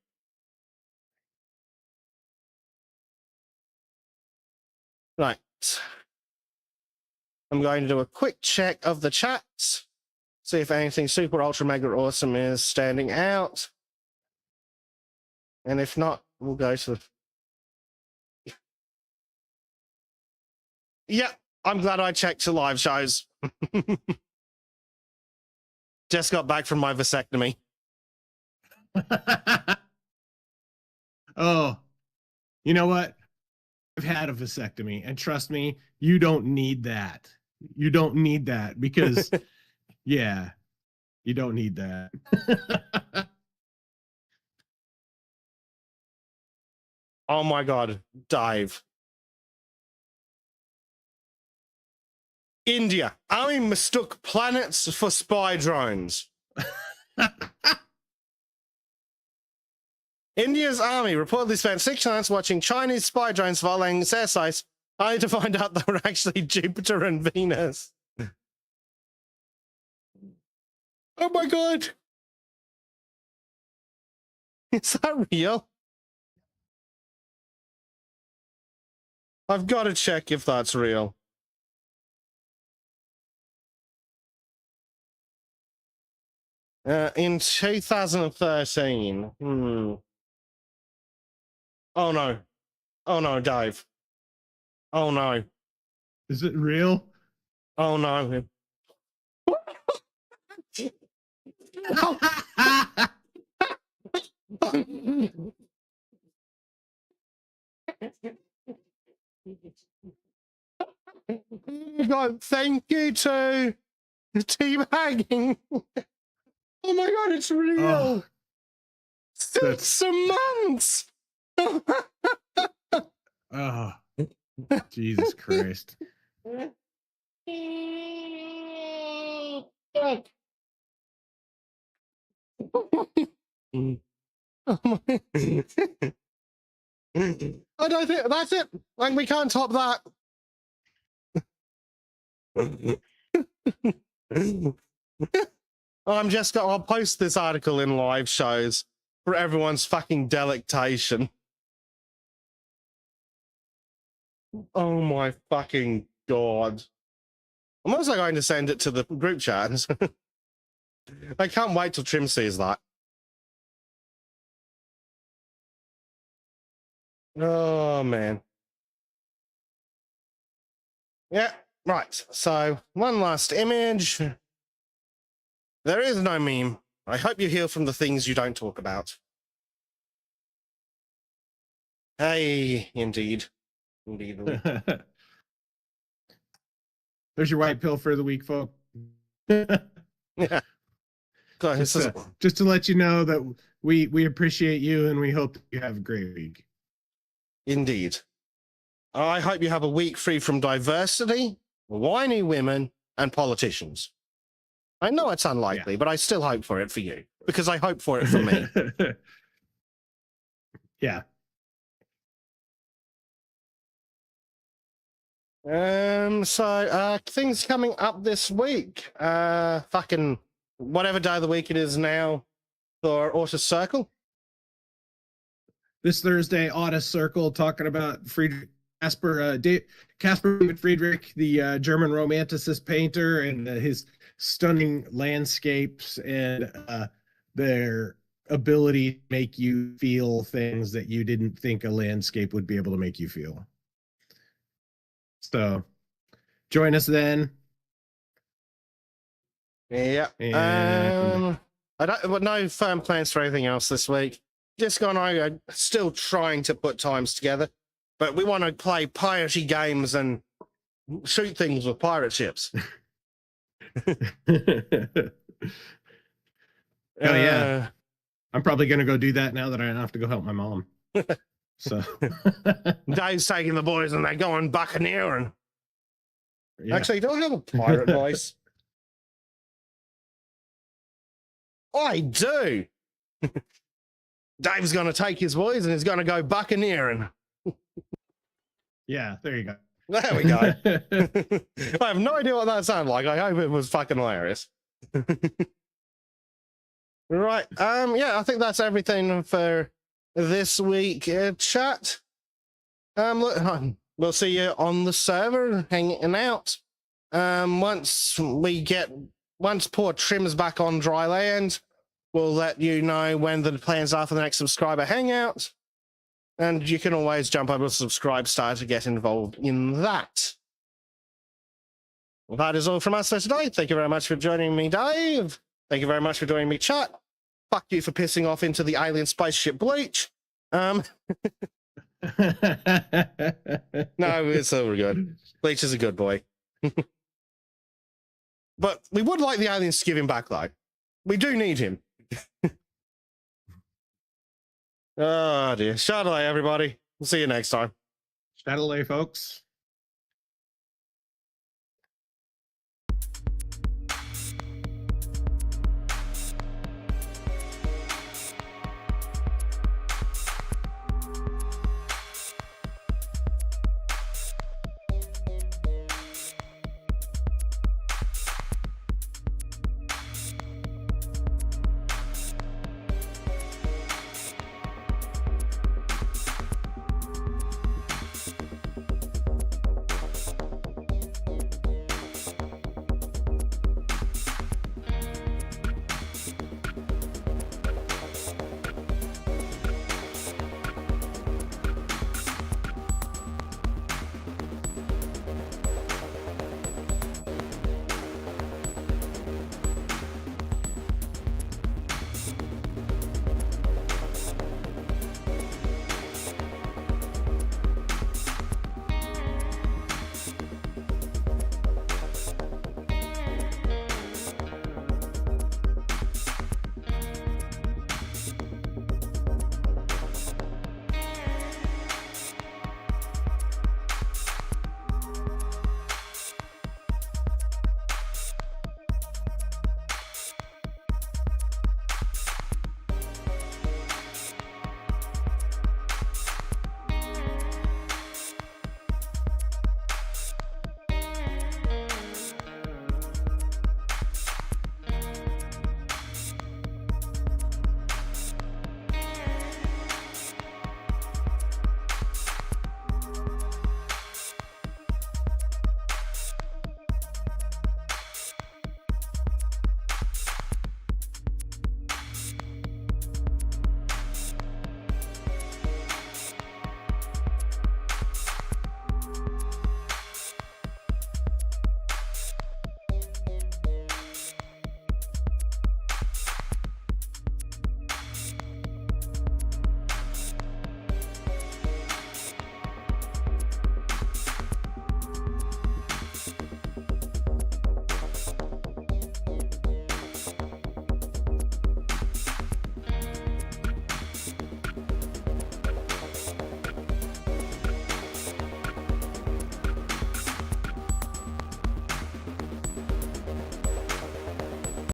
Right. I'm going to do a quick check of the chats. See if anything super ultra mega awesome is standing out. And if not, we'll go to the... Yep, I'm glad I checked to live shows. Just got back from my vasectomy. Oh, you know what? I've had a vasectomy, and trust me, you don't need that. You don't need that because, yeah, you don't need that. Oh my God, dive. India. Army mistook planets for spy drones. India's army reportedly spent 6 months watching Chinese spy drones following its air sites, only to find out they were actually Jupiter and Venus. Oh my God. Is that real? I've got to check if that's real. In 2013. Oh no. Oh no, Dave. Oh no. Is it real? Oh no. God, thank you to team hanging. Oh my God, it's real. Oh, 6 months. oh, Jesus Christ. I don't think that's it. Like, we can't top that. I'll post this article in live shows for everyone's fucking delectation. Oh my fucking God. I'm also going to send it to the group chat. I can't wait till Trim sees that. Oh man. Yeah, right. So, one last image. There is no meme. I hope you heal from the things you don't talk about. Hey, indeed. Indeed. There's your white pill for the week, folks. Yeah. Just to let you know that we appreciate you and we hope that you have a great week. Indeed. I hope you have a week free from diversity, whiny women, and politicians. I know it's unlikely, but I still hope for it for you, because I hope for it for me. Yeah. So things coming up this week. Fucking whatever day of the week it is now for Autos Circle. This Thursday, Autos Circle, talking about Casper David Friedrich, the German romanticist painter, and his stunning landscapes and their ability to make you feel things that you didn't think a landscape would be able to make you feel. So join us then. Yeah. And- I don't, but no firm plans for anything else this week. Just gone over, still trying to put times together, but we want to play piratey games and shoot things with pirate ships. Oh yeah. I'm probably gonna go do that now that I don't have to go help my mom. So Dave's taking the boys and they're going buccaneering. yeah. Actually, do I have a pirate voice? I do. Dave's going to take his boys and he's going to go buccaneering. Yeah, there you go. There we go. I have no idea what that sounded like. I hope it was fucking hilarious. Right. Yeah, I think that's everything for this week, chat. Look, we'll see you on the server hanging out. Once poor Trim's back on dry land, we'll let you know when the plans are for the next subscriber hangout. And you can always jump over to Subscribe Star to get involved in that. Well, that is all from us for today. Thank you very much for joining me, Dave. Thank you very much for joining me, chat. Fuck you for pissing off into the alien spaceship Bleach. No, it's all good. Bleach is a good boy. But we would like the aliens to give him back, though. We do need him. Oh, dear. Shadilay, everybody. We'll see you next time. Shadilay, folks.